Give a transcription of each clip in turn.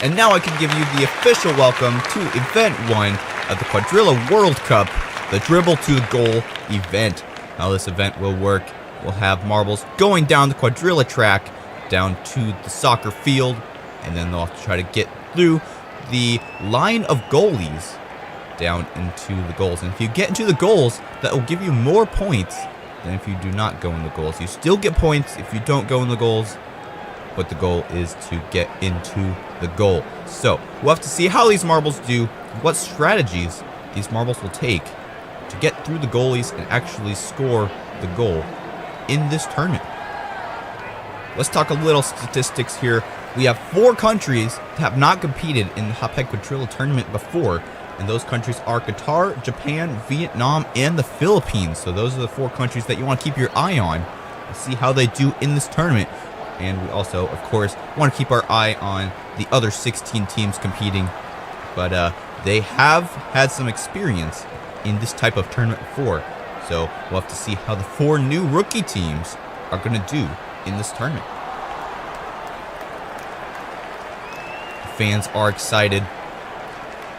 And now I can give you the official welcome to Event 1 of the Quadrilla World Cup, the Dribble to the Goal event. How this event will work, we'll have marbles going down the Quadrilla track, down to the soccer field, and then they'll have to try to get through the line of goalies down into the goals. And if you get into the goals, that will give you more points than if you do not go in the goals. You still get points if you don't go in the goals, but the goal is to get into the goal. So we'll have to see how these marbles do, what strategies these marbles will take to get through the goalies and actually score the goal in this tournament. Let's talk a little statistics here. We have 4 countries that have not competed in the Hophead Quadrilla tournament before, and those countries are Qatar, Japan, Vietnam, and the Philippines. So those are the 4 countries that you want to keep your eye on and see how they do in this tournament. And we also, of course, want to keep our eye on the other 16 teams competing. But they have had some experience in this type of tournament before. So we'll have to see how the 4 new rookie teams are going to do in this tournament. The fans are excited,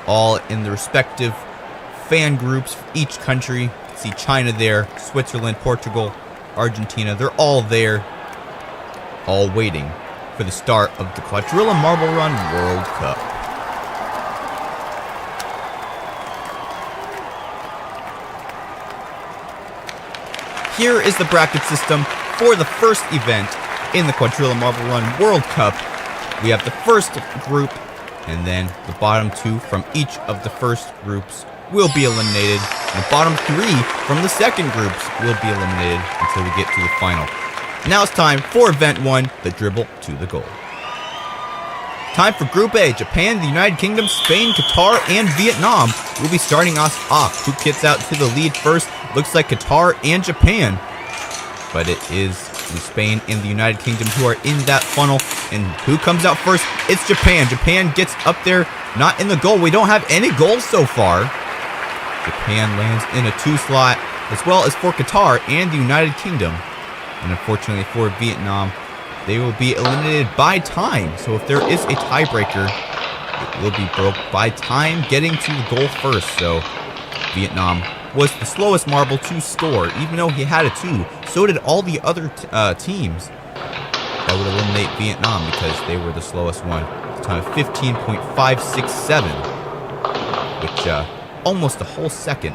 all in the respective fan groups for each country. You can see China there, Switzerland, Portugal, Argentina. They're all there, all waiting for the start of the Quadrilla Marble Run World Cup. Here is the bracket system for the first event in the Quadrilla Marble Run World Cup. We have the first group, and then the bottom 2 from each of the first groups will be eliminated. And the bottom 3 from the second groups will be eliminated until we get to the final. Now it's time for Event 1, the Dribble to the Goal. Time for Group A. Japan, the United Kingdom, Spain, Qatar, and Vietnam will be starting us off. Who gets out to the lead first? Looks like Qatar and Japan, but it is Spain and the United Kingdom who are in that funnel. And who comes out first? It's Japan. Japan gets up there, not in the goal. We don't have any goals so far. Japan lands in a 2 slot, as well as for Qatar and the United Kingdom. And unfortunately for Vietnam, they will be eliminated by time. So if there is a tiebreaker, it will be broke by time getting to the goal first. So Vietnam was the slowest marble to score, even though he had a 2. So did all the other teams that would eliminate Vietnam because they were the slowest one. A time of 15.567, which almost a whole second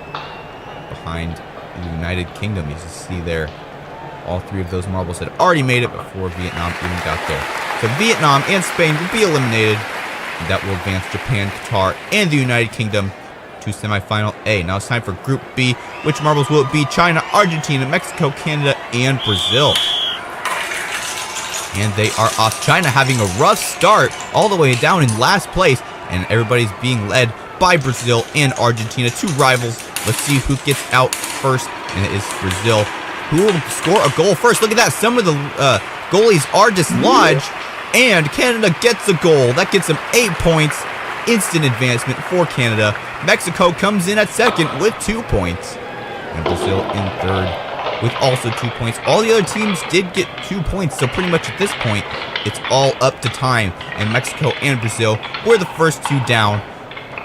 behind the United Kingdom. You can see there, all 3 of those marbles had already made it before Vietnam even got there. So Vietnam and Spain will be eliminated. And that will advance Japan, Qatar, and the United Kingdom to semifinal A. Now it's time for Group B. Which marbles will it be? China, Argentina, Mexico, Canada, and Brazil. And they are off. China having a rough start all the way down in last place. And everybody's being led by Brazil and Argentina, 2 rivals. Let's see who gets out first. And it is Brazil who will score a goal first. Look at that. Some of the goalies are dislodged. And Canada gets a goal. That gets them 8 points. Instant advancement for Canada. Mexico comes in at second with 2 points. And Brazil in third with also 2 points. All the other teams did get 2 points. So pretty much at this point, it's all up to time. And Mexico and Brazil were the first 2 down.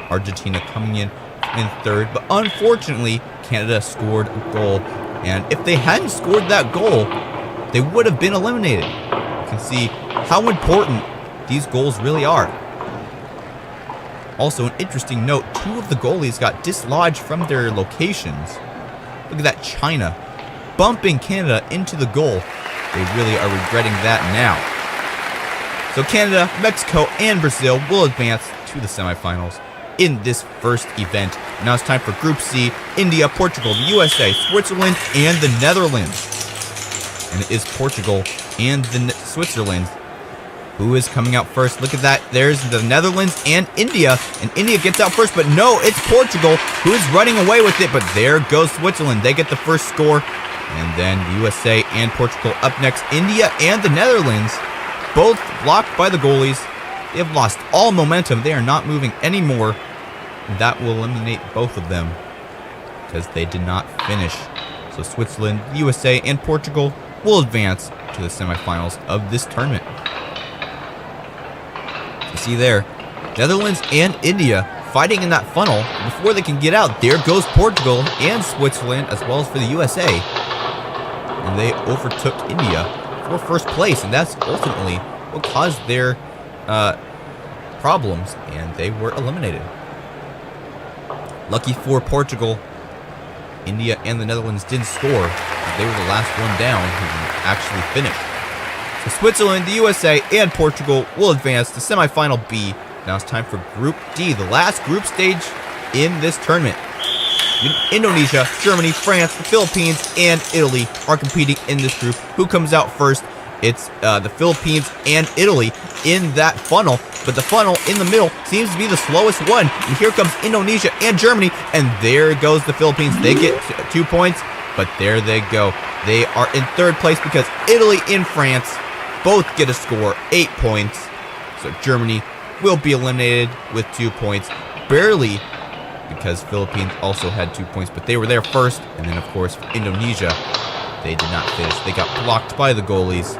Argentina coming in third. But unfortunately, Canada scored a goal. And if they hadn't scored that goal, they would have been eliminated. You can see how important these goals really are. Also, an interesting note, 2 of the goalies got dislodged from their locations. Look at that, China bumping Canada into the goal. They really are regretting that now. So Canada, Mexico, and Brazil will advance to the semifinals in this first event. Now it's time for Group C. India, Portugal, the USA, Switzerland, and the Netherlands. And it is Portugal and Switzerland who is coming out first. Look at that. There's the Netherlands and India. And India gets out first, but no, it's Portugal who is running away with it. But there goes Switzerland. They get the first score. And then the USA and Portugal up next. India and the Netherlands, both blocked by the goalies. They have lost all momentum. They are not moving anymore. And that will eliminate both of them because they did not finish. So Switzerland, the USA, and Portugal will advance to the semifinals of this tournament. The See there, Netherlands and India fighting in that funnel. Before they can get out, there goes Portugal and Switzerland, as well as for the USA. And they overtook India for first place, and that's ultimately what caused their problems, and they were eliminated. Lucky for Portugal, India and the Netherlands didn't score. They were the last one down who actually finished. So Switzerland, the USA, and Portugal will advance to semifinal B. Now it's time for Group D, the last group stage in this tournament. Indonesia, Germany, France, the Philippines, and Italy are competing in this group. Who comes out first? It's the Philippines and Italy in that funnel, but the funnel in the middle seems to be the slowest one. And here comes Indonesia and Germany, and there goes the Philippines. They get 2 points, but there they go. They are in third place because Italy and France both get a score, 8 points. So Germany will be eliminated with 2 points, barely, because Philippines also had 2 points, but they were there first. And then, of course, for Indonesia, they did not finish. They got blocked by the goalies.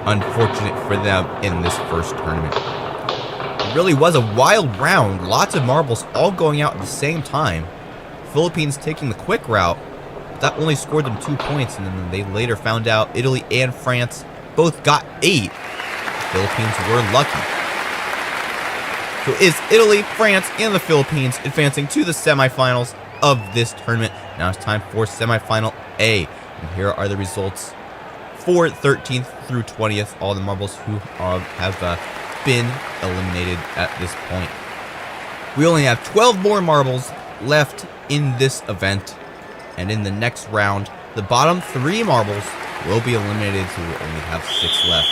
Unfortunate for them in this first tournament. It really was a wild round. Lots of marbles all going out at the same time. Philippines taking the quick route. That only scored them 2 points, and then they later found out Italy and France both got 8. The Philippines were lucky. So is Italy, France, and the Philippines advancing to the semifinals of this tournament. Now it's time for semifinal A. And here are the results for 13th through 20th, all the marbles who have been eliminated at this point. We only have 12 more marbles left in this event, and in the next round, the bottom 3 marbles will be eliminated, so we'll only have 6 left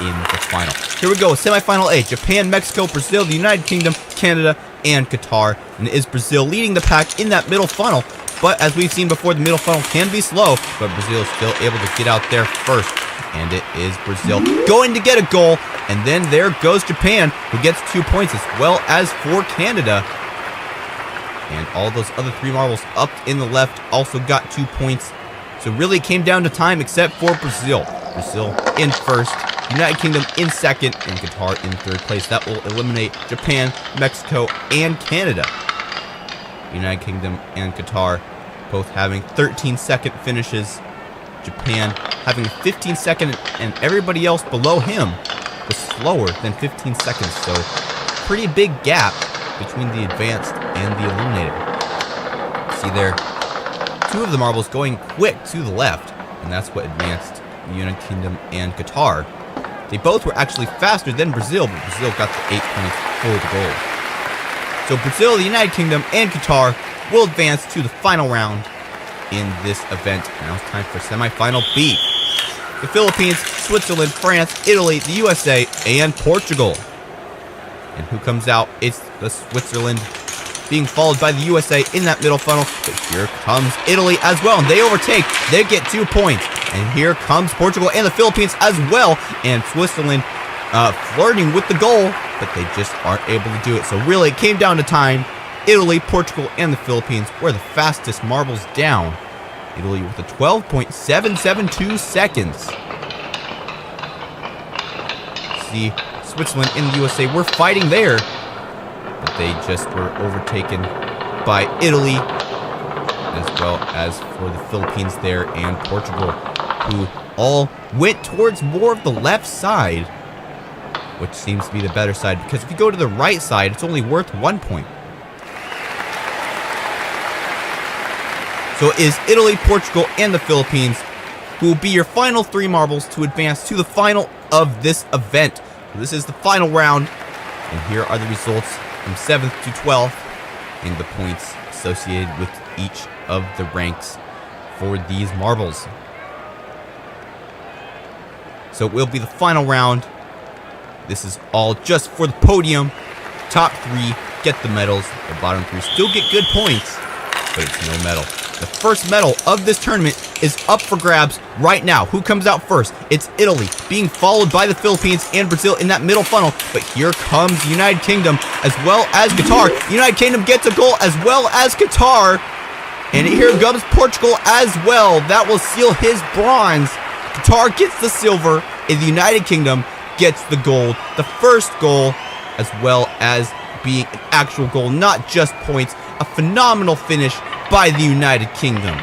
in the final. Here we go, semifinal A, Japan, Mexico, Brazil, the United Kingdom, Canada, and Qatar. And it is Brazil leading the pack in that middle funnel. But as we've seen before, the middle funnel can be slow, but Brazil is still able to get out there first. And it is Brazil going to get a goal. And then there goes Japan, who gets 2 points, as well as for Canada. And all those other 3 marbles up in the left also got 2 points. So really it came down to time, except for Brazil. Brazil in first, United Kingdom in second, and Qatar in third place. That will eliminate Japan, Mexico, and Canada. United Kingdom and Qatar both having 13-second finishes. Japan having 15-second, and everybody else below him was slower than 15 seconds. So pretty big gap between the advanced and the eliminated. See there, 2 of the marbles going quick to the left, and that's what advanced the United Kingdom and Qatar. They both were actually faster than Brazil, but Brazil got the 8 points for the goal. So Brazil, the United Kingdom, and Qatar will advance to the final round in this event. Now it's time for semifinal B. The Philippines, Switzerland, France, Italy, the USA, and Portugal. And who comes out? It's the Switzerland, being followed by the USA in that middle funnel. But here comes Italy as well, and they overtake. They get 2 points. And here comes Portugal and the Philippines as well. And Switzerland flirting with the goal, but they just aren't able to do it. So really, it came down to time. Italy, Portugal, and the Philippines were the fastest marbles down. Italy with a 12.772 seconds. See, Switzerland and the USA were fighting there, but they just were overtaken by Italy, as well as for the Philippines there and Portugal, who all went towards more of the left side, which seems to be the better side, because if you go to the right side, it's only worth 1 point. So it is Italy, Portugal, and the Philippines who will be your final 3 marbles to advance to the final of this event. This is the final round, and here are the results from 7th to 12th and the points associated with each of the ranks for these marbles. So it will be the final round. This is all just for the podium. Top 3 get the medals. The bottom 3 still get good points, but it's no medal. The first medal of this tournament is up for grabs right now. Who comes out first? It's Italy, being followed by the Philippines and Brazil in that middle funnel. But here comes United Kingdom as well as Qatar. United Kingdom gets a goal as well as Qatar. And here comes Portugal as well. That will seal his bronze. Qatar gets the silver, and the United Kingdom gets the gold. The first goal as well as being an actual goal, not just points. A phenomenal finish by the United Kingdom.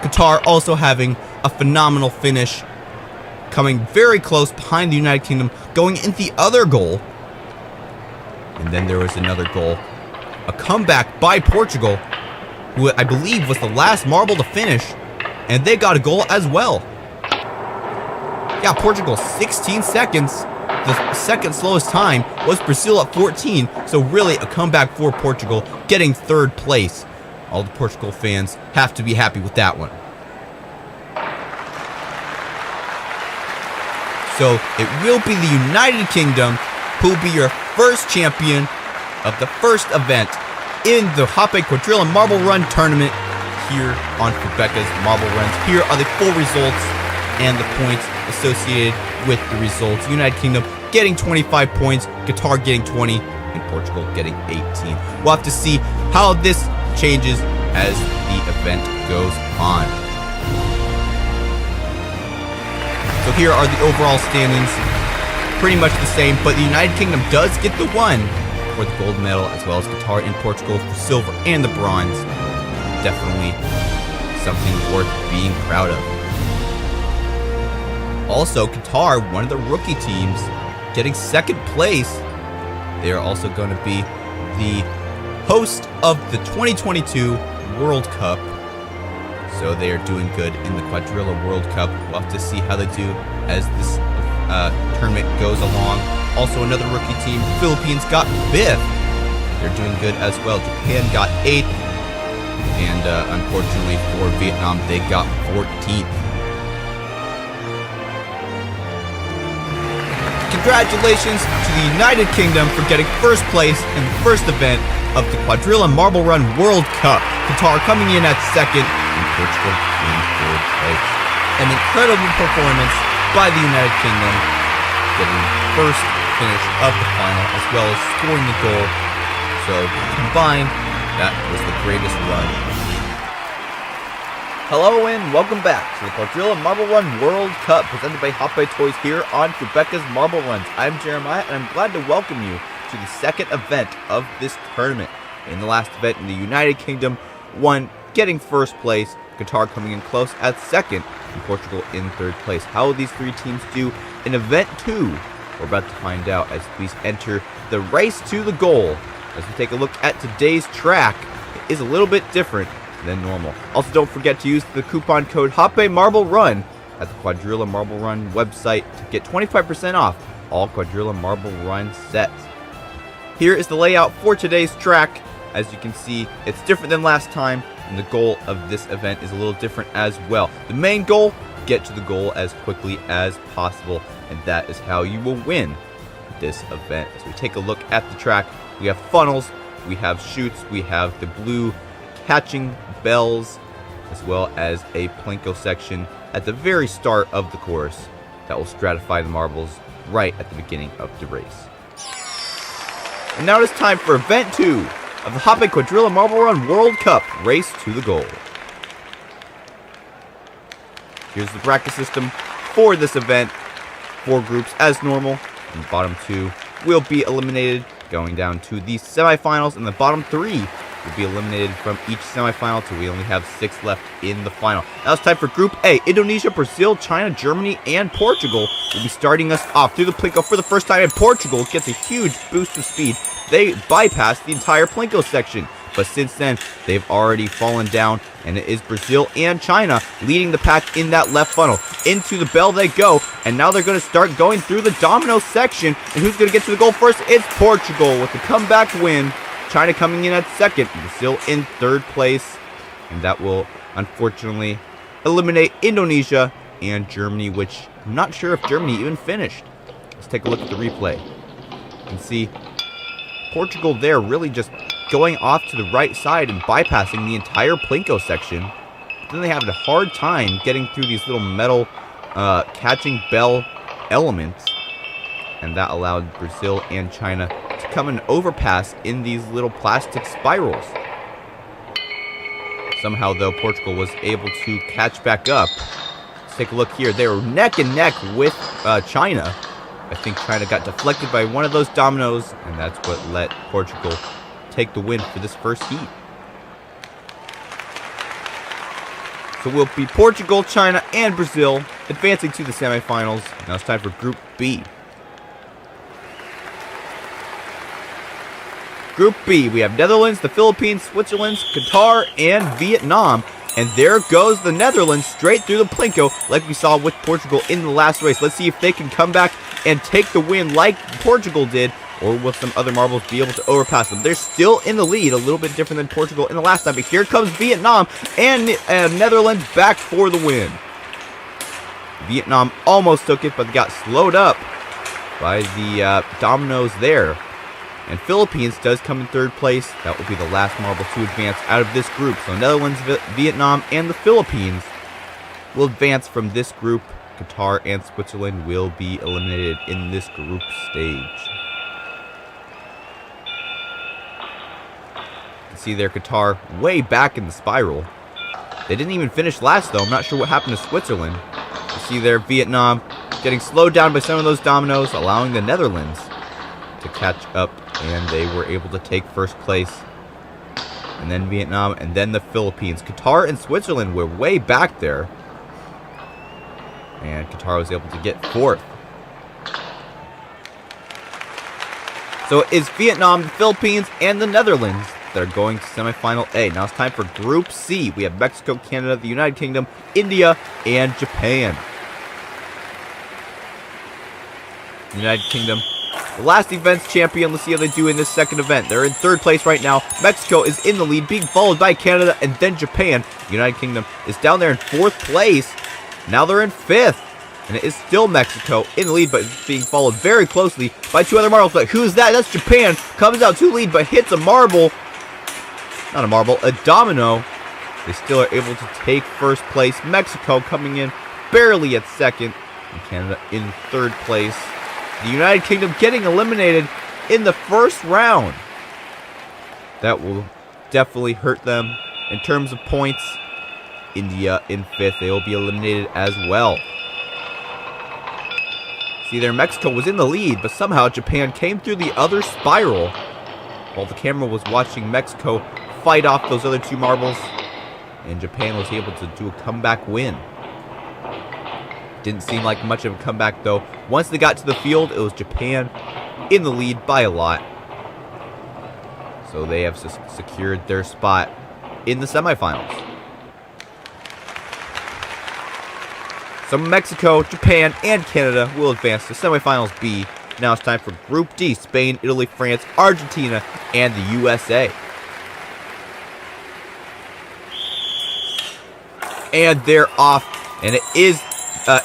Qatar also having a phenomenal finish, coming very close behind the United Kingdom, going in the other goal. And then there was another goal, a comeback by Portugal, who I believe was the last marble to finish, and they got a goal as well. Yeah, Portugal 16 seconds. The second slowest time was Brazil at 14, so really a comeback for Portugal, getting third place. All the Portugal fans have to be happy with that one. So it will be the United Kingdom who will be your first champion of the first event in the Hoppe Quadrilla Marble Run tournament here on Fubeca's Marble Runs. Here are the full results and the points associated with the results. United Kingdom getting 25 points, Qatar getting 20, and Portugal getting 18. We'll have to see how this changes as the event goes on. So here are the overall standings, pretty much the same, but the United Kingdom does get the one for the gold medal, as well as Qatar and Portugal for silver and the bronze. Definitely something worth being proud of. Also, Qatar, one of the rookie teams, getting second place. They are also going to be the host of the 2022 World Cup. So they are doing good in the Quadrilla World Cup. We'll have to see how they do as this tournament goes along. Also, another rookie team, Philippines, got 5th. They're doing good as well. Japan got 8th. And unfortunately for Vietnam, they got 14th. Congratulations to the United Kingdom for getting first place in the first event of the Quadrilla Marble Run World Cup. Qatar coming in at second and Portugal in third place. An incredible performance by the United Kingdom, getting first finish of the final as well as scoring the goal. So combined, that was the greatest run. Hello and welcome back to the Quadrilla Marble Run World Cup presented by Hoppe Toys here on Fubeca's Marble Runs. I'm Jeremiah and I'm glad to welcome you to the second event of this tournament. In the last event, the United Kingdom won, getting first place, Qatar coming in close at second, and Portugal in third place. How will these three teams do in event 2? We're about to find out as we enter the race to the goal. As we take a look at today's track, it is a little bit different than normal. Also, don't forget to use the coupon code Hoppe Marble Run at the Quadrilla Marble Run website to get 25% off all Quadrilla Marble Run sets. Here is the layout for today's track. As you can see, it's different than last time, and the goal of this event is a little different as well. The main goal, get to the goal as quickly as possible, and that is how you will win this event. As we take a look at the track, we have funnels, we have chutes, we have the blue catching bells, as well as a plinko section at the very start of the course that will stratify the marbles right at the beginning of the race. And now it is time for event 2 of the Hoppe Quadrilla Marble Run World Cup Race to the Goal. Here's the bracket system for this event. 4 groups as normal, and the bottom 2 will be eliminated, going down to the semifinals, and the bottom 3 will be eliminated from each semifinal till we only have 6 left in the final. Now it's time for Group A. Indonesia, Brazil, China, Germany, and Portugal will be starting us off through the plinko for the first time, and Portugal gets a huge boost of speed. They bypass the entire plinko section, but since then, they've already fallen down, and it is Brazil and China leading the pack in that left funnel. Into the bell they go, and now they're going to start going through the domino section, and who's going to get to the goal first? It's Portugal with the comeback win. China coming in at second, Brazil in third place, and that will unfortunately eliminate Indonesia and Germany, which I'm not sure if Germany even finished. Let's take a look at the replay. You can see Portugal there really just going off to the right side and bypassing the entire plinko section. But then they have a hard time getting through these little metal catching bell elements, and that allowed Brazil and China to come and overpass in these little plastic spirals. Somehow, though, Portugal was able to catch back up. Let's take a look here. They were neck and neck with China, I think China got deflected by one of those dominoes, and that's what let Portugal take the win for this first heat. So we'll be Portugal, China, and Brazil advancing to the semifinals. Now it's time for Group B. Group B, we have Netherlands, the Philippines, Switzerland, Qatar, and Vietnam. And there goes the Netherlands straight through the plinko like we saw with Portugal in the last race. Let's see if they can come back and take the win like Portugal did, or will some other marbles be able to overpass them. They're still in the lead, a little bit different than Portugal in the last time. But here comes Vietnam and Netherlands back for the win. Vietnam almost took it, but they got slowed up by the dominoes there. And Philippines does come in third place. That will be the last marble to advance out of this group. So Netherlands, Vietnam, and the Philippines will advance from this group. Qatar and Switzerland will be eliminated in this group stage. You can see there Qatar way back in the spiral. They didn't even finish last though. I'm not sure what happened to Switzerland. You see there Vietnam getting slowed down by some of those dominoes, allowing the Netherlands to catch up, and they were able to take first place. And then Vietnam, and then the Philippines. Qatar and Switzerland were way back there, and Qatar was able to get fourth. So it is Vietnam, the Philippines, and the Netherlands that are going to semifinal A. Now it's time for Group C. We have Mexico, Canada, the United Kingdom, India, and Japan. United Kingdom, the last event's champion. Let's see how they do in this second event. They're in third place right now. Mexico is in the lead, being followed by Canada and then Japan. The United Kingdom is down there in fourth place. Now they're in fifth. And it is still Mexico in the lead, but it's being followed very closely by two other marbles. But who's that? That's Japan. Comes out to lead, but hits a marble. Not a marble, a domino. They still are able to take first place. Mexico coming in barely at second. And Canada in third place. The United Kingdom getting eliminated in the first round. That will definitely hurt them in terms of points. India in fifth. They will be eliminated as well. See there, Mexico was in the lead, but somehow Japan came through the other spiral while the camera was watching Mexico fight off those other two marbles. And Japan was able to do a comeback win. Didn't seem like much of a comeback though. Once they got to the field, it was Japan in the lead by a lot. So they have secured their spot in the semifinals. So Mexico, Japan, and Canada will advance to semifinals B. Now it's time for Group D. Spain, Italy, France, Argentina, and the USA. And they're off. And it is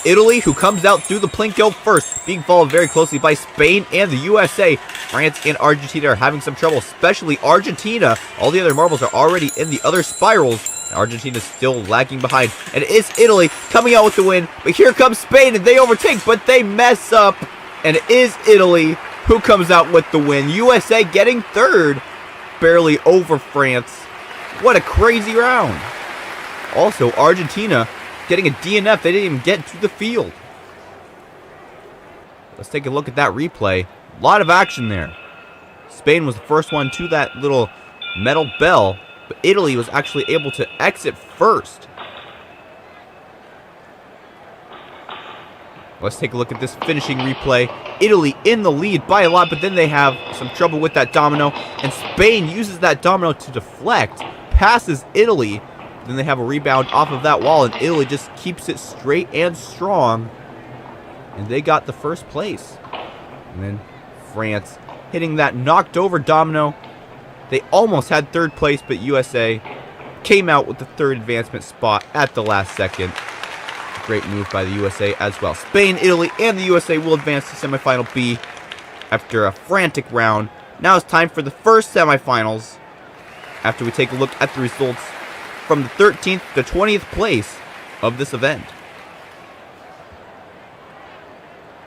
Italy who comes out through the plinko first, being followed very closely by Spain and the USA. France and Argentina are having some trouble, especially Argentina. All the other marbles are already in the other spirals. Argentina is still lagging behind. And it is Italy coming out with the win. But here comes Spain, and they overtake, but they mess up. And it is Italy who comes out with the win. USA getting third, barely over France. What a crazy round. Also, Argentina getting a DNF. They didn't even get to the field. Let's take a look at that replay. A lot of action there. Spain was the first one to that little metal bell, but Italy was actually able to exit first. Let's take a look at this finishing replay. Italy in the lead by a lot, but then they have some trouble with that domino, and Spain uses that domino to deflect, passes Italy. Then they have a rebound off of that wall, and Italy just keeps it straight and strong. And they got the first place. And then France hitting that knocked over domino. They almost had third place, but USA came out with the third advancement spot at the last second. Great move by the USA as well. Spain, Italy, and the USA will advance to semifinal B after a frantic round. Now it's time for the first semifinals. After we take a look at the results from the 13th to 20th place of this event.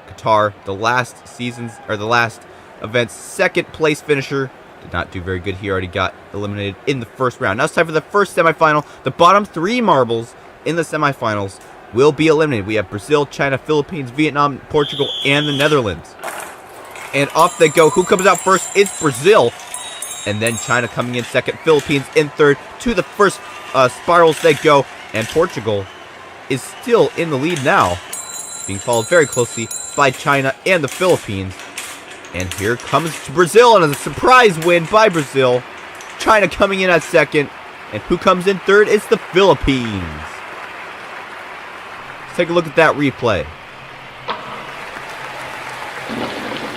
Qatar, the last event's second place finisher, did not do very good. He already got eliminated in the first round. Now it's time for the first semifinal. The bottom three marbles in the semifinals will be eliminated. We have Brazil, China, Philippines, Vietnam, Portugal, and the Netherlands. And off they go. Who comes out first? It's Brazil. And then China coming in second, Philippines in third. To the first spirals they go. And Portugal is still in the lead now, being followed very closely by China and the Philippines. And here comes Brazil, and a surprise win by Brazil. China coming in at second. And who comes in third? It's the Philippines. Let's take a look at that replay.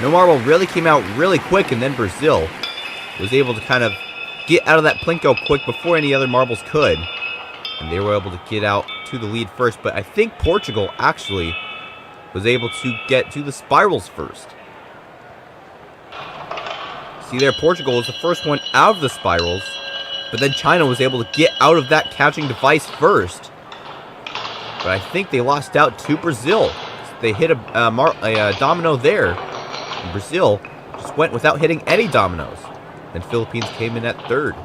No marble really came out really quick, and then Brazil was able to kind of get out of that plinko quick before any other marbles could. And they were able to get out to the lead first. But I think Portugal actually was able to get to the spirals first. See there, Portugal was the first one out of the spirals. But then China was able to get out of that catching device first. But I think they lost out to Brazil. They hit a domino there. And Brazil just went without hitting any dominoes. Then Philippines came in at third.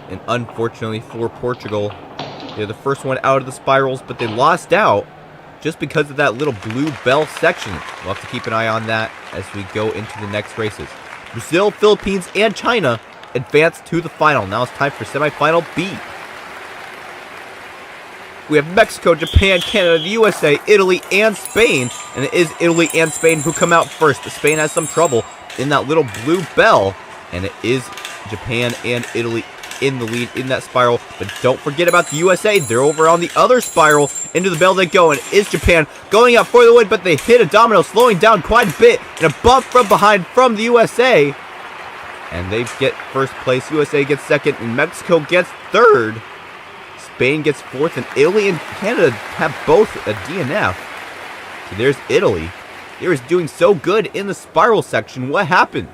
And unfortunately for Portugal, they're the first one out of the spirals, but they lost out just because of that little blue bell section. We'll have to keep an eye on that as we go into the next races. Brazil, Philippines, and China advance to the final. Now it's time for semifinal B. We have Mexico, Japan, Canada, the USA, Italy, and Spain. And it is Italy and Spain who come out first. Spain has some trouble in that little blue bell. And it is Japan and Italy in the lead in that spiral. But don't forget about the USA. They're over on the other spiral. Into the bell they go. And it is Japan going up for the win. But they hit a domino, slowing down quite a bit. And a bump from behind from the USA. And they get first place. USA gets second. And Mexico gets third. Spain gets fourth. And Italy and Canada have both a DNF. So there's Italy. They were doing so good in the spiral section. What happened?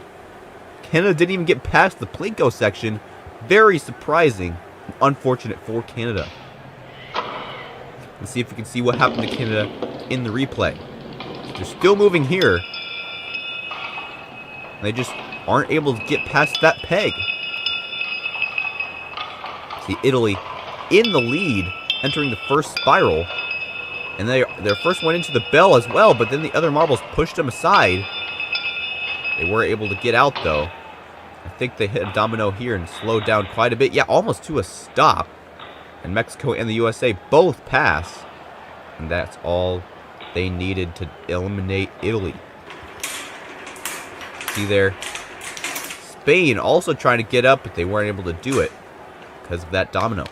Canada didn't even get past the plinko section. Very surprising and unfortunate for Canada. Let's see if we can see what happened to Canada in the replay. They're still moving here. They just aren't able to get past that peg. See Italy in the lead, entering the first spiral. And their first went into the bell as well, but then the other marbles pushed them aside. They were able to get out, though. I think they hit a domino here and slowed down quite a bit. Yeah, almost to a stop. And Mexico and the USA both pass. And that's all they needed to eliminate Italy. See there, Spain also trying to get up, but they weren't able to do it because of that domino.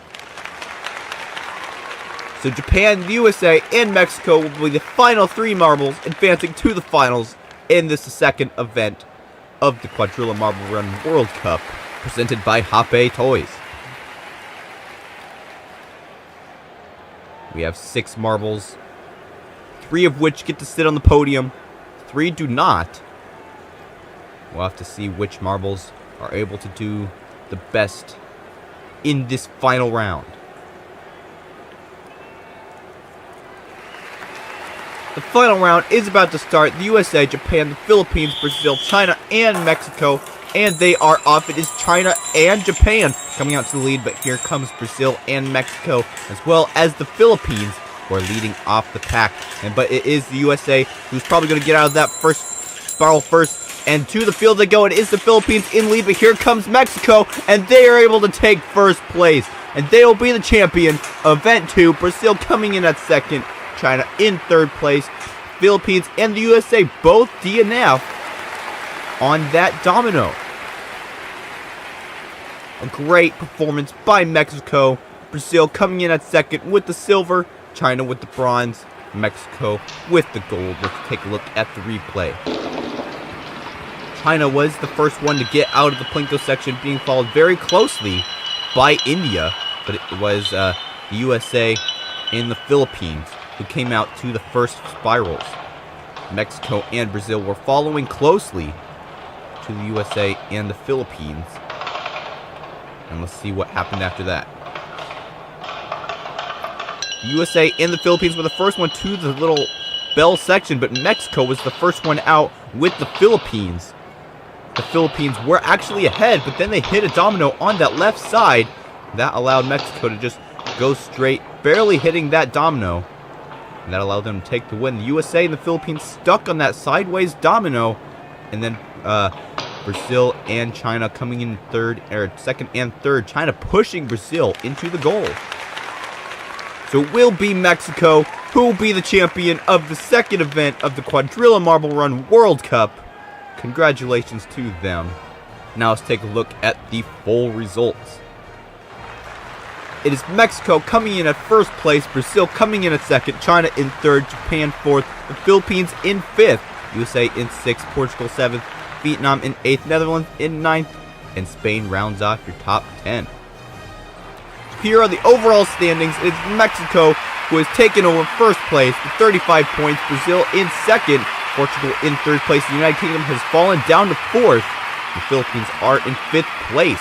So Japan, the USA, and Mexico will be the final three marbles advancing to the finals in this second event of the Quadrilla Marble Run World Cup, presented by Hape Toys. We have 6 marbles, 3 of which get to sit on the podium, 3 do not. We'll have to see which marbles are able to do the best in this final round. The final round is about to start. The USA, Japan, the Philippines, Brazil, China, and Mexico. And they are off. It is China and Japan coming out to the lead. But here comes Brazil and Mexico, as well as the Philippines, who are leading off the pack. But it is the USA who's probably going to get out of that first spiral first. And to the field they go. It is the Philippines in lead. But here comes Mexico. And they are able to take first place. And they will be the champion of Event 2. Brazil coming in at second. China in third place. Philippines and the USA both DNF on that domino. A great performance by Mexico. Brazil coming in at second with the silver. China with the bronze. Mexico with the gold. Let's take a look at the replay. China was the first one to get out of the plinko section, being followed very closely by India. But it was the USA and the Philippines who came out to the first spirals. Mexico and Brazil were following closely to the USA and the Philippines. And let's see what happened after that. The USA and the Philippines were the first one to the little bell section, but Mexico was the first one out with the Philippines. The Philippines were actually ahead, but then they hit a domino on that left side. That allowed Mexico to just go straight, barely hitting that domino. and that allowed them to take the win. The USA and the Philippines stuck on that sideways domino, and then Brazil and China coming in second and third. China pushing Brazil into the goal. So it will be Mexico who will be the champion of the second event of the Quadrilla Marble Run World Cup. Congratulations to them. Now let's take a look at the full results. It is Mexico coming in at first place, Brazil coming in at second, China in third, Japan fourth, the Philippines in fifth, USA in sixth, Portugal seventh, Vietnam in eighth, Netherlands in ninth, and Spain rounds off your top 10. Here are the overall standings. It's Mexico who has taken over first place with 35 points, Brazil in second, Portugal in third place, the United Kingdom has fallen down to fourth, the Philippines are in fifth place.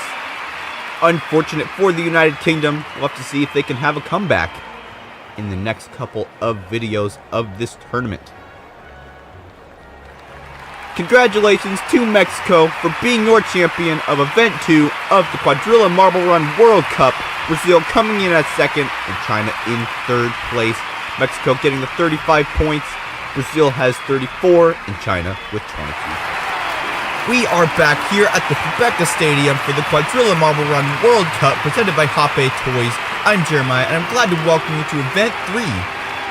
Unfortunate for the United Kingdom. We'll have to see if they can have a comeback in the next couple of videos of this tournament. Congratulations to Mexico for being your champion of Event 2 of the Quadrilla Marble Run World Cup. Brazil coming in at second and China in third place. Mexico getting the 35 points. Brazil has 34 and China with 22. We are back here at the Fubeca Stadium for the Quadrilla Marble Run World Cup presented by Hoppe Toys. I'm Jeremiah and I'm glad to welcome you to Event 3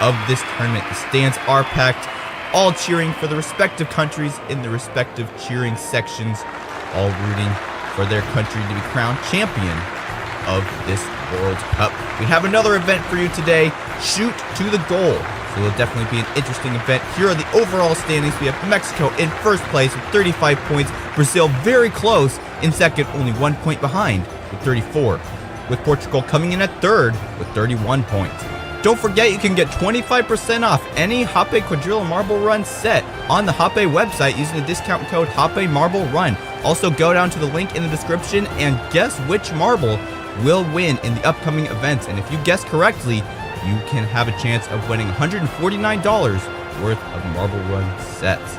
of this tournament. The stands are packed, all cheering for the respective countries in the respective cheering sections, all rooting for their country to be crowned champion of this World Cup. We have another event for you today, Shoot to the Goal. So it'll definitely be an interesting event. Here are the overall standings. We have Mexico in first place with 35 points. Brazil very close in second, only 1 point behind with 34. With Portugal coming in at third with 31 points. Don't forget you can get 25% off any Hoppe Quadrilla Marble Run set on the Hoppe website using the discount code Hoppe Marble Run. Also go down to the link in the description and guess which marble will win in the upcoming events. And if you guess correctly, you can have a chance of winning $149 worth of Marble Run sets.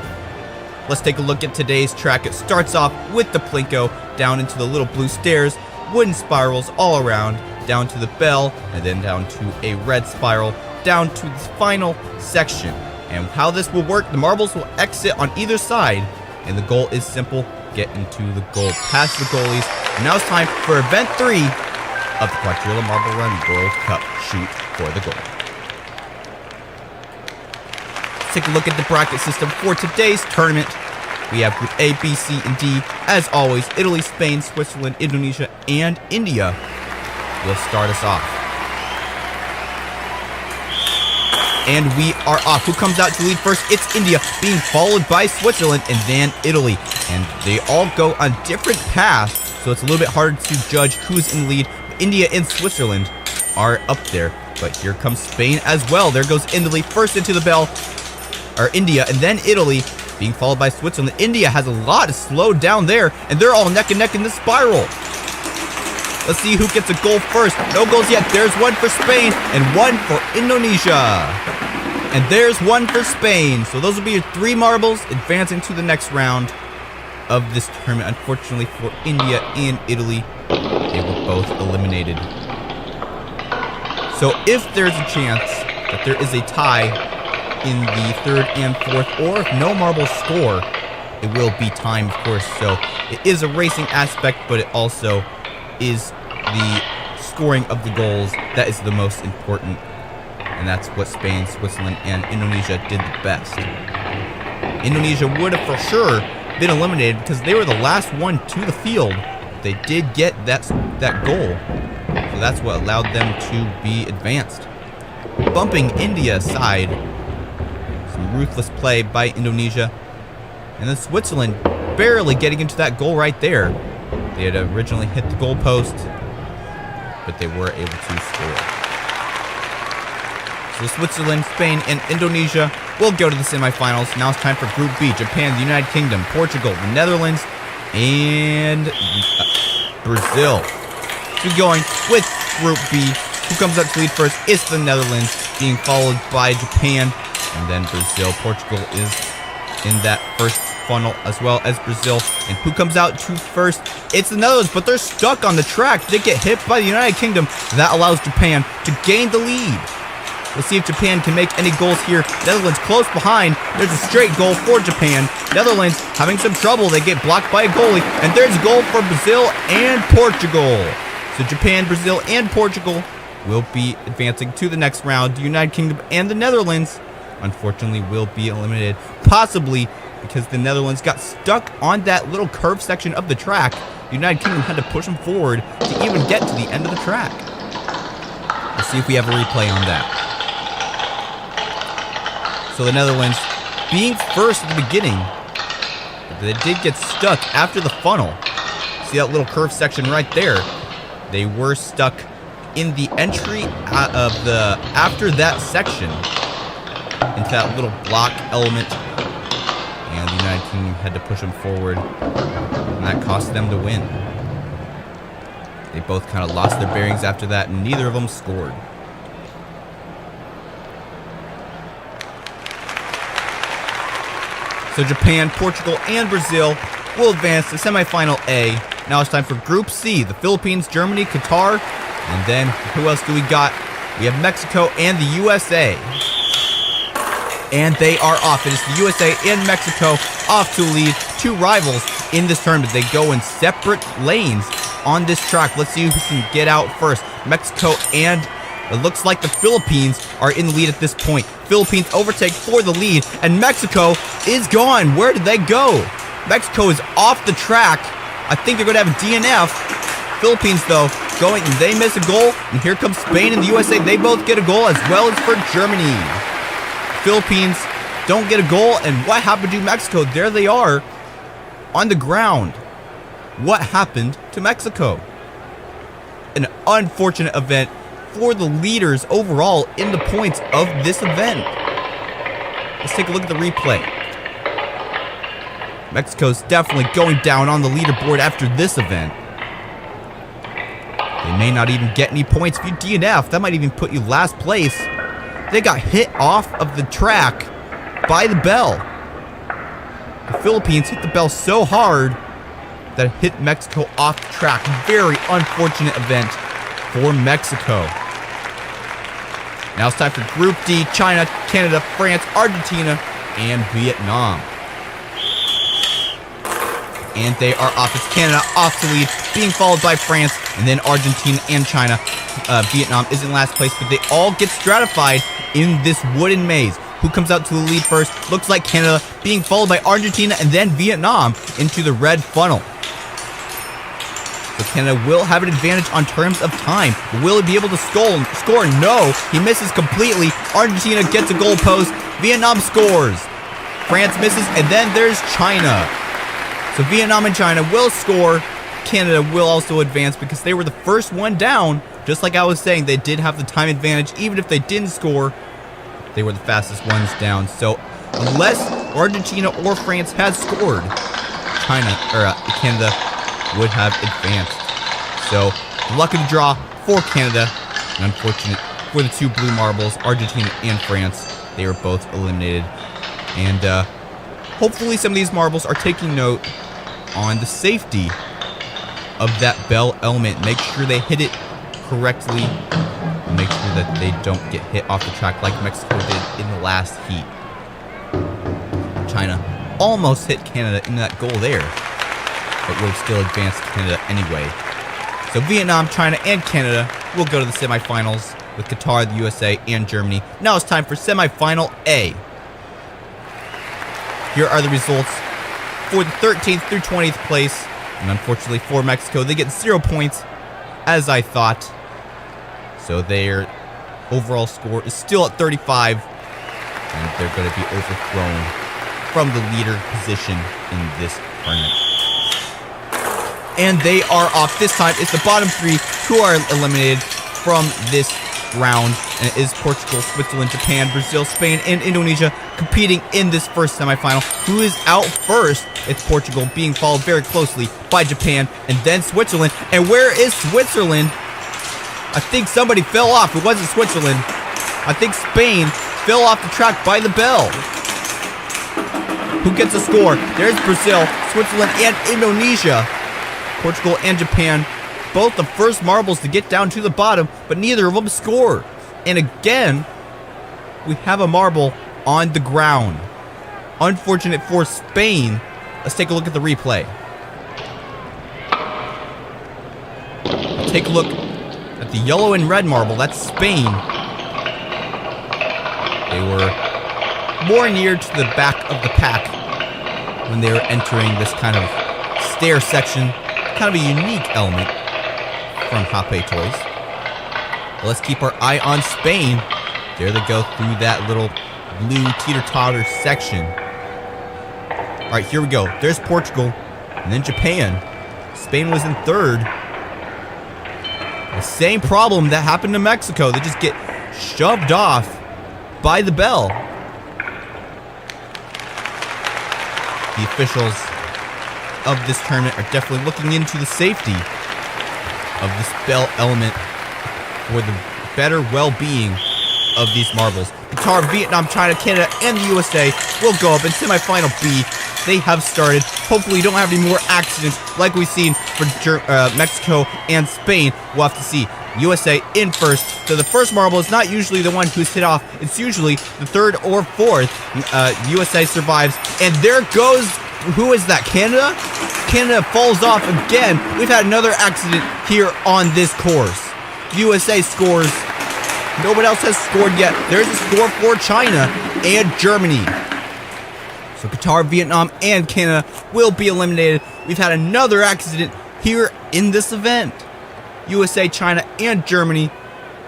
Let's take a look at today's track. It starts off with the Plinko, down into the little blue stairs, wooden spirals all around, down to the bell, and then down to a red spiral, down to the final section. And how this will work, the marbles will exit on either side, and the goal is simple, get into the goal, past the goalies. And now it's time for Event 3 of the Quadrilla Marble Run World Cup. Shoot for the goal. Let's take a look at the bracket system for today's tournament. We have Group A, B, C, and D. As always, Italy, Spain, Switzerland, Indonesia, and India will start us off. And we are off. Who comes out to lead first? It's India, being followed by Switzerland and then Italy. And they all go on different paths, so it's a little bit hard to judge who's in the lead. India and Switzerland are up there, but here comes Spain as well. There goes Italy first into the bell, or India, and then Italy, being followed by Switzerland. India has a lot slowed down there, and they're all neck and neck in the spiral. Let's see who gets a goal first. No goals yet. There's one for Spain and one for Indonesia. And there's one for Spain. So those will be your three marbles advancing to the next round of this tournament. Unfortunately for India and Italy, they were both eliminated. So if there's a chance that there is a tie in the third and fourth, or if no marbles score, it will be time, of course. So it is a racing aspect, but it also is the scoring of the goals that is the most important. And that's what Spain, Switzerland, and Indonesia did the best. Indonesia would have for sure been eliminated because they were the last one to the field. They did get that goal. So that's what allowed them to be advanced. Bumping India aside. Some ruthless play by Indonesia. And then Switzerland barely getting into that goal right there. They had originally hit the goal post, but they were able to score. So Switzerland, Spain, and Indonesia will go to the semifinals. Now it's time for Group B. Japan, the United Kingdom, Portugal, the Netherlands, and Brazil. So going with Group B. Who comes out to lead first? It's the Netherlands, being followed by Japan, and then Brazil. Portugal is in that first funnel as well as Brazil. And who comes out to first? It's the Netherlands, but they're stuck on the track. They get hit by the United Kingdom. That allows Japan to gain the lead. Let's see if Japan can make any goals here. Netherlands close behind. There's a straight goal for Japan. Netherlands having some trouble. They get blocked by a goalie. And there's a goal for Brazil and Portugal. So Japan, Brazil, and Portugal will be advancing to the next round. The United Kingdom and the Netherlands, unfortunately, will be eliminated. Possibly because the Netherlands got stuck on that little curved section of the track. The United Kingdom had to push them forward to even get to the end of the track. Let's see if we have a replay on that. So the Netherlands being first at the beginning, but they did get stuck after the funnel. See that little curved section right there? They were stuck in the entry of the after that section into that little block element, and the United Kingdom had to push them forward, and that cost them the win. They both kind of lost their bearings after that, and neither of them scored. So Japan, Portugal, and Brazil will advance to semifinal A. Now it's time for Group C, the Philippines, Germany, Qatar, and then who else do we got? We have Mexico and the USA. And they are off. It is the USA and Mexico off to lead, two rivals in this tournament. They go in separate lanes on this track. Let's see who can get out first. Mexico and it looks like the Philippines are in the lead at this point. Philippines overtake for the lead, and Mexico is gone. Where did they go? Mexico is off the track. I think they're going to have a DNF. Philippines, though, going, they miss a goal, and here comes Spain and the USA. They both get a goal, as well as for Germany. Philippines don't get a goal, and what happened to Mexico? There they are on the ground. What happened to Mexico? An unfortunate event for the leaders overall in the points of this event. Let's take a look at the replay. Mexico's definitely going down on the leaderboard after this event. They may not even get any points. If you DNF, that might even put you last place. They got hit off of the track by the bell. The Philippines hit the bell so hard that it hit Mexico off the track. Very unfortunate event for Mexico. Now it's time for Group D, China, Canada, France, Argentina, and Vietnam. And they are off. It's Canada off to lead, being followed by France, and then Argentina and China. Vietnam is in last place, but they all get stratified in this wooden maze. Who comes out to the lead first? Looks like Canada, being followed by Argentina and then Vietnam into the red funnel. So Canada will have an advantage on terms of time. Will he be able to score? No, he misses completely. Argentina gets a goal post. Vietnam scores. France misses, and then there's China. So Vietnam and China will score. Canada will also advance because they were the first one down. Just like I was saying, they did have the time advantage. Even if they didn't score, they were the fastest ones down. So unless Argentina or France had scored, Canada would have advanced. So luck of the draw for Canada. And unfortunate for the two blue marbles, Argentina and France. They were both eliminated. And hopefully some of these marbles are taking note on the safety of that bell element. Make sure they hit it correctly. Make sure that they don't get hit off the track like Mexico did in the last heat. China almost hit Canada in that goal there, but will still advance to Canada anyway. So Vietnam, China, and Canada will go to the semifinals with Qatar, the USA, and Germany. Now it's time for semifinal A. Here are the results for the 13th through 20th place. And unfortunately for Mexico, they get 0 points, as I thought. So their overall score is still at 35. And they're going to be overthrown from the leader position in this tournament. And they are off. This time, it's the bottom three who are eliminated from this round. And it is Portugal, Switzerland, Japan, Brazil, Spain, and Indonesia competing in this first semifinal. Who is out first? It's Portugal, being followed very closely by Japan and then Switzerland. And where is Switzerland? I think somebody fell off. It wasn't Switzerland. I think Spain fell off the track by the bell. Who gets a score? There's Brazil, Switzerland, and Indonesia. Portugal and Japan, both the first marbles to get down to the bottom, but neither of them score. And again, we have a marble on the ground. Unfortunate for Spain. Let's take a look at the replay. Take a look at the yellow and red marble. That's Spain. They were more near to the back of the pack when they were entering this kind of stair section. Kind of a unique element from Hoppe Toys. But let's keep our eye on Spain. There they go through that little blue teeter-totter section. Alright, here we go. There's Portugal. And then Japan. Spain was in third. The same problem that happened to Mexico. They just get shoved off by the bell. The officials of this tournament are definitely looking into the safety of this bell element for the better well-being of these marbles. Qatar, Vietnam, China, Canada, and the USA will go up in semifinal B. They have started. Hopefully, you don't have any more accidents like we've seen for Mexico and Spain. We'll have to see. USA in first. So the first marble is not usually the one who's hit off. It's usually the third or fourth. USA survives. And there goes, who is that? Canada? Canada falls off again. We've had another accident here on this course. USA scores. No one else has scored yet. There's a score for China and Germany. So Qatar, Vietnam, and Canada will be eliminated. We've had another accident here in this event. USA, China, and Germany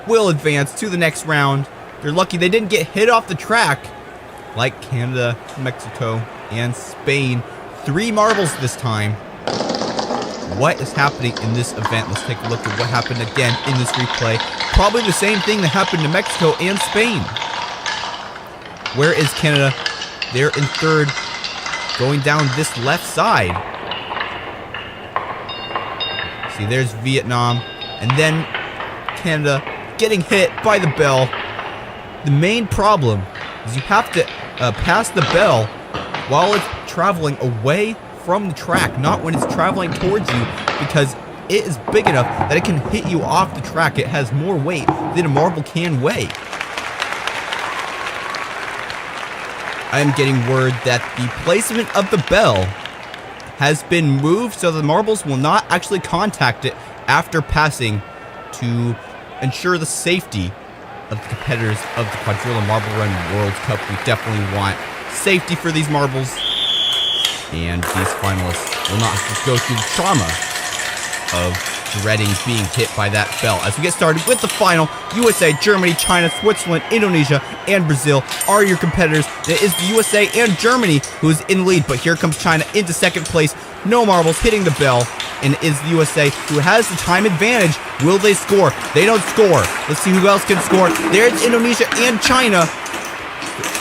will advance to the next round. They're lucky they didn't get hit off the track like Canada, Mexico, and Spain. 3 marbles this time. What is happening in this event? Let's take a look at what happened again in this replay. Probably the same thing that happened to Mexico and Spain. Where is Canada? They're in third, going down this left side. See, there's Vietnam, and then Canada getting hit by the bell. The main problem is you have to pass the bell while it's traveling away from the track, not when it's traveling towards you, because it is big enough that it can hit you off the track. It has more weight than a marble can weigh. I am getting word that the placement of the bell has been moved so the marbles will not actually contact it after passing to ensure the safety of the competitors of the Quadrilla Marble Run World Cup. We definitely want safety for these marbles, and these finalists will not have to go through the trauma of dreading being hit by that bell. As we get started with the final, USA, Germany, China, Switzerland, Indonesia, and Brazil are your competitors. It is the USA and Germany who is in the lead, but here comes China into second place. No marbles hitting the bell, and it is the USA who has the time advantage. Will they score? They don't score. Let's see who else can score. There's Indonesia and China,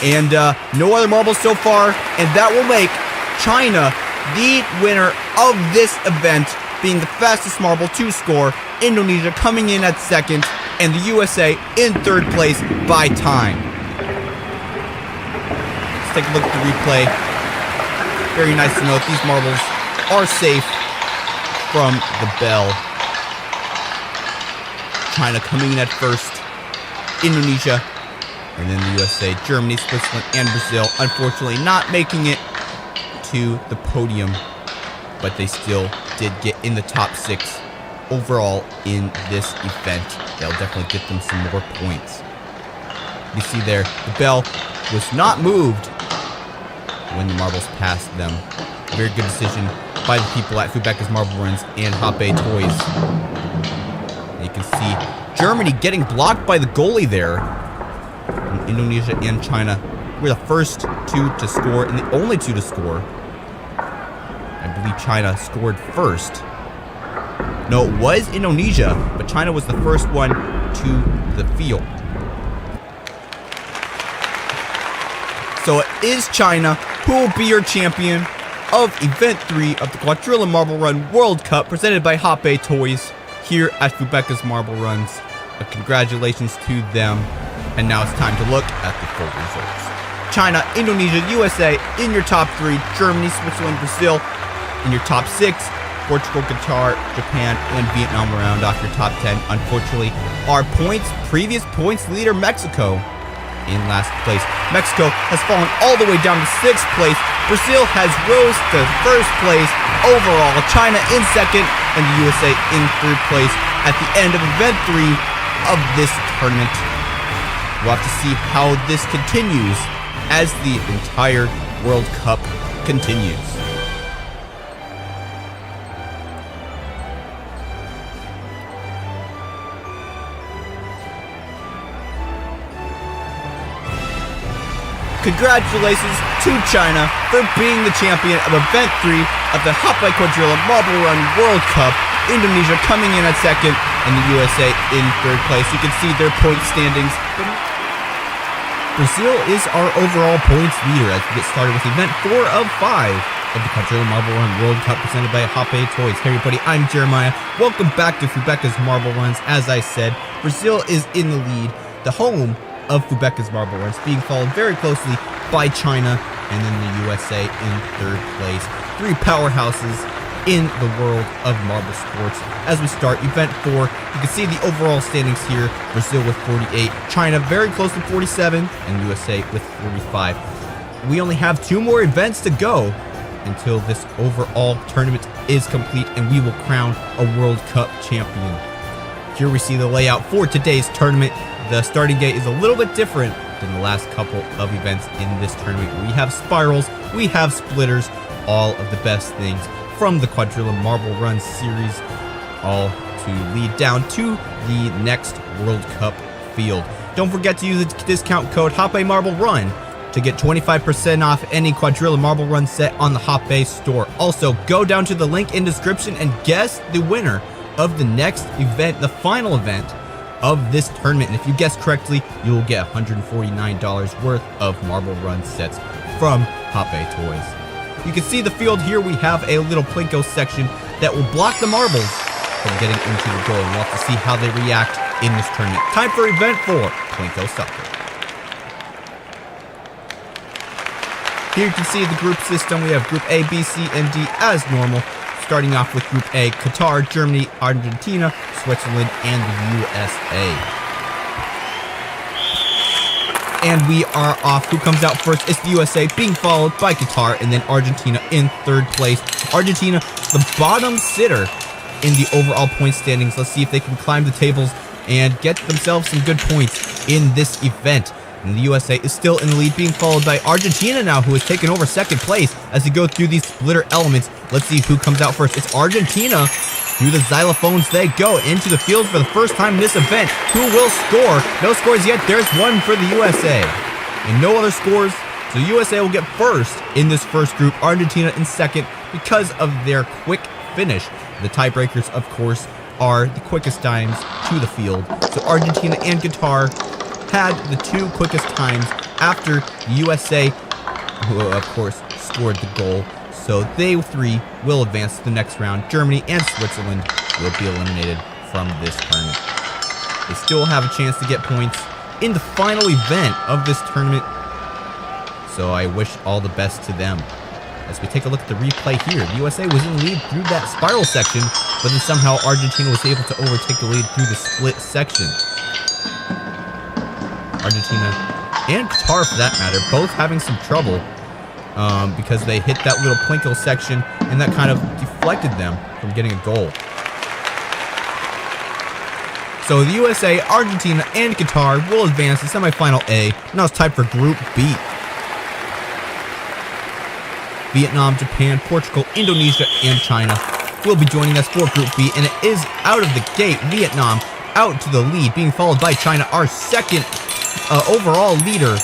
and no other marbles so far, and that will make China the winner of this event, being the fastest marble to score. Indonesia coming in at second, and the USA in third place by time. Let's take a look at the replay. Very nice to note these marbles are safe from the bell. China coming in at first, Indonesia, and then the USA, Germany, Switzerland, and Brazil unfortunately not making it to the podium, but they still did get in the top 6 overall in this event. They'll definitely get them some more points. You see there, the bell was not moved when the marbles passed them. Very good decision by the people at Fubeca's Marble Runs and Hoppe Toys. And you can see Germany getting blocked by the goalie there. And Indonesia and China were the first 2 to score and the only 2 to score. I believe China scored first. No, it was Indonesia, but China was the first one to the field. So it is China who will be your champion of Event 3 of the Quadrilla Marble Run World Cup, presented by Hoppe Toys here at Fubeca's Marble Runs. Congratulations to them. And now it's time to look at the full results. China, Indonesia, USA in your top 3. Germany, Switzerland, Brazil in your top 6. Portugal, Qatar, Japan, and Vietnam round off your top 10. Unfortunately, our previous points leader, Mexico, in last place. Mexico has fallen all the way down to 6th place. Brazil has rose to 1st place overall. China in 2nd, and the USA in 3rd place at the end of event 3 of this tournament. We'll have to see how this continues as the entire World Cup continues. Congratulations to China for being the champion of Event 3 of the Hop-By Quadrilla Marble Run World Cup. Indonesia coming in at 2nd and the USA in 3rd place. You can see their point standings. Brazil is our overall points leader as we get started with Event 4 of 5 of the Quadrilla Marble Run World Cup presented by Hop-By Toys. Hey everybody, I'm Jeremiah. Welcome back to Fubeca's Marble Runs. As I said, Brazil is in the lead. The home of Fubeca's Marble Runs, being followed very closely by China and then the USA in 3rd place. 3 powerhouses in the world of marble sports. As we start Event 4, you can see the overall standings here. Brazil with 48, China very close to 47, and USA with 45. We only have 2 more events to go until this overall tournament is complete and we will crown a World Cup champion. Here we see the layout for today's tournament. The starting gate is a little bit different than the last couple of events in this tournament. We have spirals, we have splitters, all of the best things from the Quadrilla Marble Run series, all to lead down to the next World Cup field. Don't forget to use the discount code Hop-By Marble Run to get 25% off any Quadrilla Marble Run set on the Hop-By store. Also, go down to the link in description and guess the winner of the next event, the final event of this tournament. And if you guess correctly, you will get $149 worth of Marble Run sets from Hop-By Toys. You can see the field here. We have a little Plinko section that will block the marbles from getting into the goal. We'll have to see how they react in this tournament. Time for Event 4, Plinko Soccer. Here you can see the group system. We have Group A, B, C, and D as normal. Starting off with Group A, Qatar, Germany, Argentina, Switzerland, and the USA. And we are off. Who comes out first? It's the USA, being followed by Qatar, and then Argentina in 3rd place. Argentina, the bottom sitter in the overall point standings. Let's see if they can climb the tables and get themselves some good points in this event. And the USA is still in the lead, being followed by Argentina now, who has taken over 2nd place as we go through these splitter elements. Let's see who comes out first. It's Argentina. Through the xylophones they go into the field for the first time in this event. Who will score? No scores yet. There's one for the USA. And no other scores. So the USA will get first in this first group. Argentina in 2nd because of their quick finish. The tiebreakers, of course, are the quickest times to the field. So Argentina and Qatar had the 2 quickest times after the USA, who of course scored the goal. So they 3 will advance to the next round. Germany and Switzerland will be eliminated from this tournament. They still have a chance to get points in the final event of this tournament. So I wish all the best to them. As we take a look at the replay here, the USA was in the lead through that spiral section, but then somehow Argentina was able to overtake the lead through the split section. Argentina and Qatar, for that matter, both having some trouble because they hit that little Plinko section and that kind of deflected them from getting a goal. So the USA, Argentina, and Qatar will advance to semifinal A. Now it's time for Group B. Vietnam, Japan, Portugal, Indonesia, and China will be joining us for Group B, and it is out of the gate. Vietnam out to the lead, being followed by China, our 2nd overall leader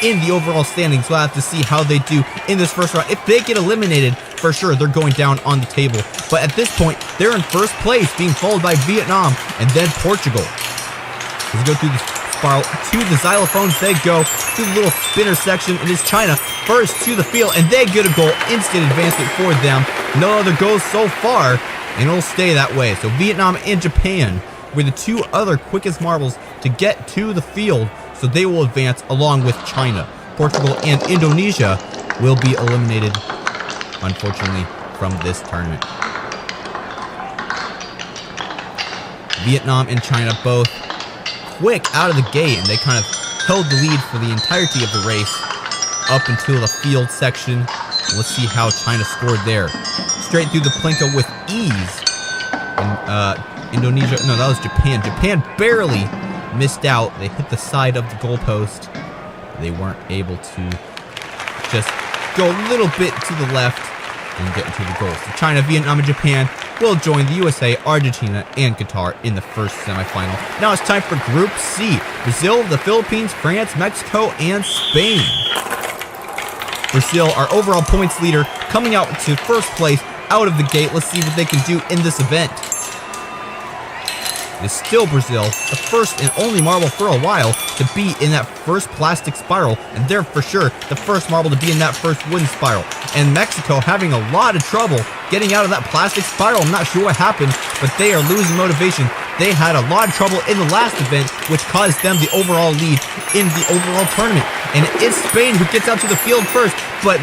in the overall standings. We'll have to see how they do in this first round. If they get eliminated, for sure, they're going down on the table. But at this point, they're in 1st place, being followed by Vietnam and then Portugal. As we go through the spiral to the xylophones, they go to the little spinner section. It is China first to the field, and they get a goal. Instant advancement for them. No other goals so far, and it'll stay that way. So Vietnam and Japan were the 2 other quickest marbles to get to the field, so they will advance along with China. Portugal and Indonesia will be eliminated, unfortunately, from this tournament. Vietnam and China both quick out of the gate, and they kind of held the lead for the entirety of the race up until the field section. Let's see how China scored there. Straight through the Plinko with ease. And Indonesia, no, that was Japan. Japan barely missed out. They hit the side of the goalpost. They weren't able to just go a little bit to the left and get into the goal. So China, Vietnam, and Japan will join the USA, Argentina, and Qatar in the first semifinal. Now it's time for Group C. Brazil, the Philippines, France, Mexico, and Spain. Brazil, our overall points leader, coming out to first place out of the gate. Let's see what they can do in this event. It is still Brazil, the first and only marble for a while to be in that first plastic spiral, and they're for sure the first marble to be in that first wooden spiral. And Mexico having a lot of trouble getting out of that plastic spiral. I'm not sure what happened, but they are losing motivation. They had a lot of trouble in the last event, which caused them the overall lead in the overall tournament. And it is Spain who gets out to the field first, but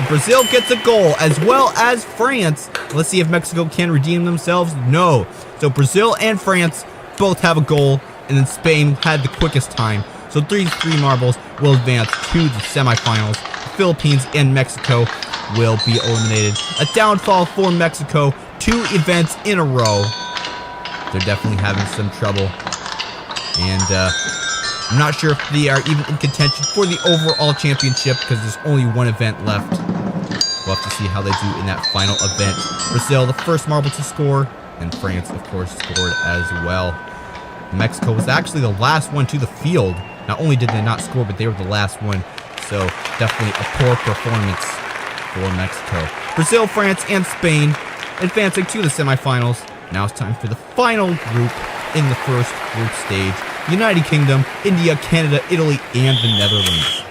Brazil gets a goal, as well as France. Let's see if Mexico can redeem themselves. No. So Brazil and France both have a goal, and then Spain had the quickest time. So these three marbles will advance to the semifinals. Philippines and Mexico will be eliminated. A downfall for Mexico, 2 events in a row. They're definitely having some trouble. And I'm not sure if they are even in contention for the overall championship because there's only 1 event left. We'll have to see how they do in that final event. Brazil, the first marble to score, and France, of course, scored as well. Mexico was actually the last one to the field. Not only did they not score, but they were the last one. So definitely a poor performance for Mexico. Brazil, France, and Spain advancing to the semifinals. Now it's time for the final group in the first group stage. United Kingdom, India, Canada, Italy, and the Netherlands.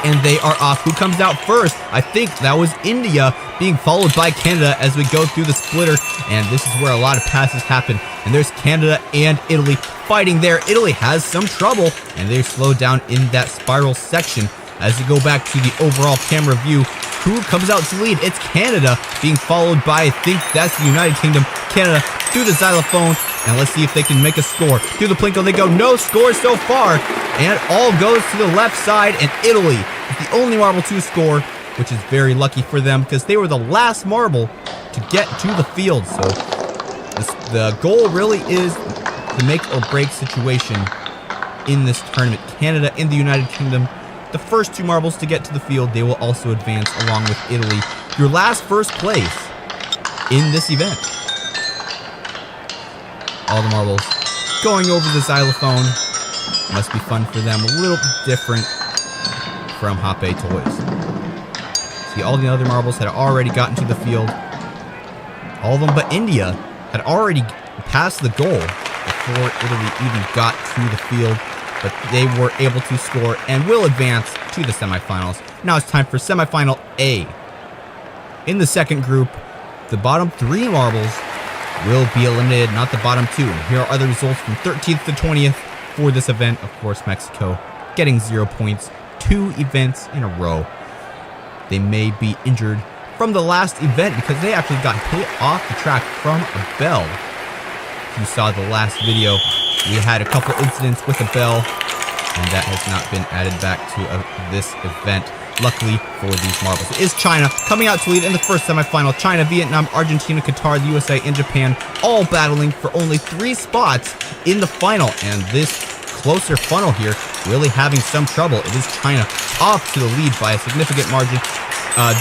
And they are off. Who comes out first? I think that was India, being followed by Canada as we go through the splitter. And this is where a lot of passes happen. And there's Canada and Italy fighting there. Italy has some trouble, and they're slowed down in that spiral section. As we go back to the overall camera view, who comes out to lead? It's Canada, being followed by, I think that's the United Kingdom. Canada through the xylophone, and let's see if they can make a score. Through the Plinko they go, no score so far, and it all goes to the left side, and Italy is the only marble to score, which is very lucky for them because they were the last marble to get to the field. So the goal really is the make or break situation in this tournament. Canada and the United Kingdom, the first 2 marbles to get to the field, they will also advance along with Italy. Your last first place in this event. All the marbles going over the xylophone. Must be fun for them. A little different from Hoppe Toys. See, all the other marbles had already gotten to the field. All of them but India had already passed the goal before Italy even got to the field. But they were able to score and will advance to the semifinals. Now it's time for semifinal A. In the second group, the bottom 3 marbles will be eliminated, not the bottom 2. And here are the results from 13th to 20th for this event. Of course, Mexico getting 0 points, 2 events in a row. They may be injured from the last event because they actually got hit off the track from a bell. If you saw the last video, we had a couple incidents with a bell, and that has not been added back to this event. Luckily for these marbles, it is China coming out to lead in the first semifinal. China, Vietnam, Argentina, Qatar, the USA, and Japan all battling for only 3 spots in the final. And this closer funnel here really having some trouble. It is China off to the lead by a significant margin.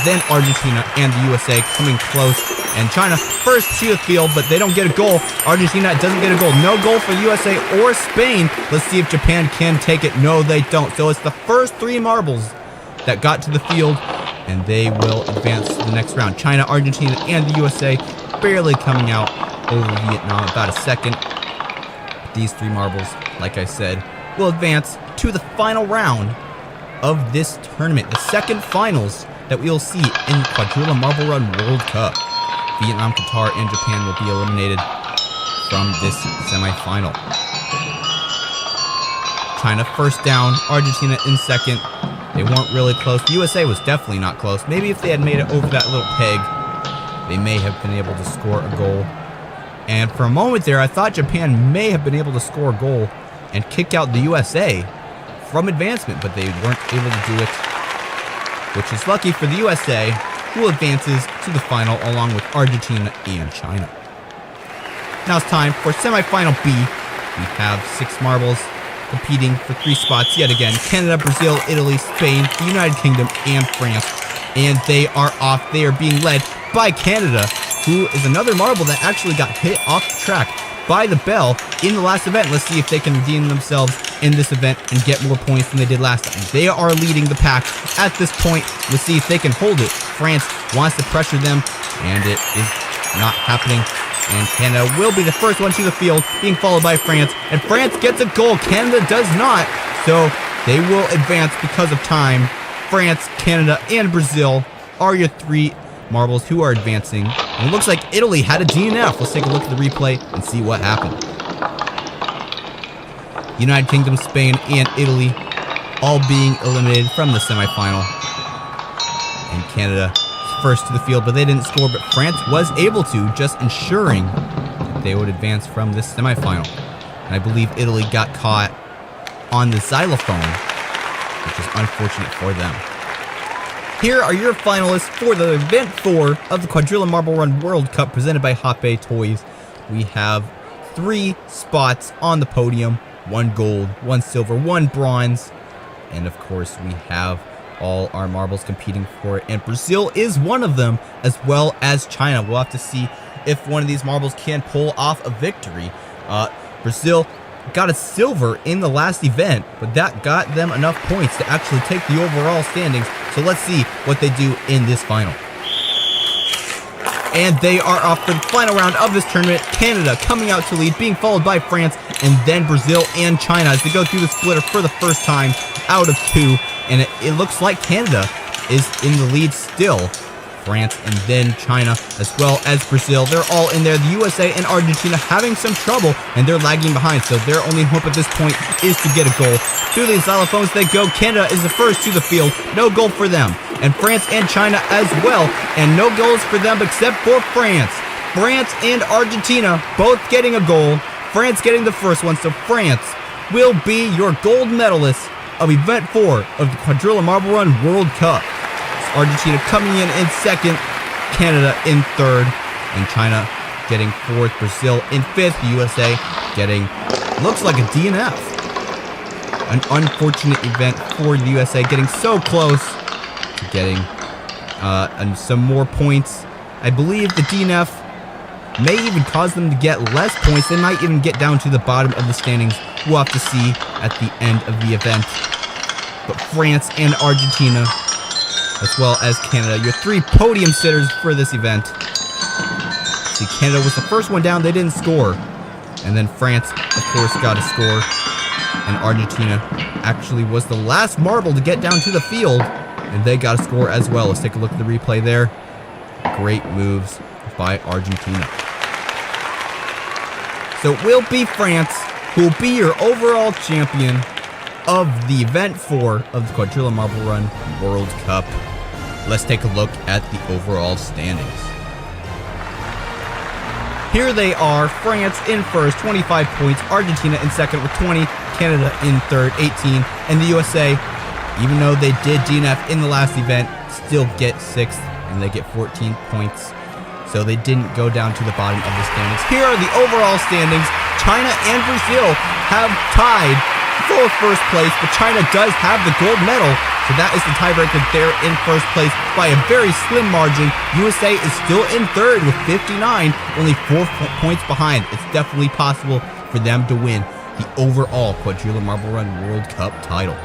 Then Argentina and the USA coming close. And China first to the field, but they don't get a goal. Argentina doesn't get a goal. No goal for the USA or Spain. Let's see if Japan can take it. No, they don't. So it's the first 3 marbles that got to the field, and they will advance to the next round. China, Argentina, and the USA barely coming out over Vietnam, about a second. These 3 marbles, like I said, will advance to the final round of this tournament, the second finals that we will see in the Quadrilla Marble Run World Cup. Vietnam, Qatar, and Japan will be eliminated from this semifinal. China first down, Argentina in second. They weren't really close. The USA was definitely not close. Maybe if they had made it over that little peg, they may have been able to score a goal. And for a moment there, I thought Japan may have been able to score a goal and kick out the USA. from advancement, but they weren't able to do it, which is lucky for the USA, who advances to the final along with Argentina and China. Now it's time for semifinal B. We have 6 marbles competing for 3 spots yet again. Canada, Brazil, Italy, Spain, the United Kingdom, and France. And they are off. They are being led by Canada, who is another marble that actually got hit off the track by the bell in the last event. Let's see if they can redeem themselves in this event and get more points than they did last time. They are leading the pack at this point. Let's see if they can hold it. France wants to pressure them, and it is not happening. And Canada will be the first one to the field, being followed by France. And France gets a goal. Canada does not. So they will advance because of time. France, Canada, and Brazil are your 3 marbles who are advancing. And it looks like Italy had a DNF. Let's take a look at the replay and see what happened. United Kingdom, Spain, and Italy all being eliminated from the semifinal. And Canada first to the field, but they didn't score, but France was able to, just ensuring that they would advance from this semifinal. And I believe Italy got caught on the xylophone, which is unfortunate for them. Here are your finalists for the event 4 of the Quadrilla Marble Run World Cup presented by Hoppe Toys. We have 3 spots on the podium, 1 gold, 1 silver, 1 bronze, and of course we have all our marbles competing for it, and Brazil is one of them, as well as China. We'll have to see if one of these marbles can pull off a victory. Brazil got a silver in the last event, but that got them enough points to actually take the overall standings. So let's see what they do in this final. And they are off for the final round of this tournament. Canada coming out to lead, being followed by France, and then Brazil and China as they go through the splitter for the first time out of 2. And it looks like Canada is in the lead still. France and then China as well as Brazil. They're all in there. The USA and Argentina having some trouble, and they're lagging behind. So their only hope at this point is to get a goal. Through these xylophones they go. Canada is the first to the field. No goal for them. And France and China as well. And no goals for them except for France. France and Argentina both getting a goal. France getting the first one. So France will be your gold medalist of Event 4 of the Quadrilla Marble Run World Cup. It's Argentina coming in second, Canada in 3rd, and China getting 4th, Brazil in 5th, the USA getting, looks like a DNF. An unfortunate event for the USA, getting so close to getting some more points. I believe the DNF may even cause them to get less points. They might even get down to the bottom of the standings. We'll have to see at the end of the event. But France and Argentina, as well as Canada, your 3 podium sitters for this event. See, Canada was the first one down. They didn't score. And then France, of course, got a score. And Argentina actually was the last marble to get down to the field. And they got a score as well. Let's take a look at the replay there. Great moves by Argentina. So it will be France who will be your overall champion of the Event 4 of the Quadrilla Marble Run World Cup. Let's take a look at the overall standings. Here they are, France in first, 25 points, Argentina in second with 20, Canada in third, 18, and the USA, even though they did DNF in the last event, still get 6th, and they get 14 points. So they didn't go down to the bottom of the standings. Here are the overall standings. China and Brazil have tied for first place, but China does have the gold medal, so that is the tiebreaker. They're in first place by a very slim margin. USA is still in third with 59, only 4 points behind. It's definitely possible for them to win the overall Quadrilla Marble Run World Cup title.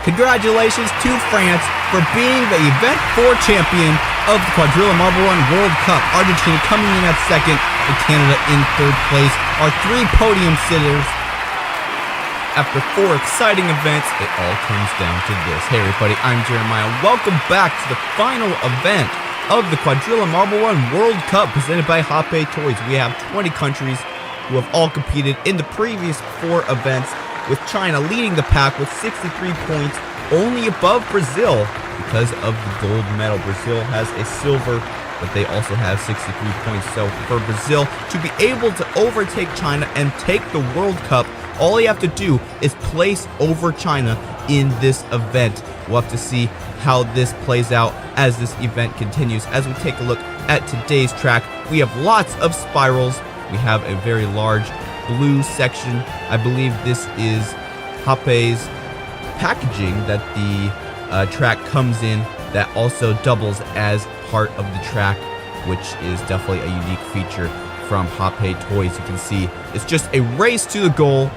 Congratulations to France for being the Event 4 champion of the Quadrilla Marble Run World Cup. Argentina coming in at second and Canada in third place. Our 3 podium sitters. After 4 exciting events, it all comes down to this. Hey everybody, I'm Jeremiah. Welcome back to the final event of the Quadrilla Marble Run World Cup presented by Hoppe Toys. We have 20 countries who have all competed in the previous 4 events, with China leading the pack with 63 points, only above Brazil because of the gold medal. Brazil has a silver, but they also have 63 points. So for Brazil to be able to overtake China and take the World Cup, all you have to do is place over China in this event. We'll have to see how this plays out as this event continues. As we take a look at today's track, we have lots of spirals. We have a very large blue section. I believe this is Hape's packaging that the track comes in, that also doubles as part of the track, which is definitely a unique feature from Hape Toys. You can see it's just a race to the goal.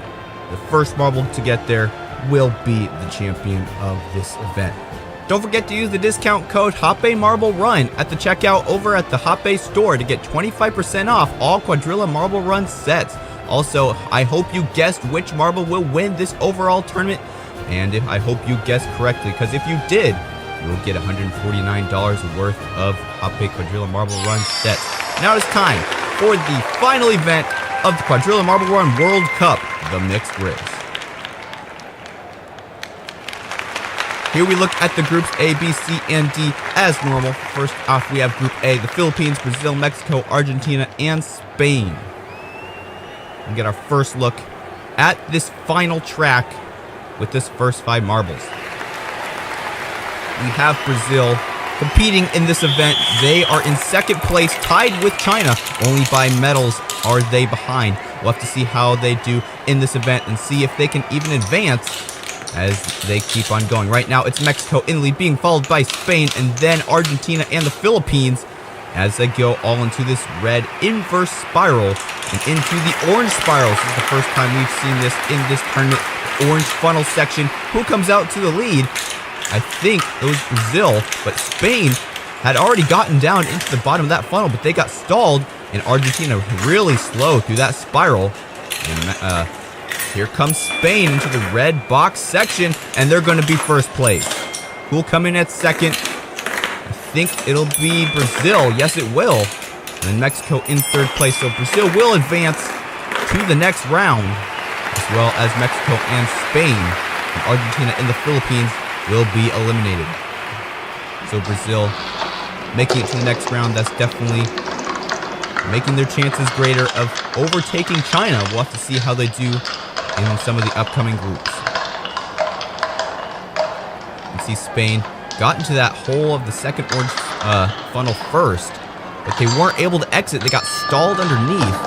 The first marble to get there will be the champion of this event. Don't forget to use the discount code HapeMarbleRun at the checkout over at the Hape store to get 25% off all Quadrilla Marble Run sets. Also, I hope you guessed which marble will win this overall tournament, and I hope you guessed correctly, because if you did, you will get $149 worth of Hape Quadrilla Marble Run sets. Now it's time for the final event of the Quadrilla Marble Run World Cup, the mixed race. Here we look at the groups A, B, C, and D as normal. First off, we have Group A, the Philippines, Brazil, Mexico, Argentina, and Spain. We get our first look at this final track with this first 5 marbles. We have Brazil competing in this event. They are in second place, tied with China. Only by medals are they behind. We'll have to see how they do in this event and see if they can even advance as they keep on going. Right now, it's Mexico in the lead, being followed by Spain, and then Argentina and the Philippines as they go all into this red inverse spiral and into the orange spiral. This is the first time we've seen this in this tournament. Orange funnel section. Who comes out to the lead? I think it was Brazil, but Spain had already gotten down into the bottom of that funnel, but they got stalled, and Argentina really slow through that spiral. And here comes Spain into the red box section, and they're going to be first place. Who'll come in at second? I think it'll be Brazil. Yes, it will. And then Mexico in third place, so Brazil will advance to the next round, as well as Mexico and Spain. And Argentina and the Philippines will be eliminated. So Brazil making it to the next round, that's definitely making their chances greater of overtaking China. We'll have to see how they do in some of the upcoming groups. You can see Spain got into that hole of the second orange funnel first, but they weren't able to exit. They got stalled underneath,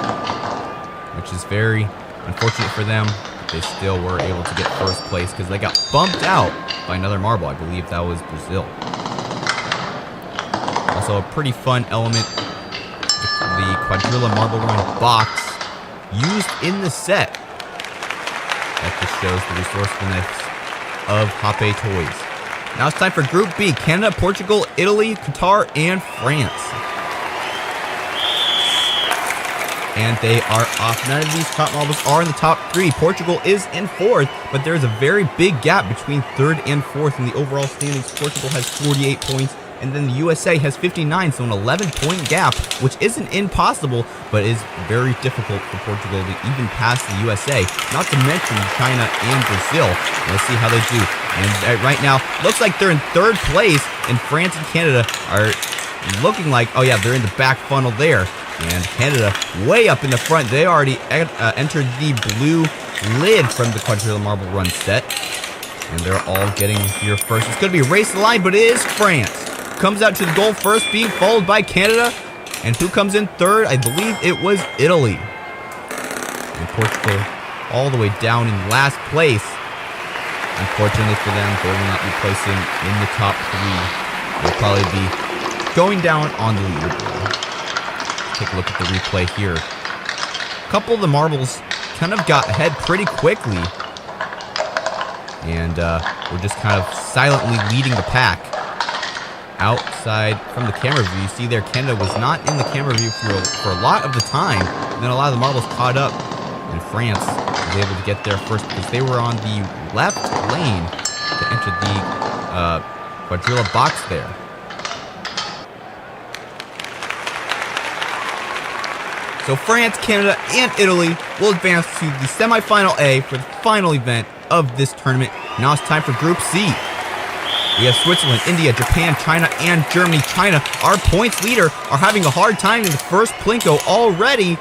which is very unfortunate for them. They still were able to get first place because they got bumped out by another marble. I believe that was Brazil. Also a pretty fun element, the Quadrilla Marble Run box used in the set. That just shows the resourcefulness of Hape Toys. Now it's time for Group B, Canada, Portugal, Italy, Qatar, and France. And they are off. None of these top marbles are in the top 3. Portugal is in 4th, but there's a very big gap between 3rd and 4th in the overall standings. Portugal has 48 points, and then the USA has 59, so an 11-point gap, which isn't impossible, but is very difficult for Portugal to even pass the USA, not to mention China and Brazil. Let's see how they do. And right now, looks like they're in 3rd place, and France and Canada are looking like, oh yeah, they're in the back funnel there. And Canada way up in the front. They already entered the blue lid from the Quadrilla Marble Run set. And they're all getting here first. It's going to be a race to the line, but it is France. Comes out to the goal first, being followed by Canada. And who comes in 3rd? I believe it was Italy. And Portugal all the way down in last place. Unfortunately for them, they will not be placing in the top 3. They'll probably be going down on the leaderboard. Take a look at the replay here. A couple of the marbles kind of got ahead pretty quickly. And we're just kind of silently leading the pack. Outside from the camera view, you see there Canada was not in the camera view for a lot of the time. And then a lot of the marbles caught up. And France was able to get there first because they were on the left lane to enter the Quadrilla box there. So France, Canada, and Italy will advance to the semifinal A for the final event of this tournament. Now it's time for Group C. We have Switzerland, India, Japan, China, and Germany. China, our points leader, are having a hard time in the first Plinko already.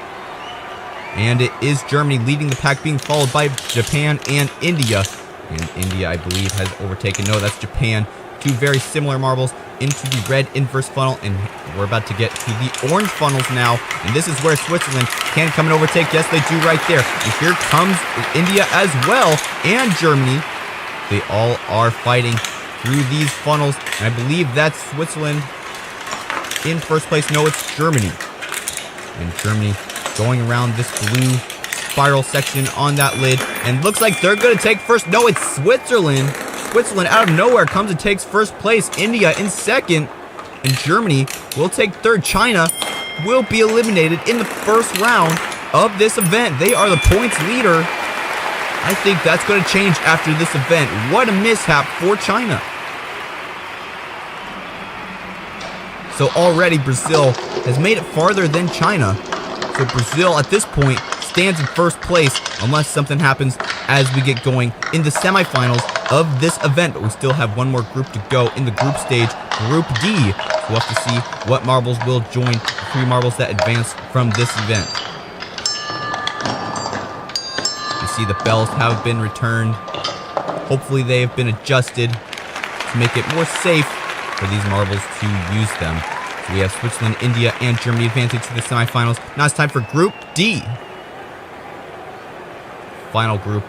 And it is Germany leading the pack, being followed by Japan and India. And India, I believe, has overtaken. No, that's Japan. Two very similar marbles into the red inverse funnel. And we're about to get to the orange funnels now. And this is where Switzerland can come and overtake. Yes, they do right there. And here comes India as well, and Germany. They all are fighting through these funnels. And I believe that's Switzerland in first place. No, it's Germany. And Germany going around this blue spiral section on that lid, and looks like they're going to take first. No, it's Switzerland. Switzerland out of nowhere comes and takes first place. India in second, and Germany will take third. China will be eliminated in the first round of this event. They are the points leader. I think that's going to change after this event. What a mishap for China. So already Brazil has made it farther than China. So Brazil at this point stands in first place unless something happens as we get going in the semifinals of this event. But we still have one more group to go in the group stage, Group D. So we'll have to see what marbles will join the 3 marbles that advance from this event. You see the bells have been returned. Hopefully they have been adjusted to make it more safe for these marbles to use them. So we have Switzerland, India, and Germany advancing to the semifinals. Now it's time for Group D. Final group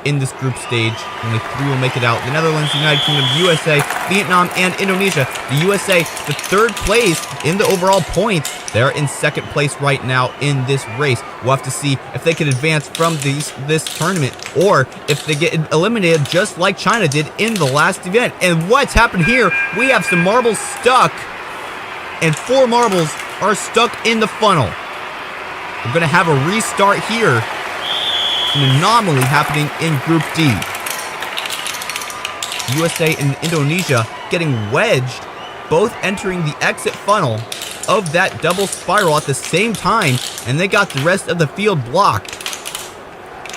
in this group stage. Only 3 will make it out. The Netherlands, the United Kingdom, USA, Vietnam, and Indonesia. The USA, the 3rd place in the overall points. They're in 2nd place right now in this race. We'll have to see if they can advance from this tournament, or if they get eliminated just like China did in the last event. And what's happened here? We have some marbles stuck, and 4 marbles are stuck in the funnel. We're going to have a restart here. An anomaly happening in Group D. USA and Indonesia getting wedged, both entering the exit funnel of that double spiral at the same time, and they got the rest of the field blocked.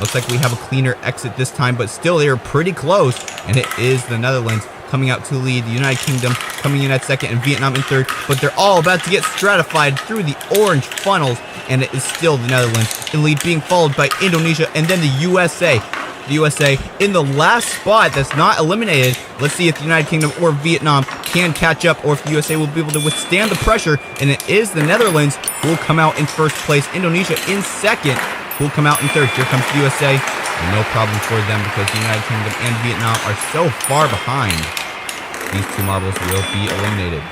Looks like we have a cleaner exit this time, but still they are pretty close, and it is the Netherlands coming out to lead, the United Kingdom coming in at 2nd, and Vietnam in 3rd, but they're all about to get stratified through the orange funnels, and it is still the Netherlands in lead, being followed by Indonesia and then the USA. The USA in the last spot that's not eliminated. Let's see if the United Kingdom or Vietnam can catch up, or if the USA will be able to withstand the pressure, and it is the Netherlands who will come out in first place. Indonesia in 2nd, who will come out in 3rd. Here comes the USA, and no problem for them because the United Kingdom and Vietnam are so far behind. These 2 marbles will be eliminated.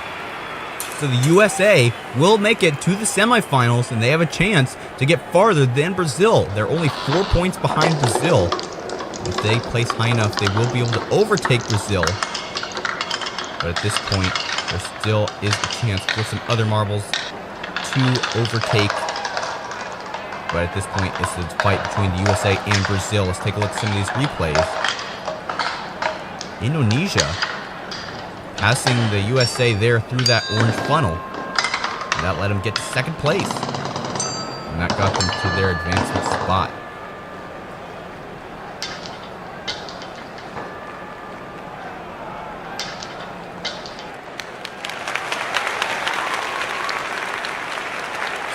So the USA will make it to the semifinals, and they have a chance to get farther than Brazil. They're only 4 points behind Brazil. If they place high enough, they will be able to overtake Brazil. But at this point, there still is a chance for some other marbles to overtake. But at this point, it's a fight between the USA and Brazil. Let's take a look at some of these replays. Indonesia passing the USA there through that orange funnel. And that let them get to 2nd place. And that got them to their advancement spot.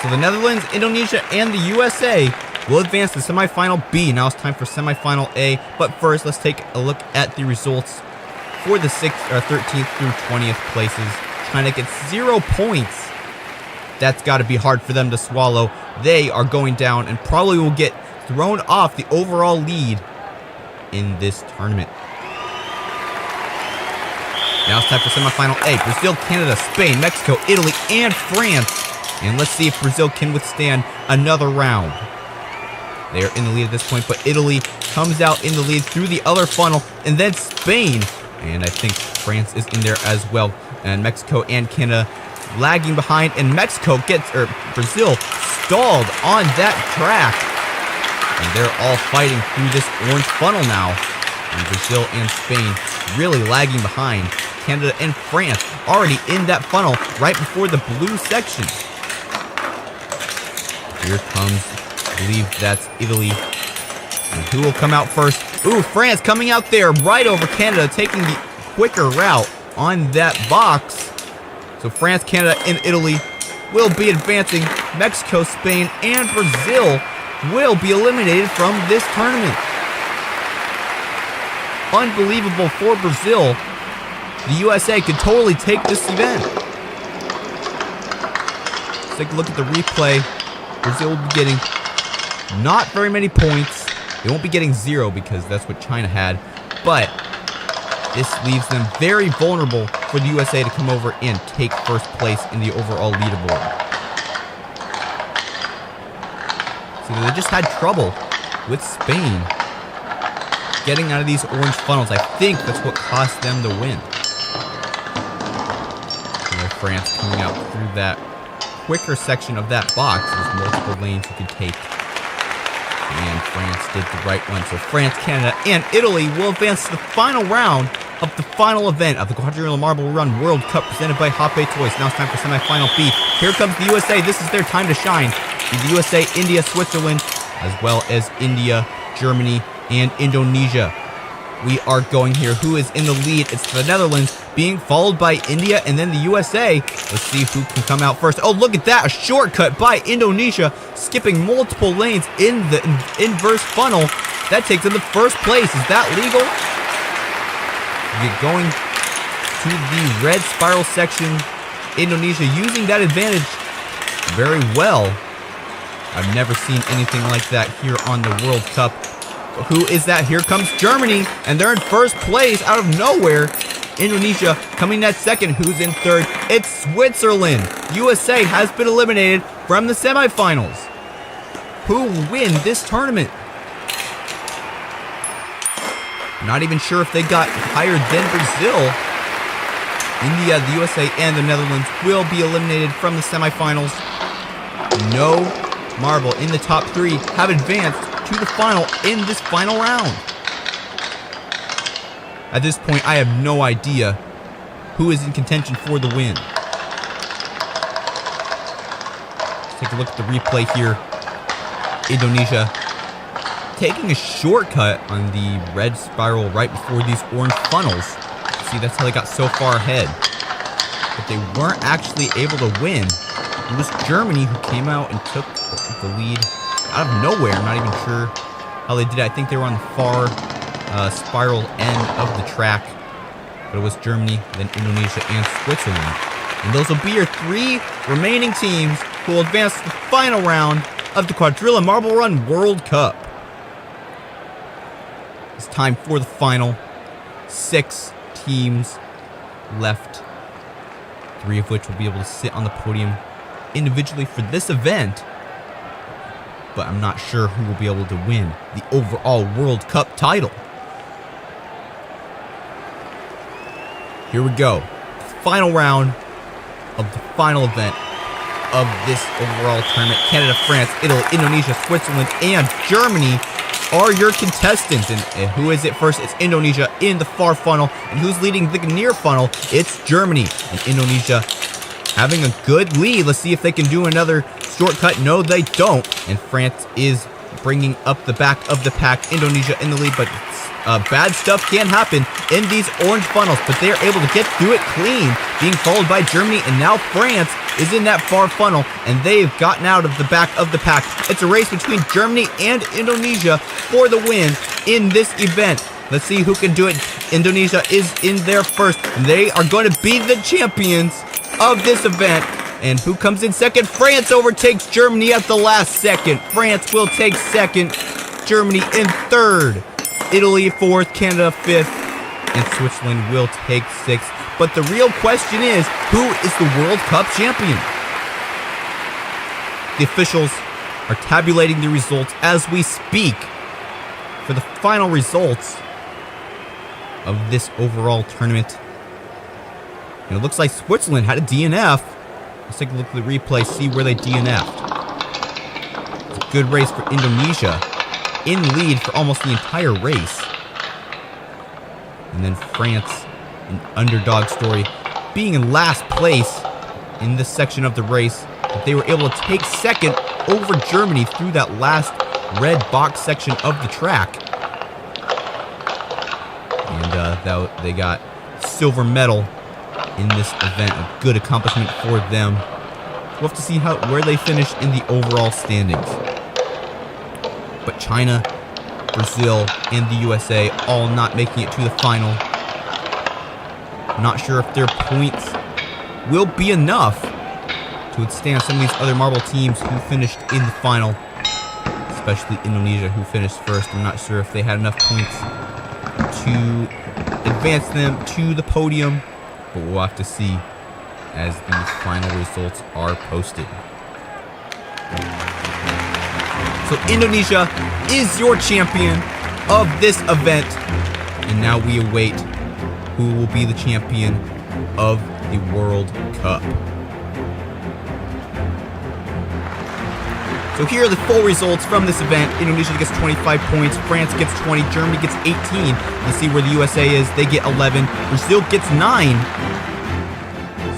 So the Netherlands, Indonesia, and the USA will advance to semifinal B. Now it's time for semifinal A. But first, let's take a look at the results for the 13th through 20th places. China gets 0 points. That's got to be hard for them to swallow. They are going down and probably will get thrown off the overall lead in this tournament. Now it's time for semifinal A. Brazil, Canada, Spain, Mexico, Italy, and France. And let's see if Brazil can withstand another round. They are in the lead at this point, but Italy comes out in the lead through the other funnel, and then Spain. And I think France is in there as well. And Mexico and Canada lagging behind, and Brazil stalled on that track. And they're all fighting through this orange funnel now. And Brazil and Spain really lagging behind. Canada and France already in that funnel right before the blue section. Here comes, I believe that's Italy. And who will come out first? Ooh, France coming out there right over Canada, taking the quicker route on that box. So France, Canada, and Italy will be advancing. Mexico, Spain, and Brazil will be eliminated from this tournament. Unbelievable for Brazil. The USA could totally take this event. Let's take a look at the replay. Brazil will be getting not very many points. They won't be getting 0 because that's what China had. But this leaves them very vulnerable for the USA to come over and take first place in the overall leaderboard. So they just had trouble with Spain getting out of these orange funnels. I think that's what cost them the win. France coming out through that quicker section of that box. There's multiple lanes you can take. And France did the right one. So France, Canada, and Italy will advance to the final round of the final event of the Quadrillion Marble Run World Cup presented by Hoppe Toys. Now it's time for semifinal B. Here comes the USA. This is their time to shine. The USA, India, Switzerland, as well as India, Germany, and Indonesia. We are going here. Who is in the lead? It's the Netherlands being followed by India and then the USA. Let's see who can come out first. Oh, look at that. A shortcut by Indonesia, skipping multiple lanes in the inverse funnel. That takes them to first place. Is that legal? You're going to the red spiral section. Indonesia using that advantage very well. I've never seen anything like that here on the World Cup. Who is that? Here comes Germany, and they're in first place out of nowhere. Indonesia coming at second. Who's in third? It's Switzerland. USA has been eliminated from the semifinals. Who will win this tournament? Not even sure if they got higher than Brazil. India, the USA, and the Netherlands will be eliminated from the semifinals. No marble in the top 3 have advanced to the final in this final round. At this point, I have no idea who is in contention for the win. Let's take a look at the replay here. Indonesia taking a shortcut on the red spiral right before these orange funnels. See, that's how they got so far ahead. But they weren't actually able to win. It was Germany who came out and took the lead out of nowhere. I'm not even sure how they did it. I think they were on the far spiral end of the track. But it was Germany, then Indonesia, and Switzerland. And those will be your 3 remaining teams who will advance to the final round of the Quadrillion Marble Run World Cup. It's time for the final. 6 teams left. 3 of which will be able to sit on the podium individually for this event. But I'm not sure who will be able to win the overall World Cup title. Here we go. Final round of the final event of this overall tournament. Canada, France, Italy, Indonesia, Switzerland, and Germany are your contestants. And who is it first? It's Indonesia in the far funnel. And who's leading the near funnel? It's Germany. And Indonesia having a good lead. Let's see if they can do another shortcut. No, they don't. And France is bringing up the back of the pack. Indonesia in the lead, but bad stuff can happen in these orange funnels, but they're able to get through it clean, being followed by Germany, and now France is in that far funnel, and they've gotten out of the back of the pack. It's a race between Germany and Indonesia for the win in this event. Let's see who can do it. Indonesia is in there first, and they are going to be the champions of this event. And who comes in second? France overtakes Germany at the last second. France will take second, Germany in third, Italy fourth, Canada fifth, and Switzerland will take sixth. But the real question is, who is the World Cup champion? The officials are tabulating the results as we speak for the final results of this overall tournament. And it looks like Switzerland had a DNF. Let's take a look at the replay, see where they DNF'd. It's a good race for Indonesia, in lead for almost the entire race. And then France, an underdog story, being in last place in this section of the race. But they were able to take second over Germany through that last red box section of the track. And they got silver medal in this event. A good accomplishment for them. We'll have to see where they finish in the overall standings. But China, Brazil, and the USA all not making it to the final. Not sure if their points will be enough to withstand some of these other marble teams who finished in the final. Especially Indonesia, who finished first. I'm not sure if they had enough points to advance them to the podium. But we'll have to see as the final results are posted. So Indonesia is your champion of this event. And now we await who will be the champion of the World Cup. So here are the full results from this event. Indonesia gets 25 points, France gets 20, Germany gets 18. Let's see where the USA is. They get 11, Brazil gets 9.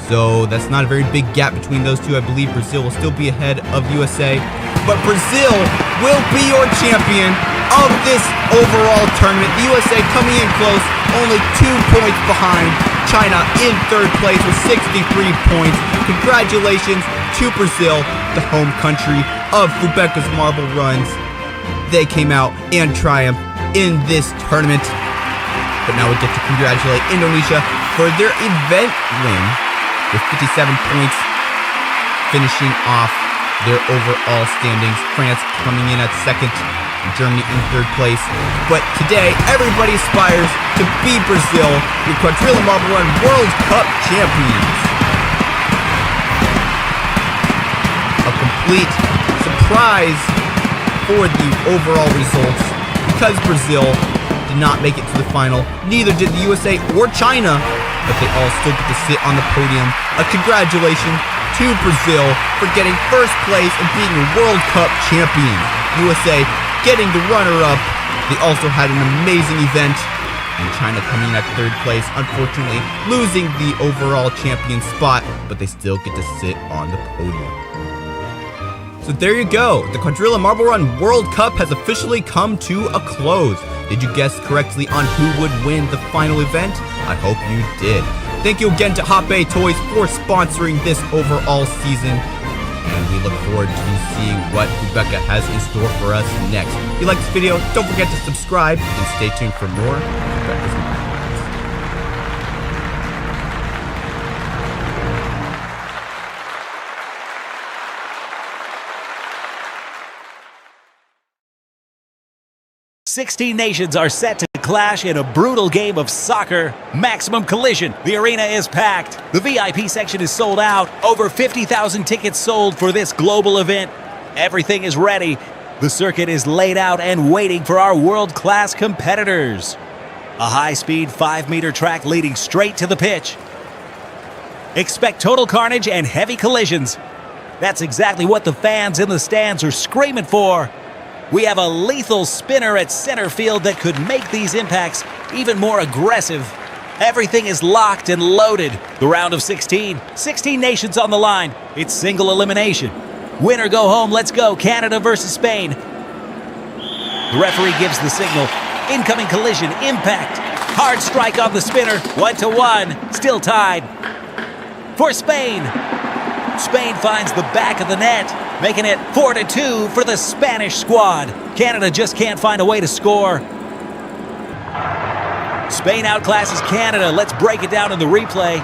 So that's not a very big gap between those two. I believe Brazil will still be ahead of USA. But Brazil will be your champion of this overall tournament. The USA coming in close, only 2 points behind. China in third place with 63 points. Congratulations to Brazil, the home country of Fubeca's marble runs. They came out and triumphed in this tournament. But now we get to congratulate Indonesia for their event win with 57 points, finishing off their overall standings. France coming in at second, Germany in third place. But today, everybody aspires to be Brazil, your Quadrilla Marble Run World Cup champions. A complete surprise for the overall results, because Brazil did not make it to the final. Neither did the USA or China, but they all still get to sit on the podium. A congratulations to Brazil for getting first place and being a World Cup champion. USA getting the runner-up. They also had an amazing event. And China coming in at third place, unfortunately losing the overall champion spot, but they still get to sit on the podium. So there you go. The Quadrilla Marble Run World Cup has officially come to a close. Did you guess correctly on who would win the final event? I hope you did. Thank you again to Hot Bay Toys for sponsoring this overall season. And we look forward to seeing what Fubeca has in store for us next. If you like this video, don't forget to subscribe and stay tuned for more Fubeca's Marble. 16 nations are set to clash in a brutal game of soccer. Maximum collision. The arena is packed. The VIP section is sold out. Over 50,000 tickets sold for this global event. Everything is ready. The circuit is laid out and waiting for our world-class competitors. A high-speed 5-meter track leading straight to the pitch. Expect total carnage and heavy collisions. That's exactly what the fans in the stands are screaming for. We have a lethal spinner at center field that could make these impacts even more aggressive. Everything is locked and loaded. The round of 16. 16 nations on the line. It's single elimination. Win or go home. Let's go. Canada versus Spain. The referee gives the signal. Incoming collision. Impact. Hard strike on the spinner. 1-1. Still tied. For Spain. Spain finds the back of the net, making it 4-2 for the Spanish squad. Canada just can't find a way to score. Spain outclasses Canada. Let's break it down in the replay.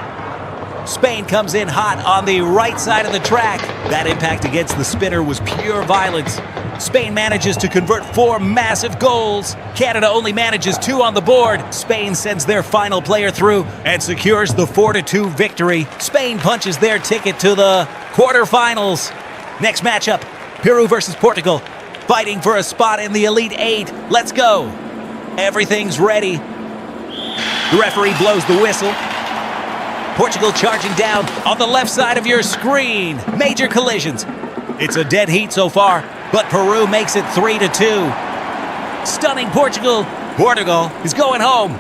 Spain comes in hot on the right side of the track. That impact against the spinner was pure violence. Spain manages to convert 4 massive goals. Canada only manages 2 on the board. Spain sends their final player through and secures the 4-2 victory. Spain punches their ticket to the quarterfinals. Next matchup, Peru versus Portugal. Fighting for a spot in the Elite 8. Let's go. Everything's ready. The referee blows the whistle. Portugal charging down on the left side of your screen. Major collisions. It's a dead heat so far, but Peru makes it 3-2. Stunning Portugal. Portugal is going home.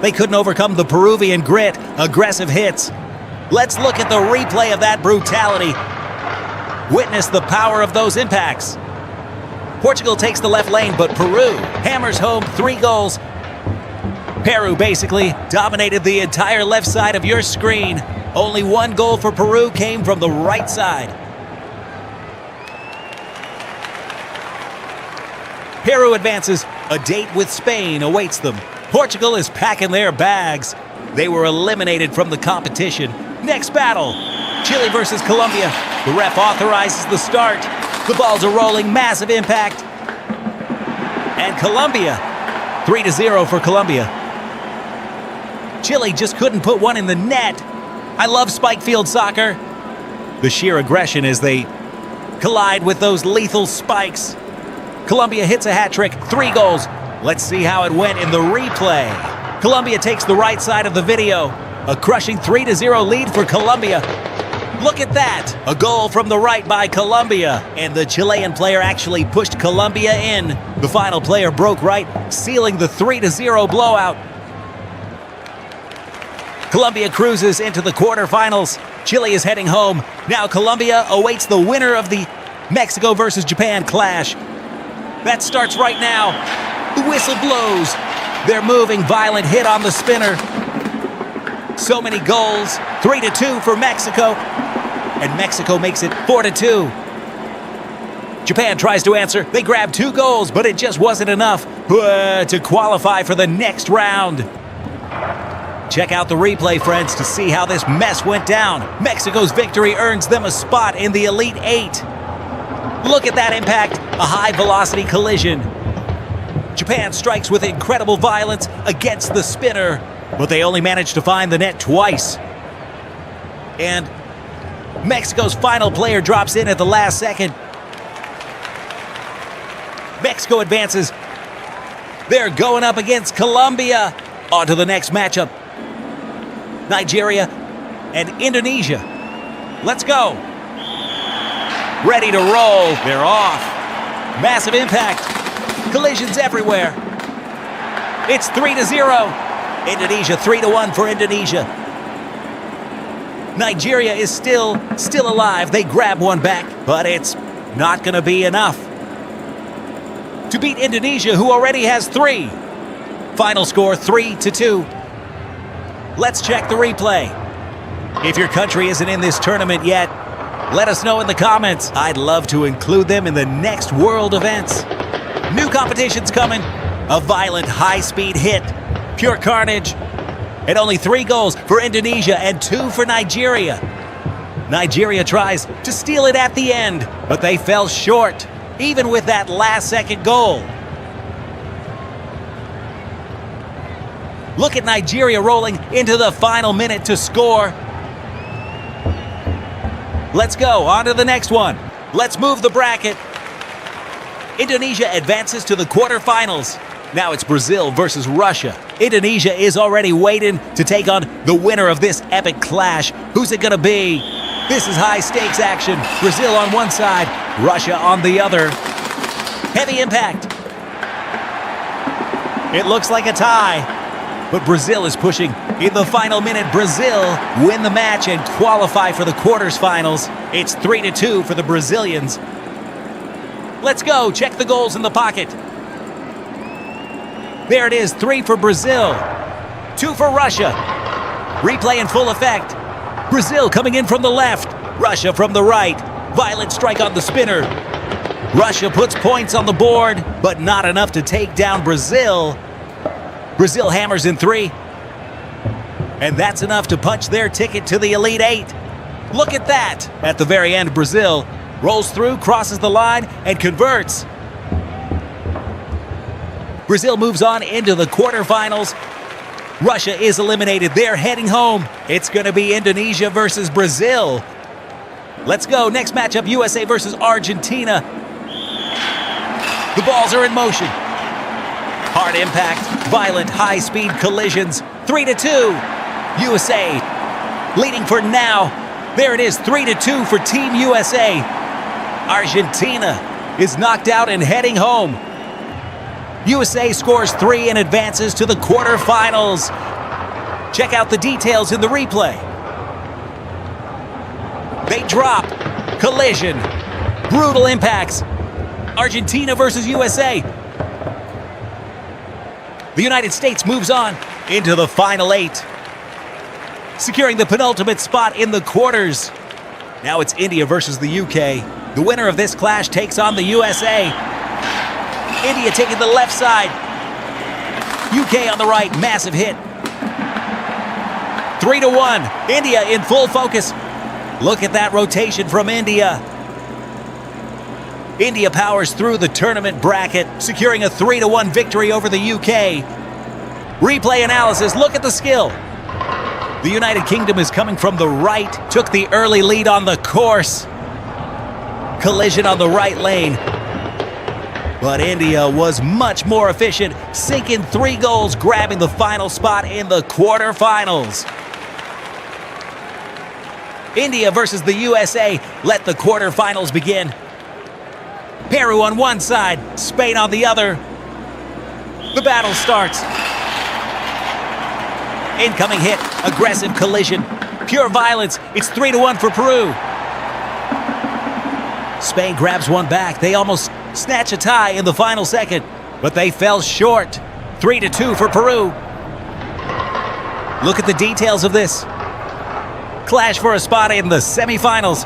They couldn't overcome the Peruvian grit. Aggressive hits. Let's look at the replay of that brutality. Witness the power of those impacts. Portugal takes the left lane, but Peru hammers home 3 goals. Peru basically dominated the entire left side of your screen. Only one goal for Peru came from the right side. Peru advances. A date with Spain awaits them. Portugal is packing their bags. They were eliminated from the competition. Next battle, Chile versus Colombia. The ref authorizes the start. The balls are rolling, massive impact. And Colombia, 3-0 for Colombia. Chile just couldn't put one in the net. I love spike field soccer. The sheer aggression as they collide with those lethal spikes. Colombia hits a hat trick, 3 goals. Let's see how it went in the replay. Colombia takes the right side of the video. A crushing 3-0 lead for Colombia. Look at that! A goal from the right by Colombia. And the Chilean player actually pushed Colombia in. The final player broke right, sealing the 3-0 blowout. Colombia cruises into the quarterfinals. Chile is heading home. Now Colombia awaits the winner of the Mexico versus Japan clash. That starts right now. The whistle blows. They're moving, violent hit on the spinner. So many goals. 3-2 for Mexico. And Mexico makes it 4-2. Japan tries to answer. They grab 2 goals, but it just wasn't enough to qualify for the next round. Check out the replay, friends, to see how this mess went down. Mexico's victory earns them a spot in the Elite 8. Look at that impact, a high-velocity collision. Japan strikes with incredible violence against the spinner, but they only managed to find the net twice. And Mexico's final player drops in at the last second. Mexico advances. They're going up against Colombia. On to the next matchup. Nigeria and Indonesia. Let's go. Ready to roll. They're off. Massive impact. Collisions everywhere. It's 3-0. Indonesia 3-1 for Indonesia. Nigeria is still alive. They grab one back, but it's not going to be enough to beat Indonesia, who already has 3. Final score 3-2. Let's check the replay. If your country isn't in this tournament yet, let us know in the comments. I'd love to include them in the next world events. New competitions coming. A violent high-speed hit. Pure carnage. And only 3 goals for Indonesia and 2 for Nigeria. Nigeria tries to steal it at the end, but they fell short, even with that last-second goal. Look at Nigeria rolling into the final minute to score. Let's go, on to the next one. Let's move the bracket. Indonesia advances to the quarterfinals. Now it's Brazil versus Russia. Indonesia is already waiting to take on the winner of this epic clash. Who's it gonna be? This is high-stakes action. Brazil on one side, Russia on the other. Heavy impact. It looks like a tie, but Brazil is pushing. In the final minute, Brazil win the match and qualify for the quarterfinals. It's 3-2 for the Brazilians. Let's go, check the goals in the pocket. There it is, 3 for Brazil, 2 for Russia. Replay in full effect. Brazil coming in from the left, Russia from the right. Violent strike on the spinner. Russia puts points on the board, but not enough to take down Brazil. Brazil hammers in 3. And that's enough to punch their ticket to the Elite 8. Look at that. At the very end, Brazil rolls through, crosses the line, and converts. Brazil moves on into the quarterfinals. Russia is eliminated. They're heading home. It's going to be Indonesia versus Brazil. Let's go. Next matchup, USA versus Argentina. The balls are in motion. Hard impact, violent high-speed collisions. 3-2. USA leading for now. There it is, 3-2 for Team USA. Argentina is knocked out and heading home. USA scores 3 and advances to the quarterfinals. Check out the details in the replay. They drop. Collision. Brutal impacts. Argentina versus USA. The United States moves on. into the final 8, securing the penultimate spot in the quarters. Now it's India versus the UK. The winner of this clash takes on the USA. India taking the left side. UK on the right, massive hit. 3-1, India in full focus. Look at that rotation from India. India powers through the tournament bracket, securing a 3-1 victory over the UK. Replay analysis, look at the skill. The United Kingdom is coming from the right, took the early lead on the course. Collision on the right lane. But India was much more efficient, sinking 3 goals, grabbing the final spot in the quarterfinals. India versus the USA, let the quarterfinals begin. Peru on one side, Spain on the other. The battle starts. Incoming hit, aggressive collision, pure violence. It's 3-1 for Peru. Spain grabs one back. They almost snatch a tie in the final second, but they fell short. 3-2 for Peru. Look at the details of this. Clash for a spot in the semifinals.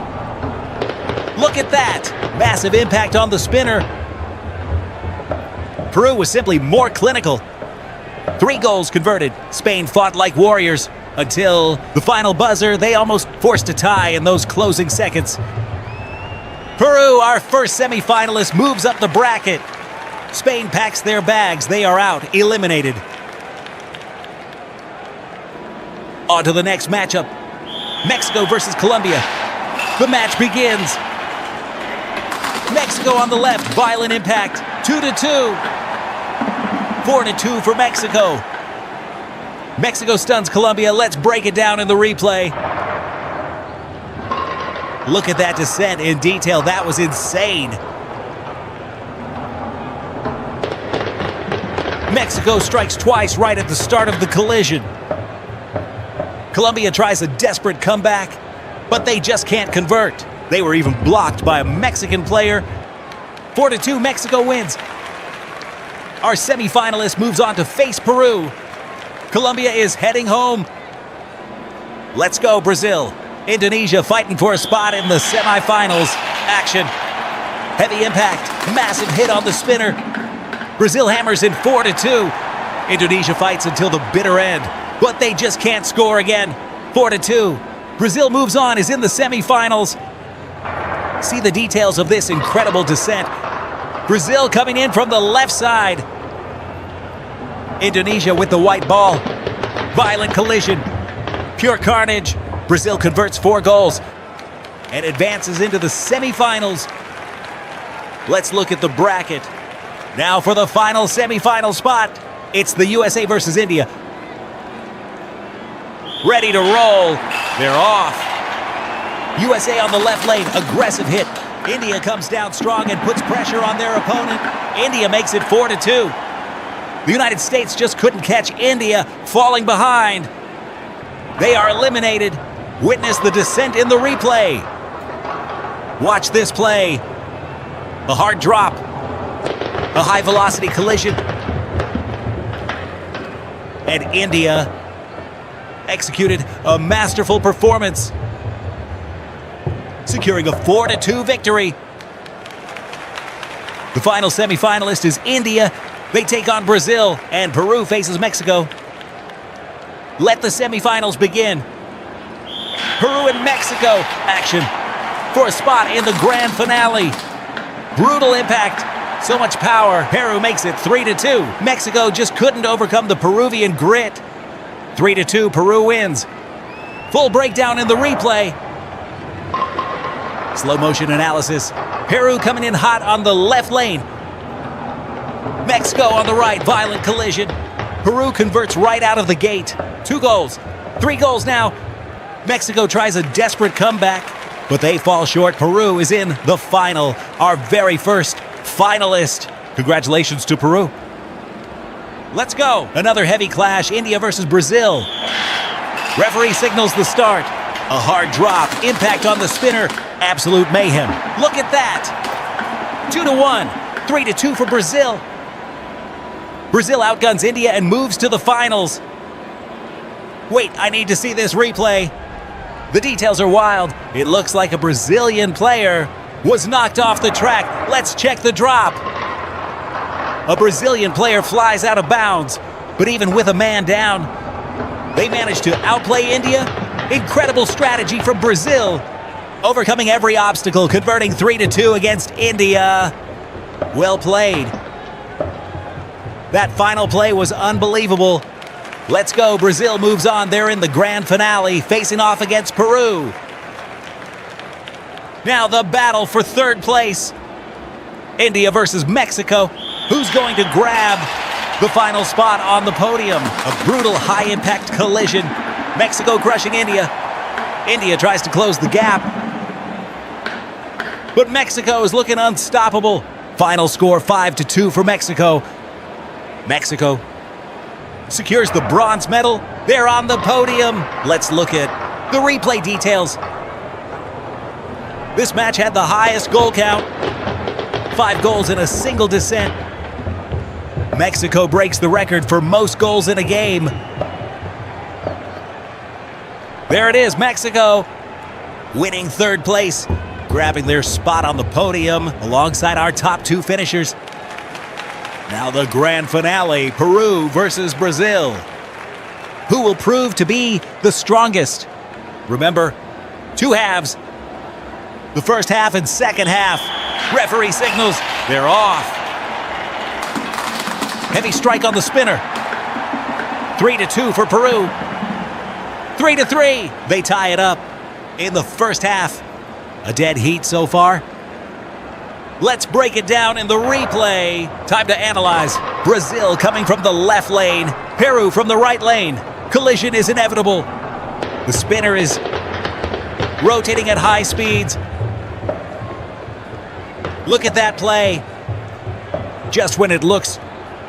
Look at that. Massive impact on the spinner. Peru was simply more clinical. 3 goals converted. Spain fought like warriors until the final buzzer. They almost forced a tie in those closing seconds. Peru, our first semifinalist, moves up the bracket. Spain packs their bags. They are out, eliminated. On to the next matchup. Mexico versus Colombia. The match begins. Mexico on the left, violent impact. 2-2. 4-2 for Mexico. Mexico stuns Colombia. Let's break it down in the replay. Look at that descent in detail. That was insane. Mexico strikes twice right at the start of the collision. Colombia tries a desperate comeback, but they just can't convert. They were even blocked by a Mexican player. 4-2, Mexico wins. Our semifinalist moves on to face Peru. Colombia is heading home. Let's go, Brazil. Indonesia fighting for a spot in the semifinals. Action. Heavy impact. Massive hit on the spinner. Brazil hammers in 4-2. Indonesia fights until the bitter end, but they just can't score again. 4-2. Brazil moves on, is in the semifinals. See the details of this incredible descent. Brazil coming in from the left side. Indonesia with the white ball. Violent collision. Pure carnage. Brazil converts 4 goals and advances into the semifinals. Let's look at the bracket. Now for the final semifinal spot. It's the USA versus India. Ready to roll. They're off. USA on the left lane, aggressive hit. India comes down strong and puts pressure on their opponent. India makes it 4-2. The United States just couldn't catch India, falling behind. They are eliminated. Witness the descent in the replay. Watch this play. A hard drop. A high velocity collision. And India executed a masterful performance, securing a 4-2 victory. The final semifinalist is India. They take on Brazil, and Peru faces Mexico. Let the semifinals begin. Peru and Mexico action for a spot in the grand finale. Brutal impact, so much power. Peru makes it 3-2. Mexico just couldn't overcome the Peruvian grit. 3-2, Peru wins. Full breakdown in the replay. Slow motion analysis. Peru coming in hot on the left lane. Mexico on the right, violent collision. Peru converts right out of the gate. 2 goals, 3 goals now. Mexico tries a desperate comeback, but they fall short. Peru is in the final, our very first finalist. Congratulations to Peru. Let's go. Another heavy clash, India versus Brazil. Referee signals the start. A hard drop, impact on the spinner, absolute mayhem. Look at that. 2-1, 3-2 for Brazil. Brazil outguns India and moves to the finals. Wait, I need to see this replay. The details are wild. It looks like a Brazilian player was knocked off the track. Let's check the drop. A Brazilian player flies out of bounds, but even with a man down, they managed to outplay India. Incredible strategy from Brazil, overcoming every obstacle, converting 3-2 against India. Well played. That final play was unbelievable. Let's go. Brazil moves on. They're in the grand finale, facing off against Peru. Now the battle for third place. India versus Mexico. Who's going to grab the final spot on the podium? A brutal high-impact collision. Mexico crushing India. India tries to close the gap. But Mexico is looking unstoppable. Final score 5-2 for Mexico. Mexico secures the bronze medal. They're on the podium. Let's look at the replay details. This match had the highest goal count. 5 goals in a single descent. Mexico breaks the record for most goals in a game. There it is, Mexico winning third place, grabbing their spot on the podium alongside our top 2 finishers. Now the grand finale, Peru versus Brazil. Who will prove to be the strongest? Remember, 2 halves. The first half and second half. Referee signals, they're off. Heavy strike on the spinner. 3-2 for Peru. 3-3. They tie it up in the first half. A dead heat so far. Let's break it down in the replay. Time to analyze. Brazil coming from the left lane. Peru from the right lane. Collision is inevitable. The spinner is rotating at high speeds. Look at that play. Just when it looks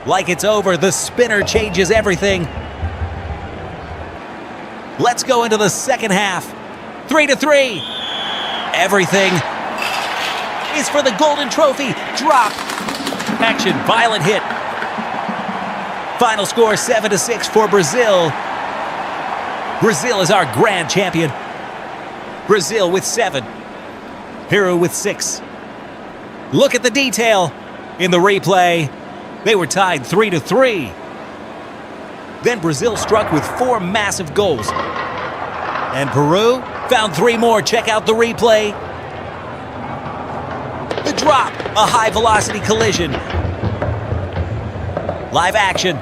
like it's over, the spinner changes everything. Let's go into the second half. 3-3. Everything is for the golden trophy. Drop. Action. Violent hit. Final score 7-6 for Brazil. Brazil is our grand champion. Brazil with 7. Peru with 6. Look at the detail in the replay. They were tied 3-3. Then Brazil struck with 4 massive goals. And Peru found 3 more. Check out the replay. The drop, a high-velocity collision. Live action.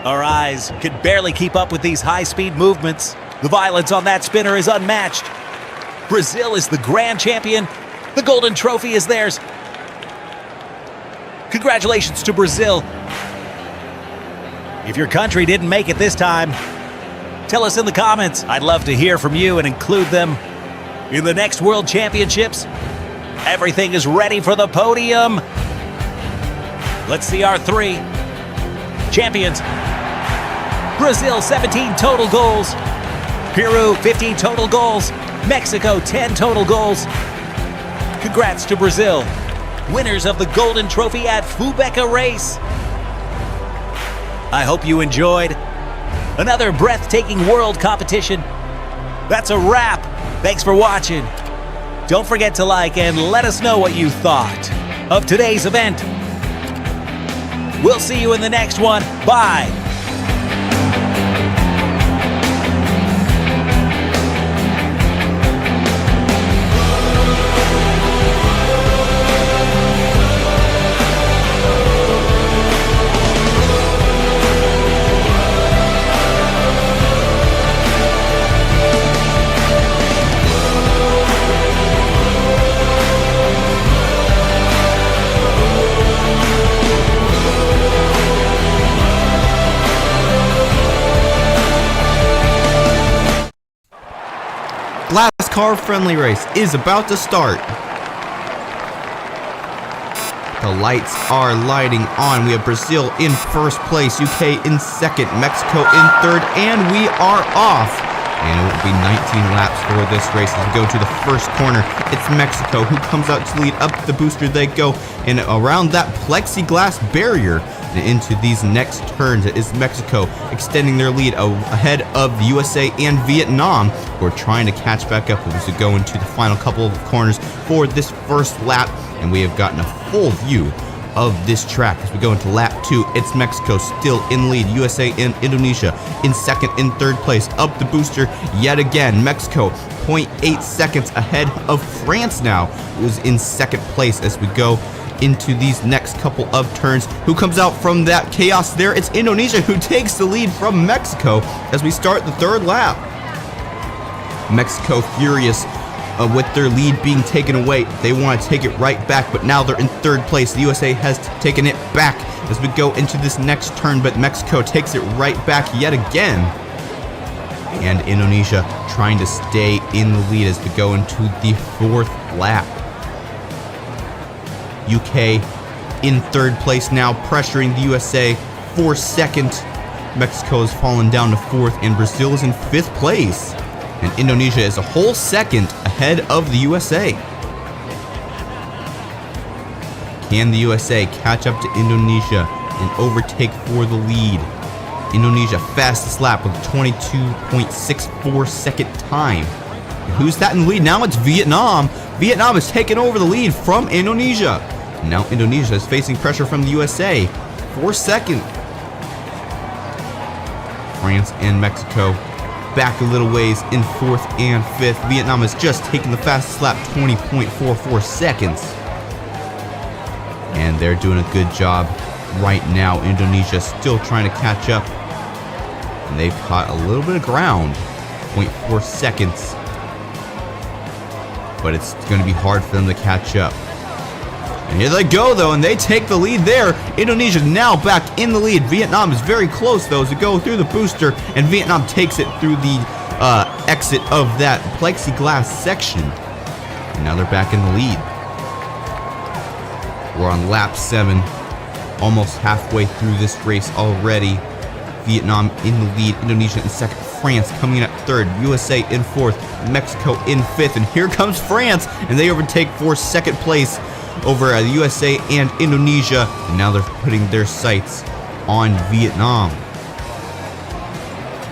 Our eyes can barely keep up with these high-speed movements. The violence on that spinner is unmatched. Brazil is the grand champion. The golden trophy is theirs. Congratulations to Brazil. If your country didn't make it this time, tell us in the comments. I'd love to hear from you and include them in the next World Championships. Everything is ready for the podium. Let's see our 3 champions. Brazil, 17 total goals. Peru, 15 total goals. Mexico, 10 total goals. Congrats to Brazil, winners of the Golden Trophy at Fubeca race. I hope you enjoyed another breathtaking world competition. That's a wrap. Thanks for watching. Don't forget to like and let us know what you thought of today's event. We'll see you in the next one. Bye. Last car friendly race is about to start. The lights are lighting on. We have Brazil in first place, UK in second, Mexico in third, and we are off. And it will be 19 laps for this race. As we go to the first corner, it's Mexico who comes out to lead. Up the booster they go, and around that plexiglass barrier and into these next turns, it is Mexico extending their lead ahead of the USA and Vietnam, who are trying to catch back up as we go into the final couple of corners for this first lap. And we have gotten a full view of this track as we go into lap 2. It's Mexico still in lead, USA and Indonesia in second and third place. Up the booster yet again, Mexico 0.8 seconds ahead of France now, who's in second place as we go into these next couple of turns. Who comes out from that chaos there? It's Indonesia who takes the lead from Mexico as we start the third lap. Mexico furious with their lead being taken away. They want to take it right back, but now they're in third place. The USA has taken it back as we go into this next turn, but Mexico takes it right back yet again. And Indonesia trying to stay in the lead as we go into the fourth lap. UK in third place now, pressuring the USA for second. Mexico has fallen down to fourth, and Brazil is in fifth place. And Indonesia is a whole second ahead of the USA. Can the USA catch up to Indonesia and overtake for the lead? Indonesia fastest lap with a 22.64 second time. And who's that in the lead? Now it's Vietnam. Vietnam has taken over the lead from Indonesia. And now Indonesia is facing pressure from the USA for second. France and Mexico back a little ways in fourth and fifth. Vietnam has just taken the fastest lap, 20.44 seconds. And they're doing a good job right now. Indonesia still trying to catch up. And they've caught a little bit of ground, 0.4 seconds. But it's going to be hard for them to catch up. And here they go, though, and they take the lead there. Indonesia now back in the lead. Vietnam is very close, though, as they go through the booster, and Vietnam takes it through the exit of that plexiglass section. And now they're back in the lead. We're on lap 7, almost halfway through this race already. Vietnam in the lead, Indonesia in second, France coming in at third, USA in fourth, Mexico in fifth, and here comes France, and they overtake for second place over the USA and Indonesia, and now they're putting their sights on Vietnam.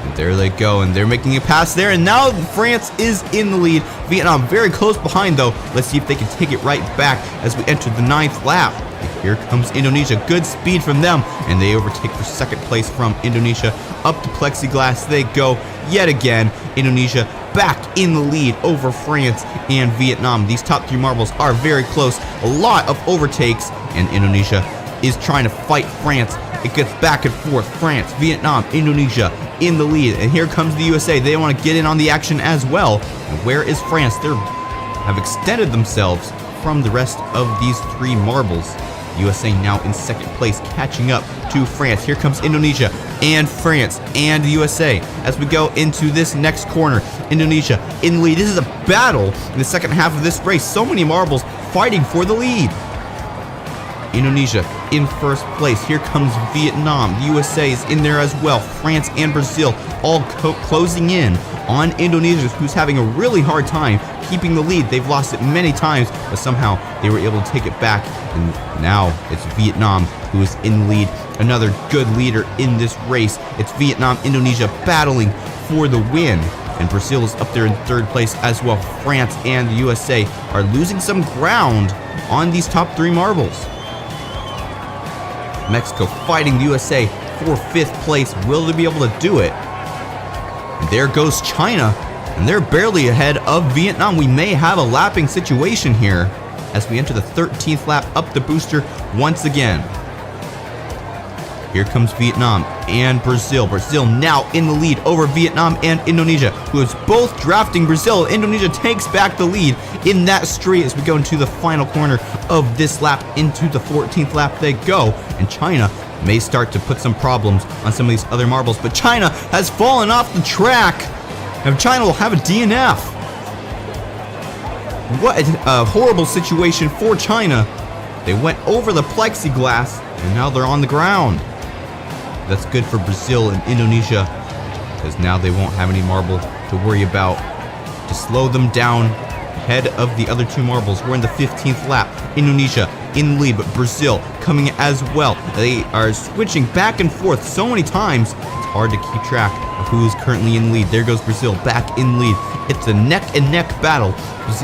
And there they go, and they're making a pass there, and now France is in the lead. Vietnam very close behind, though. Let's see if they can take it right back as we enter the 9th lap. And here comes Indonesia, good speed from them, and they overtake for second place from Indonesia. Up to plexiglass they go yet again. Indonesia back in the lead over France and Vietnam. These top 3 marbles are very close. A lot of overtakes, and Indonesia is trying to fight France. It gets back and forth. France, Vietnam, Indonesia in the lead. And here comes the USA. They want to get in on the action as well. And where is France? They have extended themselves from the rest of these 3 marbles. USA now in second place, catching up to France. Here comes Indonesia and France and the USA as we go into this next corner. Indonesia in the lead. This is a battle in the second half of this race. So many marbles fighting for the lead. Indonesia in first place. Here comes Vietnam. The USA is in there as well. France and Brazil all closing in on Indonesia, who's having a really hard time keeping the lead. They've lost it many times, but somehow they were able to take it back. And now it's Vietnam who is in the lead. Another good leader in this race. It's Vietnam, Indonesia battling for the win. And Brazil is up there in third place as well. France and the USA are losing some ground on these top 3 marbles. Mexico fighting the USA for 5th place. Will they be able to do it? And there goes China, and they're barely ahead of Vietnam. We may have a lapping situation here as we enter the 13th lap up the booster once again. Here comes Vietnam and Brazil. Brazil now in the lead over Vietnam and Indonesia, who is both drafting Brazil. Indonesia takes back the lead in that straight as we go into the final corner of this lap. Into the 14th lap they go, and China may start to put some problems on some of these other marbles, but China has fallen off the track, and China will have a DNF. What a horrible situation for China. They went over the plexiglass, and now they're on the ground. That's good for Brazil and Indonesia, because now they won't have any marble to worry about to slow them down ahead of the other two marbles. We're in the 15th lap. Indonesia in lead, but Brazil coming as well. They are switching back and forth so many times, it's hard to keep track of who is currently in lead. There goes Brazil back in lead. It's a neck-and-neck battle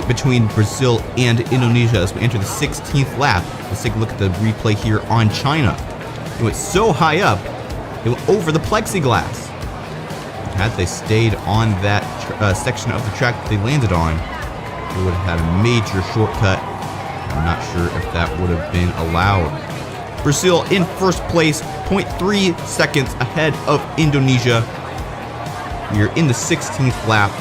between Brazil and Indonesia as we enter the 16th lap. Let's take a look at the replay here on China. It went so high up, it went over the plexiglass. Had they stayed on that section of the track that they landed on, they would have had a major shortcut. I'm not sure if that would have been allowed. Brazil in first place, 0.3 seconds ahead of Indonesia. We are in the 16th lap.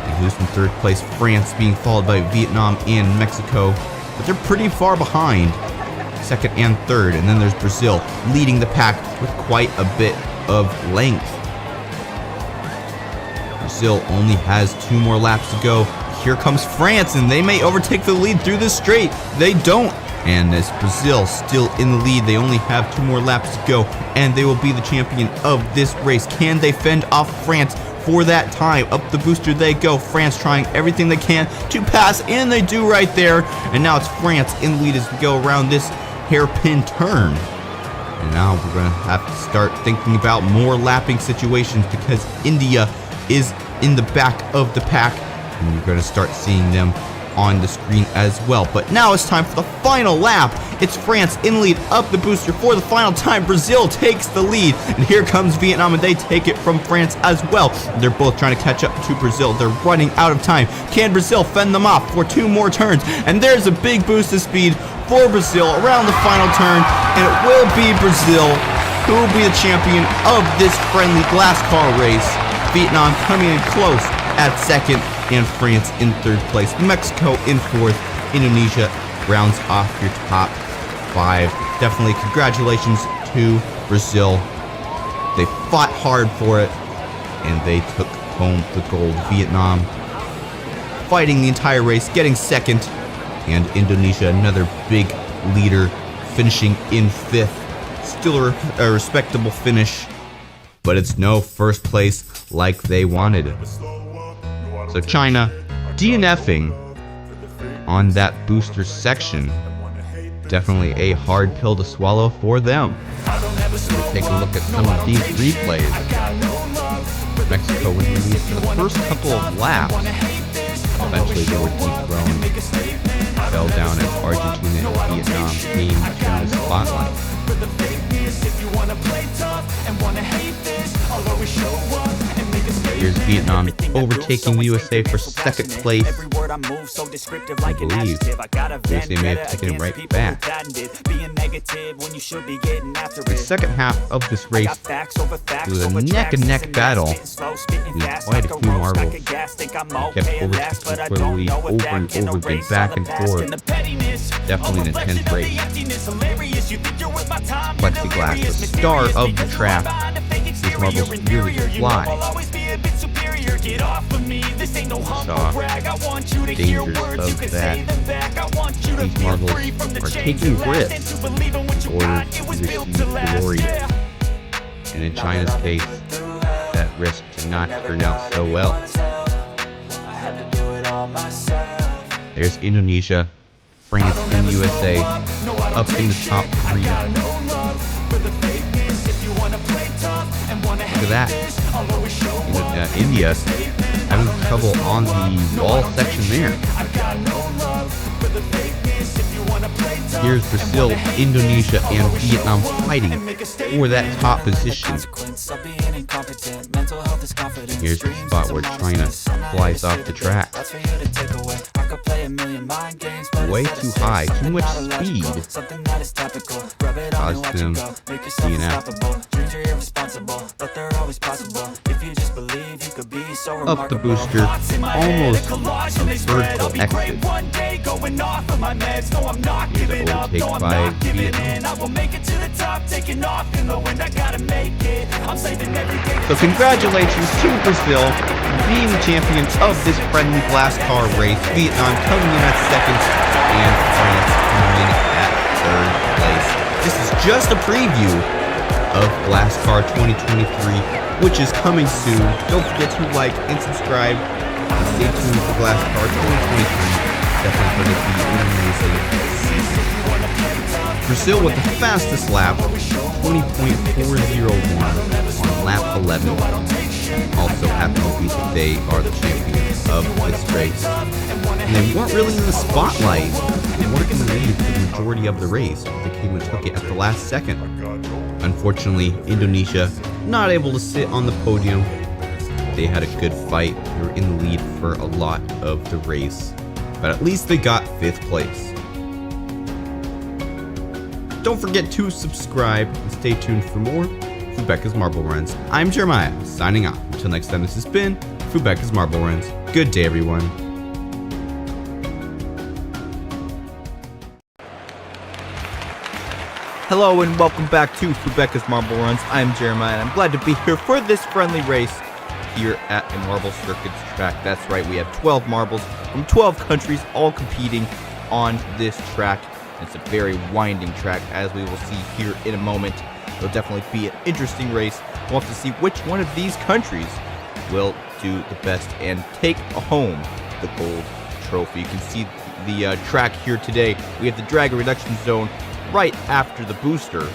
And who's in third place? France being followed by Vietnam and Mexico. But they're pretty far behind, second and third. And then there's Brazil leading the pack with quite a bit of length. Brazil only has 2 more laps to go. Here comes France, and they may overtake the lead through this straight. They don't. And as Brazil still in the lead, they only have 2 more laps to go, and they will be the champion of this race. Can they fend off France for that time? Up the booster they go. France trying everything they can to pass, and they do right there. And now it's France in the lead as we go around this hairpin turn. And now we're going to have to start thinking about more lapping situations because India is in the back of the pack. And you're going to start seeing them on the screen as well. But now it's time for the final lap. It's France in lead, up the booster for the final time. Brazil takes the lead, and here comes Vietnam, and they take it from France as well. They're both trying to catch up to Brazil. They're running out of time. Can Brazil fend them off for 2 more turns? And there's a big boost of speed for Brazil around the final turn, and it will be Brazil who will be the champion of this friendly glass car race. Vietnam coming in close at second, and France in third place. Mexico in fourth. Indonesia rounds off your top 5. Definitely congratulations to Brazil. They fought hard for it, and they took home the gold. Vietnam fighting the entire race, getting second, and Indonesia, another big leader, finishing in 5th. Still a respectable finish, but it's no first place like they wanted. So China DNFing on that booster section. Definitely a hard pill to swallow for them. Let's take a look at some of these replays. Mexico was released for the first couple of laps. Eventually they were dethroned. Fell down as Argentina and Vietnam came to the spotlight. Here's Vietnam overtaking USA for second place. I believe USA may have taken it right back. The second half of this race was a neck-and-neck battle. With quite a few marbles. They kept overtaking for the lead over and over again, back and forth. Definitely an intense race. Plexiglass, the star of the track. These marbles really fly. Saw dangers of that. These marbles are taking risks in order to receive glory. And in China's case, that risk did not turn out so well. There's Indonesia, France, and USA up in the top 3. Look at that. India having trouble on the wall section there. Here's Brazil, Indonesia, and Vietnam fighting for that top position. Here's the spot where China flies off the track. Way too high, too much speed caused them DNF. Up the booster, almost a vertical exit. Here's an overtake by Vietnam. So congratulations to Brazil being the champions of this friendly glass car race. Vietnam coming in at second, and France coming in at third place. This is just a preview of GlassCar 2023, which is coming soon. Don't forget to like and subscribe. And stay tuned for GlassCar 2023. Definitely going to be an amazing season. Brazil with the fastest lap, 20.401 on lap 11. Also happy to be that they are the champions of this race. And they weren't really in the spotlight. They weren't in the lead for the majority of the race. They came and took it at the last second. Unfortunately, Indonesia not able to sit on the podium. They had a good fight. They were in the lead for a lot of the race. But at least they got 5th place. Don't forget to subscribe and stay tuned for more Fubeca's Marble Runs. I'm Jeremiah, signing off. Until next time, this has been Fubeca's Marble Runs. Good day, everyone. Hello and welcome back to Fubeca's Marble Runs. I'm Jeremiah and I'm glad to be here for this friendly race here at a Marble Circuits track. That's right, we have 12 marbles from 12 countries all competing on this track. It's a very winding track, as we will see here in a moment. It'll definitely be an interesting race. We'll have to see which one of these countries will do the best and take home the gold trophy. You can see the track here today. We have the drag reduction zone right after the booster,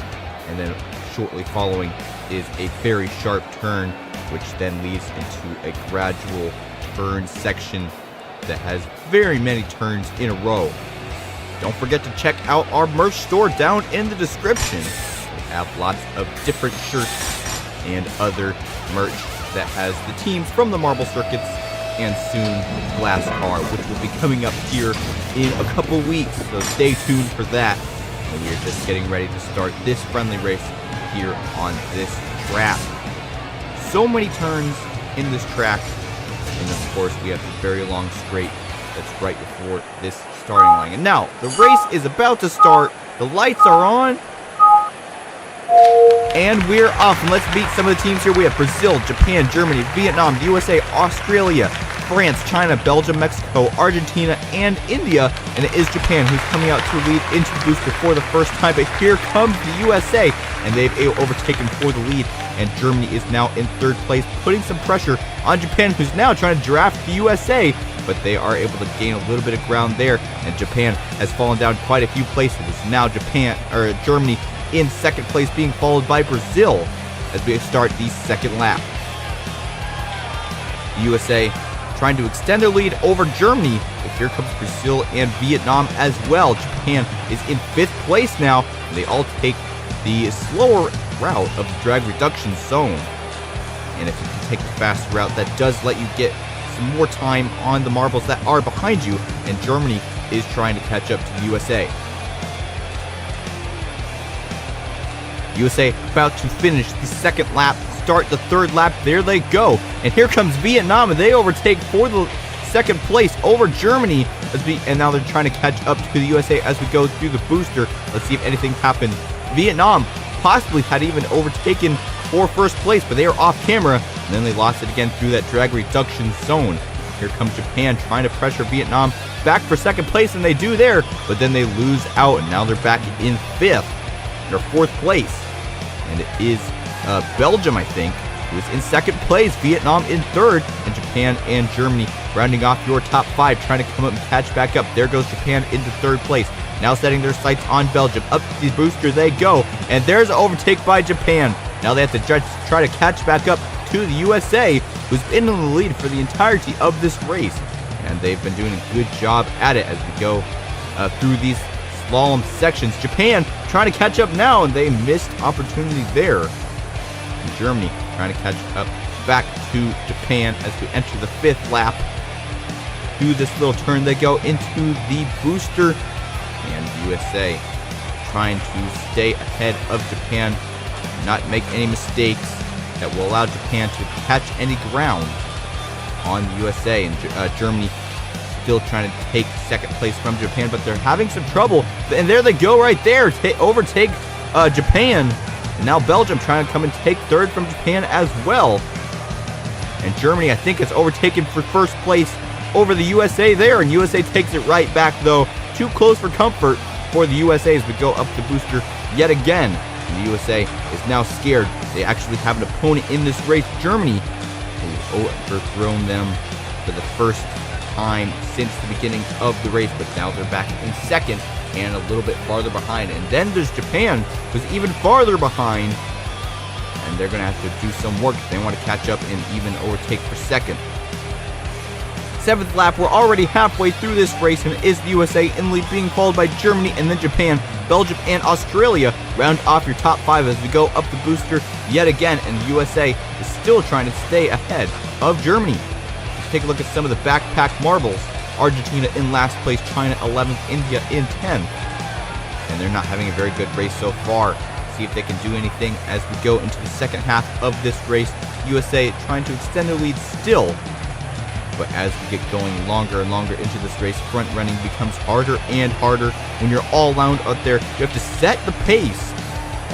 and then shortly following is a very sharp turn, which then leads into a gradual turn section that has very many turns in a row. Don't forget to check out our merch store down in the description. We have lots of different shirts and other merch that has the teams from the Marble Circuits and soon GlassCar, which will be coming up here in a couple weeks, so stay tuned for that. And we're just getting ready to start this friendly race here on this track. So many turns in this track, and of course we have the very long straight that's right before this starting line. And now the race is about to start. The lights are on, and we're off. And let's meet some of the teams here. We have Brazil, Japan, Germany, Vietnam, the USA, Australia, France, China, Belgium, Mexico, Argentina, and India. And it is Japan who's coming out to lead into the booster for the first time. But here comes the USA, and they've overtaken for the lead. And Germany is now in 3rd place, putting some pressure on Japan, who's now trying to draft the USA. But they are able to gain a little bit of ground there, and Japan has fallen down quite a few places. It's now Germany in 2nd place, being followed by Brazil as we start the 2nd lap. The USA trying to extend their lead over Germany, but here comes Brazil and Vietnam as well. Japan is in 5th place now, and they all take the slower route of the drag reduction zone. And if you can take the fast route, that does let you get some more time on the marbles that are behind you, and Germany is trying to catch up to the USA. USA about to finish the 2nd lap, start the 3rd lap. There they go. And here comes Vietnam, and they overtake for the 2nd place over Germany. And now they're trying to catch up to the USA as we go through the booster. Let's see if anything happens. Vietnam possibly had even overtaken for 1st place, but they are off camera, and then they lost it again through that drag reduction zone. Here comes Japan trying to pressure Vietnam back for 2nd place, and they do there, but then they lose out, and now they're back in 5th. They're 4th place, and it is Belgium, I think, who is in 2nd place, Vietnam in 3rd, and Japan and Germany rounding off your top 5, trying to come up and catch back up. There goes Japan into 3rd place, now setting their sights on Belgium. Up to the booster they go, and there's an overtake by Japan. Now they have to try to catch back up to the USA, who's been in the lead for the entirety of this race. And they've been doing a good job at it as we go through these slalom sections. Japan trying to catch up now, and they missed opportunity there. And Germany trying to catch up back to Japan as we enter the 5th lap. Through this little turn they go into the booster, and the USA trying to stay ahead of Japan, not make any mistakes that will allow Japan to catch any ground on the USA. And Germany still trying to take 2nd place from Japan, but they're having some trouble. And there they go right there, overtake Japan. And now Belgium trying to come and take 3rd from Japan as well. And Germany, I think, has overtaken for 1st place over the USA there. And USA takes it right back, though. Too close for comfort for the USA as we go up the booster yet again. The The USA is now scared. They actually have an opponent in this race, Germany, who overthrown them for the first time since the beginning of the race, but now they're back in second and a little bit farther behind. And then there's Japan, who's even farther behind, and they're going to have to do some work if they want to catch up and even overtake for second. 7th lap, we're already halfway through this race, and it is the USA in the lead, being followed by Germany and then Japan. Belgium and Australia round off your top 5 as we go up the booster yet again, and the USA is still trying to stay ahead of Germany. Let's take a look at some of the backpack marbles. Argentina in last place, China 11th, India in 10th. And they're not having a very good race so far. See if they can do anything as we go into the second half of this race. USA trying to extend their lead still. But as we get going longer and longer into this race, front running becomes harder and harder. When you're all around out there, you have to set the pace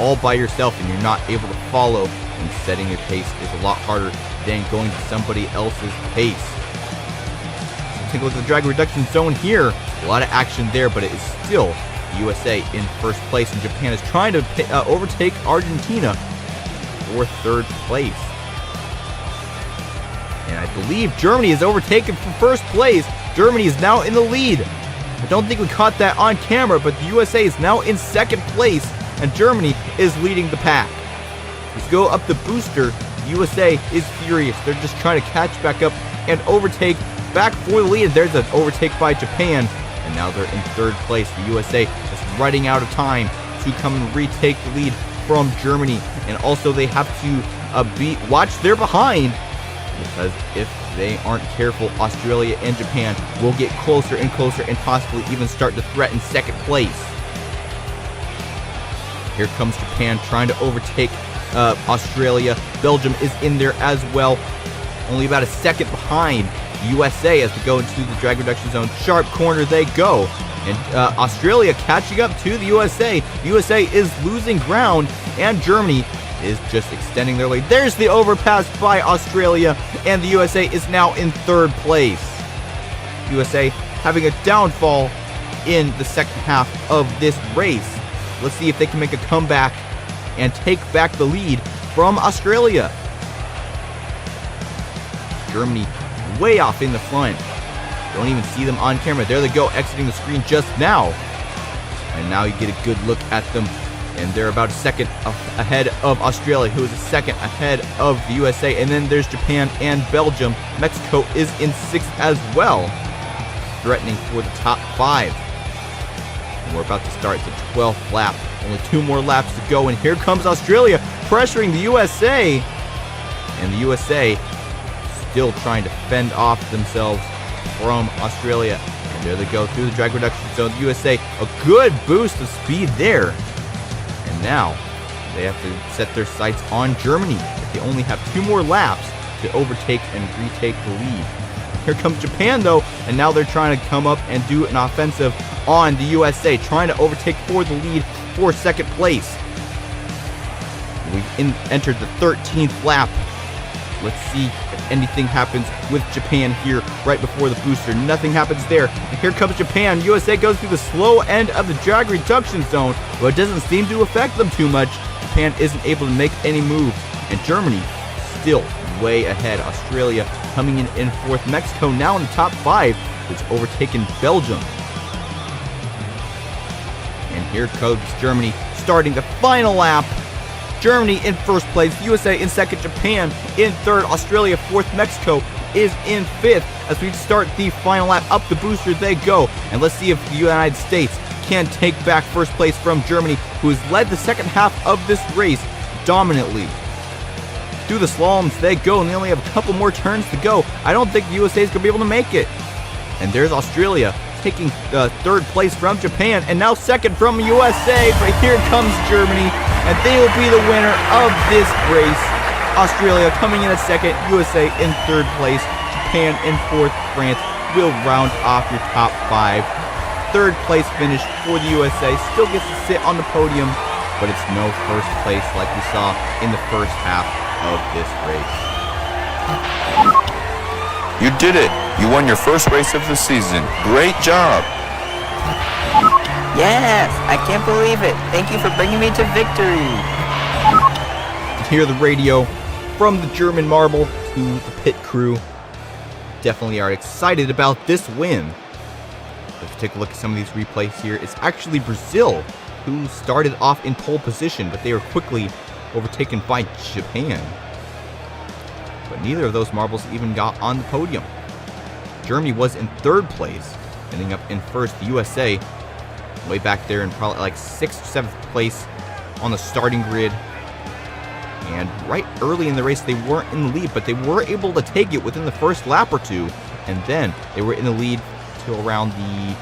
all by yourself, and you're not able to follow. And setting your pace is a lot harder than going to somebody else's pace. Take a look at the drag reduction zone here. A lot of action there, but it is still the USA in first place, and Japan is trying to overtake Argentina for third place. And I believe Germany is overtaken for first place. Germany is now in the lead. I don't think we caught that on camera, but the USA is now in second place, and Germany is leading the pack. Let's go up the booster. The USA is furious. They're just trying to catch back up and overtake back for the lead. There's an overtake by Japan, and now they're in third place. The USA is running out of time to come and retake the lead from Germany, and also they have to watch their behind, because if they aren't careful, Australia and Japan will get closer and closer and possibly even start to threaten second place. Here comes Japan trying to overtake Australia. Belgium is in there as well, only about a second behind the USA as we go into the drag reduction zone. Sharp corner they go, and Australia catching up to the USA. The USA is losing ground, and Germany is just extending their lead. There's the overpass by Australia, and the USA is now in third place. USA having a downfall in the second half of this race. Let's see if they can make a comeback and take back the lead from Australia. Germany way off in the front. Don't even see them on camera. There they go, exiting the screen just now. And now you get a good look at them. And they're about a second ahead of Australia, who is a second ahead of the USA. And then there's Japan and Belgium. Mexico is in 6th as well, threatening for the top 5. And we're about to start the 12th lap. Only 2 more laps to go. And here comes Australia pressuring the USA. And the USA still trying to fend off themselves from Australia. And there they go through the drag reduction zone. The USA, a good boost of speed there. And now they have to set their sights on Germany. They only have 2 more laps to overtake and retake the lead. Here comes Japan though, and now they're trying to come up and do an offensive on the USA, trying to overtake for the lead for second place. We've entered the 13th lap. Let's see if anything happens with Japan here right before the booster. Nothing happens there. And here comes Japan. USA goes through the slow end of the drag reduction zone, but it doesn't seem to affect them too much. Japan isn't able to make any moves. And Germany still way ahead. Australia coming in 4th. Mexico now in the top 5. It's overtaken Belgium. And here comes Germany starting the final lap. Germany in first place, USA in second, Japan in third, Australia 4th, Mexico is in 5th. As we start the final lap, up the booster they go. And let's see if the United States can take back first place from Germany, who has led the second half of this race dominantly. Through the slaloms they go, and they only have a couple more turns to go. I don't think the USA is going to be able to make it. And there's Australia taking third place from Japan, and now second from USA. But here comes Germany, and they will be the winner of this race. Australia coming in at second, USA in third place, Japan in 4th, France will round off your top 5. Third place finish for the USA, still gets to sit on the podium, but it's no first place like we saw in the first half of this race. You did it! You won your first race of the season. Great job! Yes! I can't believe it! Thank you for bringing me to victory! Hear the radio from the German marble to the pit crew. Definitely are excited about this win. If you take a look at some of these replays here, it's actually Brazil who started off in pole position, but they were quickly overtaken by Japan. But neither of those marbles even got on the podium. Germany was in third place, ending up in first. The USA way back there in probably like 6th or 7th place on the starting grid. And right early in the race, they weren't in the lead, but they were able to take it within the first lap or two. And then they were in the lead till around the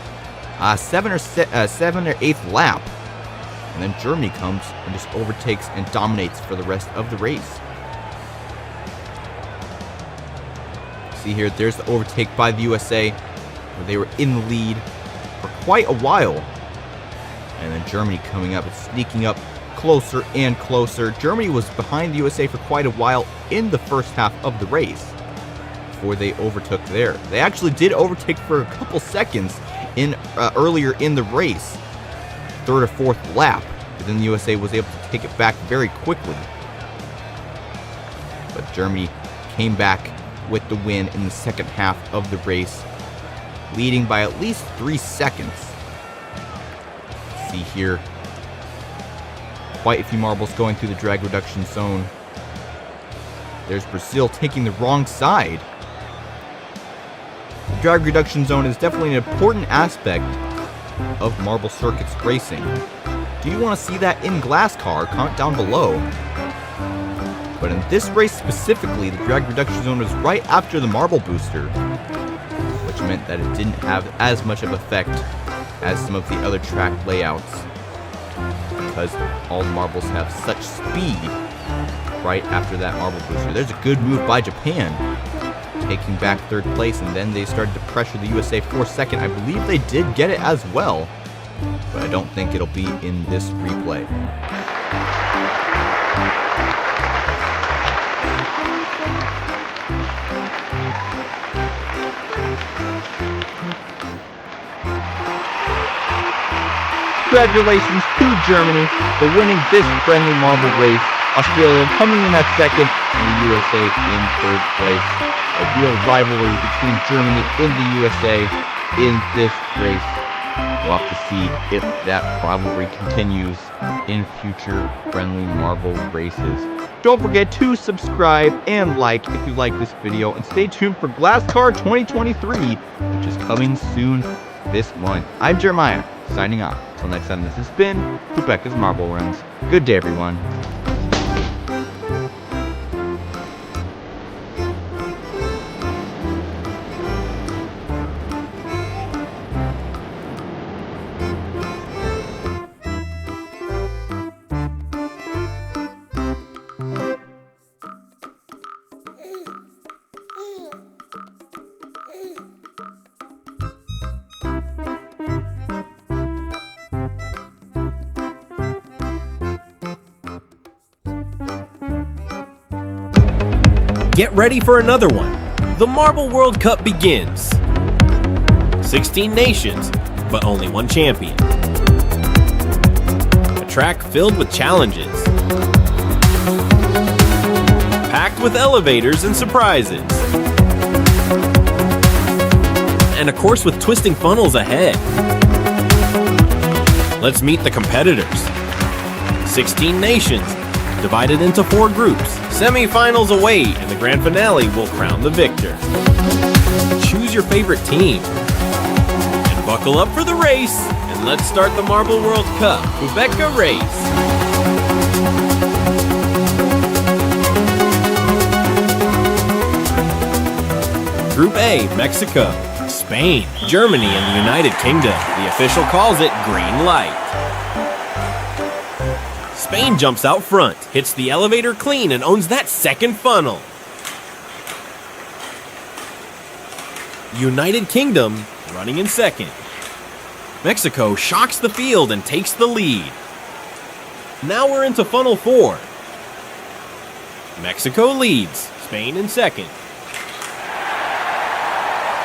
7th or 8th lap. And then Germany comes and just overtakes and dominates for the rest of the race. See here, there's the overtake by the USA, where they were in the lead for quite a while. And then Germany coming up and sneaking up closer and closer. Germany was behind the USA for quite a while in the first half of the race before they overtook there. They actually did overtake for a couple seconds earlier in the race, 3rd or 4th lap, but then the USA was able to take it back very quickly. But Germany came back with the win in the second half of the race, leading by at least 3 seconds. See here, quite a few marbles going through the drag reduction zone. There's Brazil taking the wrong side. The drag reduction zone is definitely an important aspect of marble circuits racing. Do you want to see that in glass car? Comment down below. But in this race specifically, the drag reduction zone was right after the marble booster, which meant that it didn't have as much of effect as some of the other track layouts, because all the marbles have such speed right after that marble booster. There's a good move by Japan, taking back 3rd place, and then they started to pressure the USA for 2nd. I believe they did get it as well, but I don't think it'll be in this replay. Congratulations to Germany for winning this friendly marble race. Australia coming in at 2nd and the USA in 3rd place. A real rivalry between Germany and the USA in this race. We'll have to see if that rivalry continues in future friendly marble races. Don't forget to subscribe and like if you like this video, and stay tuned for Glass Car 2023, which is coming soon this month. I'm Jeremiah, signing off. Until next time, this has been Fubeca's Marble Runs. Good day, everyone. Get ready for another one. The Marble World Cup begins. 16 nations, but only one champion. A track filled with challenges. Packed with elevators and surprises. And a course with twisting funnels ahead. Let's meet the competitors. 16 nations, divided into 4 groups. Semi-finals await, and the grand finale will crown the victor. Choose your favorite team. And buckle up for the race, and let's start the Marble World Cup. Fubeca Race. Group A, Mexico, Spain, Germany, and the United Kingdom. The official calls it green light. Spain jumps out front, hits the elevator clean, and owns that second funnel. United Kingdom running in second. Mexico shocks the field and takes the lead. Now we're into funnel 4. Mexico leads, Spain in second.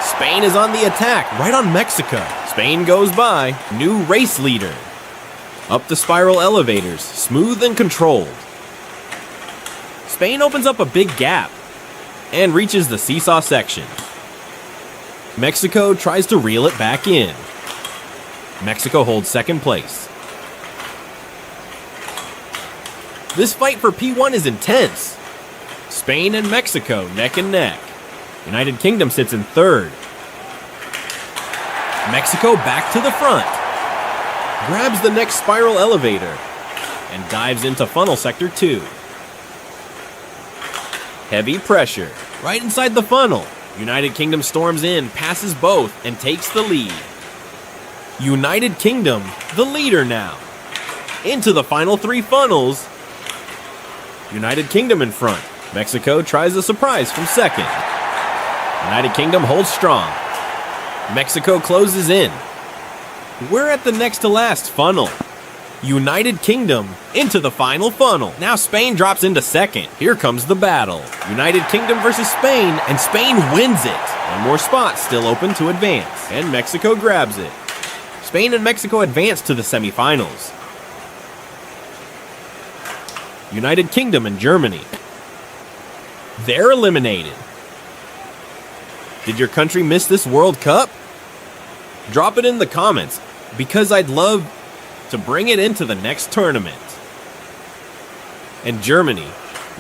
Spain is on the attack, right on Mexico. Spain goes by, new race leader. Up the spiral elevators, smooth and controlled. Spain opens up a big gap and reaches the seesaw section. Mexico tries to reel it back in. Mexico holds second place. This fight for P1 is intense. Spain and Mexico neck and neck. United Kingdom sits in third. Mexico back to the front. Grabs the next spiral elevator and dives into funnel sector 2. Heavy pressure. Right inside the funnel. United Kingdom storms in, passes both, and takes the lead. United Kingdom, the leader now. Into the final 3 funnels. United Kingdom in front. Mexico tries a surprise from second. United Kingdom holds strong. Mexico closes in. We're at the next to last funnel. United Kingdom into the final funnel. Now Spain drops into second. Here comes the battle. United Kingdom versus Spain, and Spain wins it. One more spot still open to advance, and Mexico grabs it. Spain and Mexico advance to the semifinals. United Kingdom and Germany. They're eliminated. Did your country miss this World Cup? Drop it in the comments, because I'd love to bring it into the next tournament. And Germany,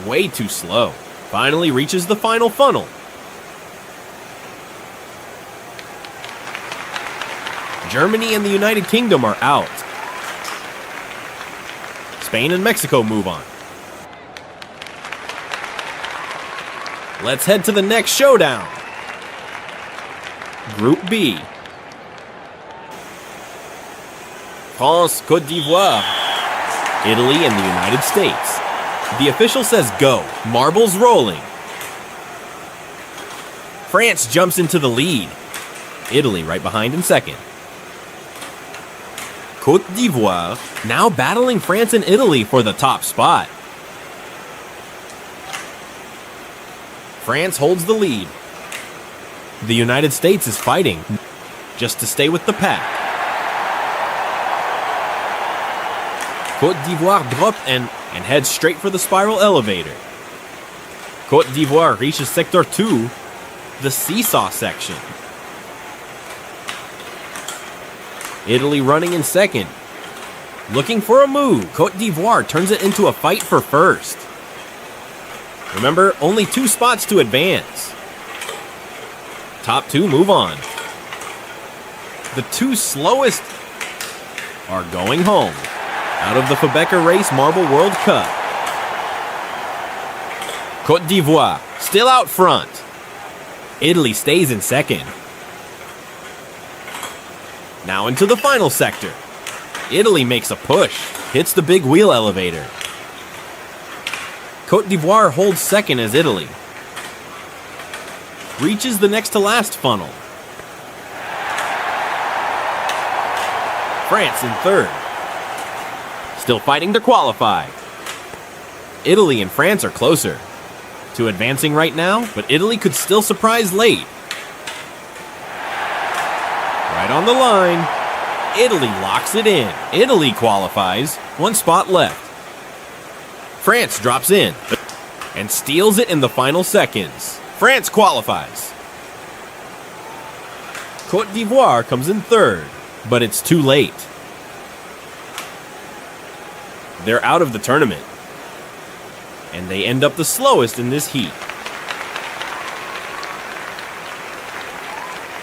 way too slow, finally reaches the final funnel. Germany and the United Kingdom are out. Spain and Mexico move on. Let's head to the next showdown. Group B. France, Côte d'Ivoire, Italy, and the United States. The official says go. Marbles rolling. France jumps into the lead. Italy right behind in second. Côte d'Ivoire now battling France and Italy for the top spot. France holds the lead. The United States is fighting just to stay with the pack. Côte d'Ivoire drop and heads straight for the spiral elevator. Côte d'Ivoire reaches sector 2, the seesaw section. Italy running in second, looking for a move. Côte d'Ivoire turns it into a fight for first. Remember, only 2 spots to advance. Top 2 move on. The 2 slowest are going home. Out of the Fubeca Race Marble World Cup. Côte d'Ivoire still out front. Italy stays in second. Now into the final sector. Italy makes a push, hits the big wheel elevator. Côte d'Ivoire holds second as Italy reaches the next to last funnel. France in third. Still fighting to qualify. Italy and France are closer to advancing right now, but Italy could still surprise late. Right on the line. Italy locks it in. Italy qualifies. 1 spot left. France drops in and steals it in the final seconds. France qualifies. Côte d'Ivoire comes in third, but it's too late. They're out of the tournament, and they end up the slowest in this heat.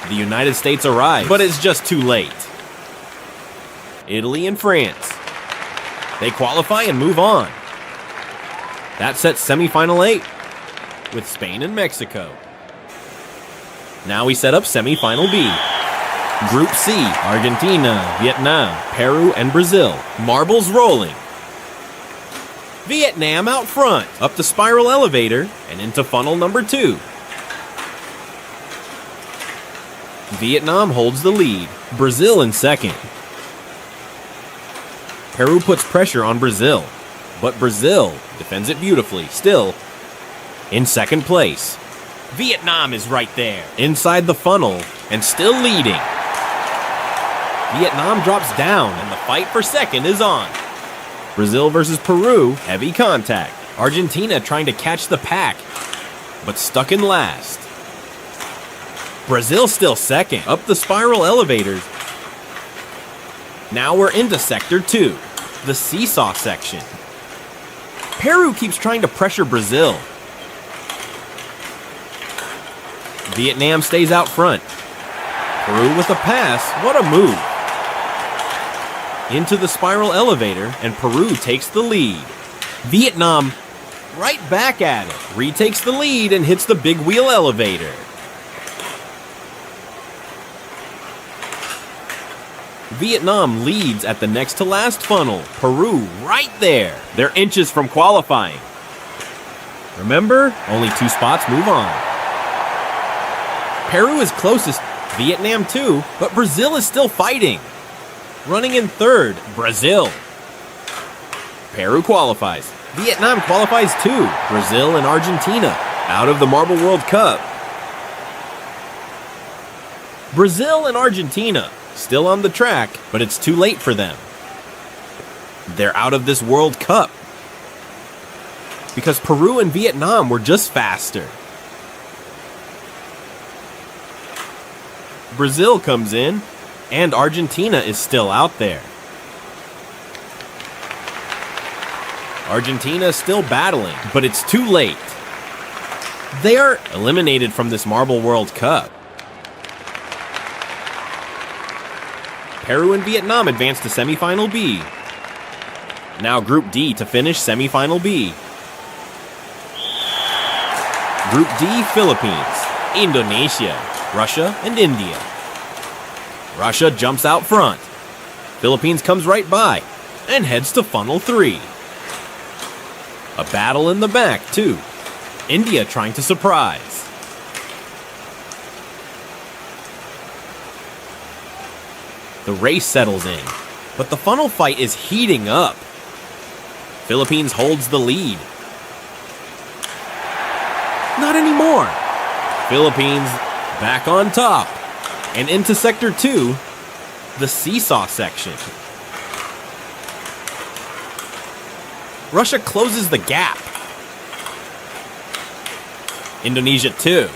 The United States arrives, but it's just too late. Italy and France. They qualify and move on. That sets semifinal 8 with Spain and Mexico. Now we set up semifinal B. Group C, Argentina, Vietnam, Peru, and Brazil. Marbles rolling. Vietnam out front, up the spiral elevator, and into funnel number 2. Vietnam holds the lead. Brazil in second. Peru puts pressure on Brazil, but Brazil defends it beautifully, still in second place. Vietnam is right there, inside the funnel, and still leading. Vietnam drops down, and the fight for second is on. Brazil versus Peru, heavy contact. Argentina trying to catch the pack, but stuck in last. Brazil still second, up the spiral elevators. Now we're into Sector 2, the seesaw section. Peru keeps trying to pressure Brazil. Vietnam stays out front. Peru with a pass, what a move. Into the spiral elevator, and Peru takes the lead. Vietnam right back at it, retakes the lead and hits the big wheel elevator. Vietnam leads at the next to last funnel. Peru right there. They're inches from qualifying. Remember, only 2 spots move on. Peru is closest, Vietnam too, but Brazil is still fighting. Running in third, Brazil. Peru qualifies. Vietnam qualifies too. Brazil and Argentina out of the Marble World Cup. Brazil and Argentina still on the track, but it's too late for them. They're out of this World Cup because Peru and Vietnam were just faster. Brazil comes in, and Argentina is still out there. Argentina is still battling, but it's too late. They are eliminated from this Marble World Cup. Peru and Vietnam advance to semifinal B. Now Group D to finish semifinal B. Group D, Philippines, Indonesia, Russia, and India. Russia jumps out front. Philippines comes right by and heads to funnel 3. A battle in the back, too. India trying to surprise. The race settles in, but the funnel fight is heating up. Philippines holds the lead. Not anymore. Philippines back on top. And into Sector 2, the seesaw section. Russia closes the gap. Indonesia too.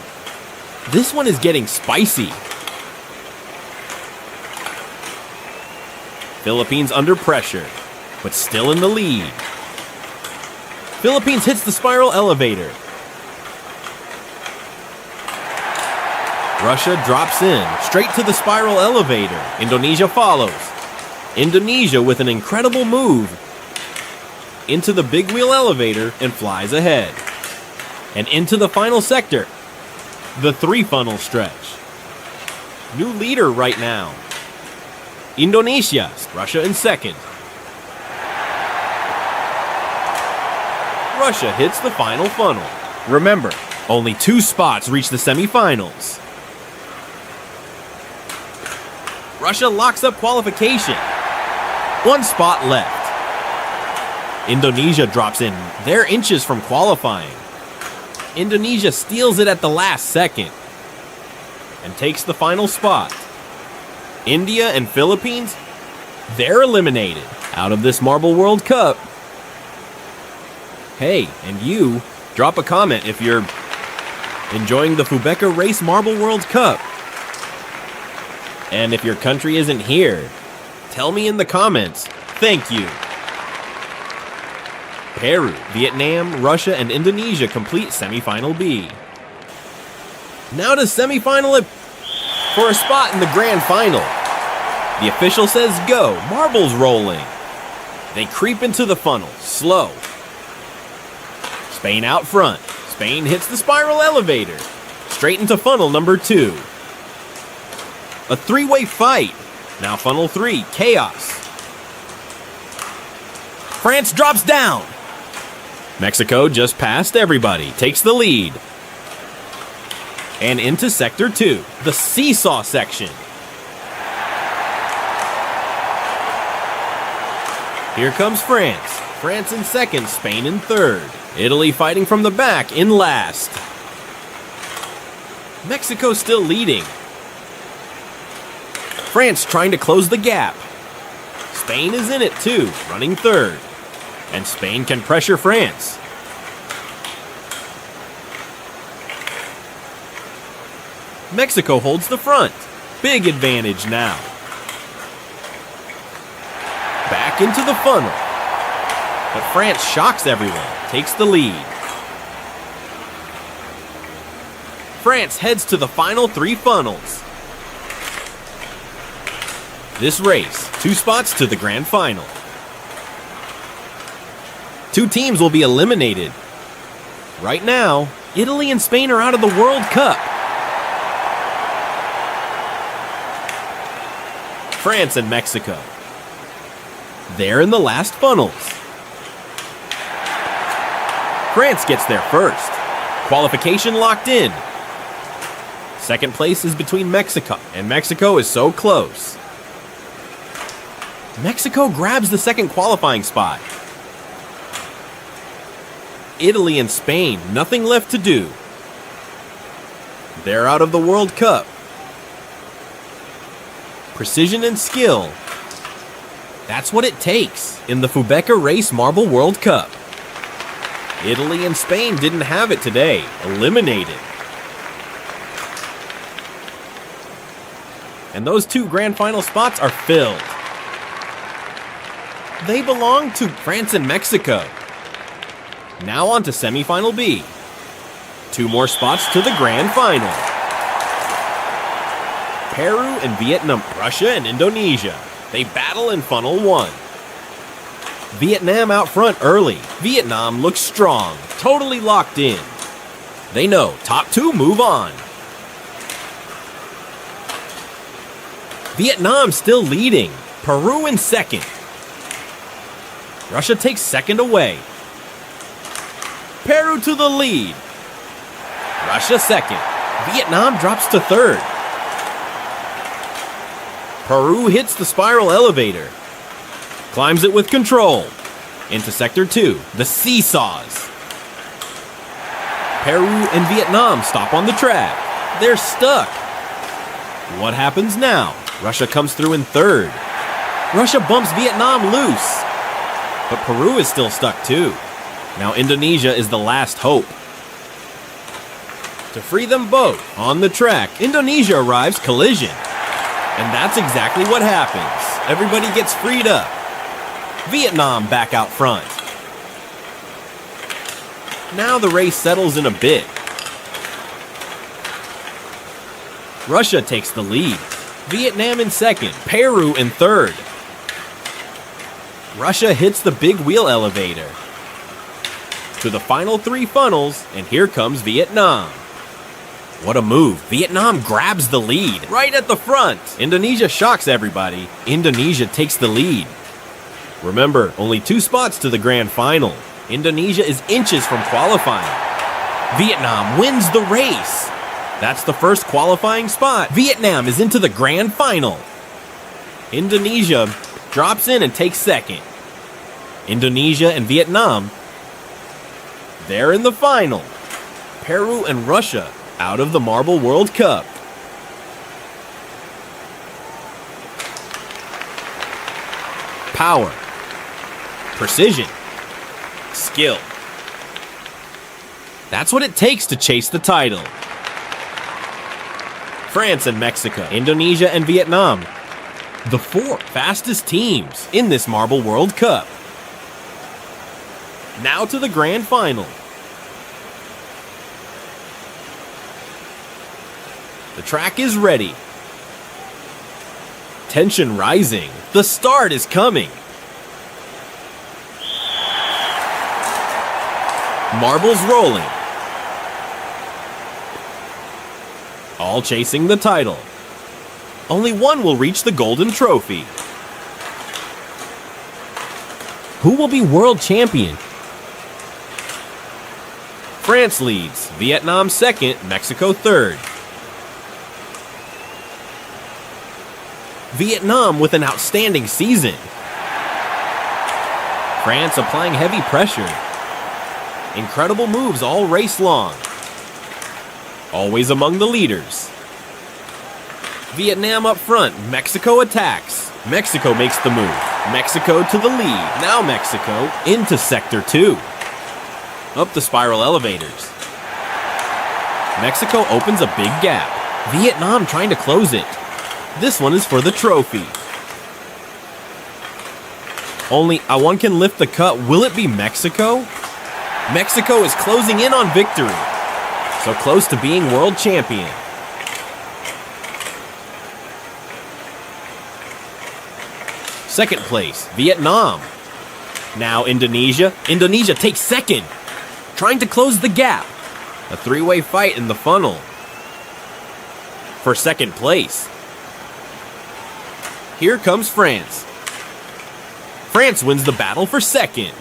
This one is getting spicy. Philippines under pressure, but still in the lead. Philippines hits the spiral elevator. Russia drops in, straight to the spiral elevator. Indonesia follows. Indonesia with an incredible move into the big wheel elevator and flies ahead. And into the final sector, the 3-funnel stretch. New leader right now. Indonesia, Russia in second. Russia hits the final funnel. Remember, only 2 spots reach the semifinals. Russia locks up qualification. 1 spot left. Indonesia drops in. They're inches from qualifying. Indonesia steals it at the last second and takes the final spot. India and Philippines, they're eliminated out of this Marble World Cup. Hey, and you, drop a comment if you're enjoying the Fubeca Race Marble World Cup. And if your country isn't here, tell me in the comments. Thank you. Peru, Vietnam, Russia, and Indonesia complete semifinal B. Now to semifinal for a spot in the grand final. The official says go, marbles rolling. They creep into the funnel, slow. Spain out front. Spain hits the spiral elevator. Straight into funnel number 2. A 3-way fight. Now funnel 3, chaos. France drops down. Mexico just passed everybody, takes the lead. And into Sector 2, the seesaw section. Here comes France. France in second, Spain in third. Italy fighting from the back in last. Mexico still leading. France trying to close the gap. Spain is in it too, running third. And Spain can pressure France. Mexico holds the front. Big advantage now. Back into the funnel. But France shocks everyone, takes the lead. France heads to the final 3 funnels. This race, 2 spots to the grand final. 2 teams will be eliminated. Right now, Italy and Spain are out of the World Cup. France and Mexico. They're in the last funnels. France gets there first. Qualification locked in. Second place is between Mexico, and Mexico is so close. Mexico grabs the second qualifying spot. Italy and Spain, nothing left to do. They're out of the World Cup. Precision and skill. That's what it takes in the Fubeca Race Marble World Cup. Italy and Spain didn't have it today, eliminated. And those 2 grand final spots are filled. They belong to France and Mexico. Now on to semifinal B. 2 more spots to the grand final. Peru and Vietnam, Russia and Indonesia. They battle in funnel 1. Vietnam out front early. Vietnam looks strong, totally locked in. They know top 2 move on. Vietnam still leading. Peru in second. Russia takes second away. Peru to the lead. Russia second. Vietnam drops to third. Peru hits the spiral elevator. Climbs it with control. Into Sector 2, the seesaws. Peru and Vietnam stop on the track. They're stuck. What happens now? Russia comes through in third. Russia bumps Vietnam loose. But Peru is still stuck too. Now Indonesia is the last hope. To free them both on the track, Indonesia arrives collision. And that's exactly what happens. Everybody gets freed up. Vietnam back out front. Now the race settles in a bit. Russia takes the lead. Vietnam in second, Peru in third. Russia hits the big wheel elevator. To the final 3 funnels, and here comes Vietnam. What a move. Vietnam grabs the lead right at the front. Indonesia shocks everybody. Indonesia takes the lead. Remember, only 2 spots to the grand final. Indonesia is inches from qualifying. Vietnam wins the race. That's the first qualifying spot. Vietnam is into the grand final. Indonesia drops in and takes second. Indonesia and Vietnam, they're in the final. Peru and Russia out of the Marble World Cup. Power, precision, skill. That's what it takes to chase the title. France and Mexico, Indonesia and Vietnam, the 4 fastest teams in this Marble World Cup. Now to the grand final. The track is ready. Tension rising. The start is coming. Marbles rolling. All chasing the title. Only one will reach the golden trophy. Who will be world champion? France leads, Vietnam second, Mexico third. Vietnam with an outstanding season. France applying heavy pressure. Incredible moves all race long. Always among the leaders. Vietnam up front, Mexico attacks. Mexico makes the move. Mexico to the lead. Now Mexico into Sector 2. Up the spiral elevators. Mexico opens a big gap. Vietnam trying to close it. This one is for the trophy. Only one can lift the cup. Will it be Mexico? Mexico is closing in on victory. So close to being world champion. Second place, Vietnam. Now Indonesia. Indonesia takes second. Trying to close the gap. A three-way fight in the funnel. For second place. Here comes France. France wins the battle for second.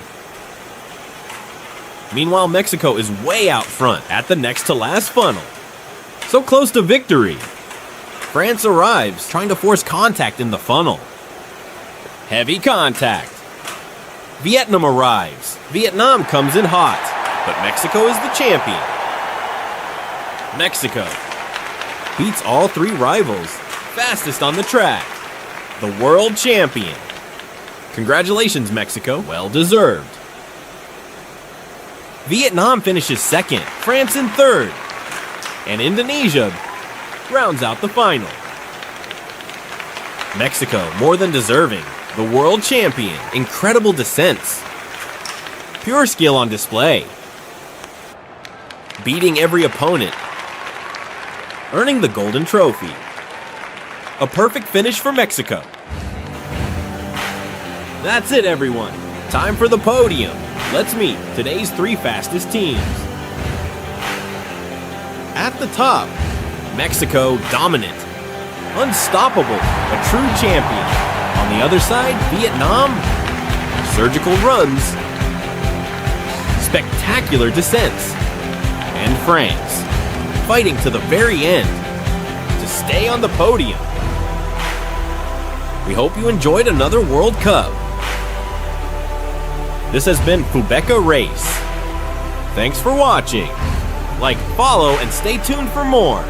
Meanwhile, Mexico is way out front at the next to last funnel. So close to victory. France arrives, trying to force contact in the funnel. Heavy contact. Vietnam arrives. Vietnam comes in hot, but Mexico is the champion. Mexico beats all three rivals, fastest on the track. The world champion. Congratulations, Mexico. Well deserved. Vietnam finishes second, France in third, and Indonesia rounds out the final. Mexico, more than deserving, the world champion. Incredible descents. Pure skill on display. Beating every opponent. Earning the golden trophy. A perfect finish for Mexico. That's it, everyone. Time for the podium. Let's meet today's three fastest teams. At the top, Mexico dominant, unstoppable, a true champion. On the other side, Vietnam, surgical runs, spectacular descents, and France, fighting to the very end to stay on the podium. We hope you enjoyed another World Cup. This has been Fubeca Race. Thanks for watching. Like, follow, and stay tuned for more.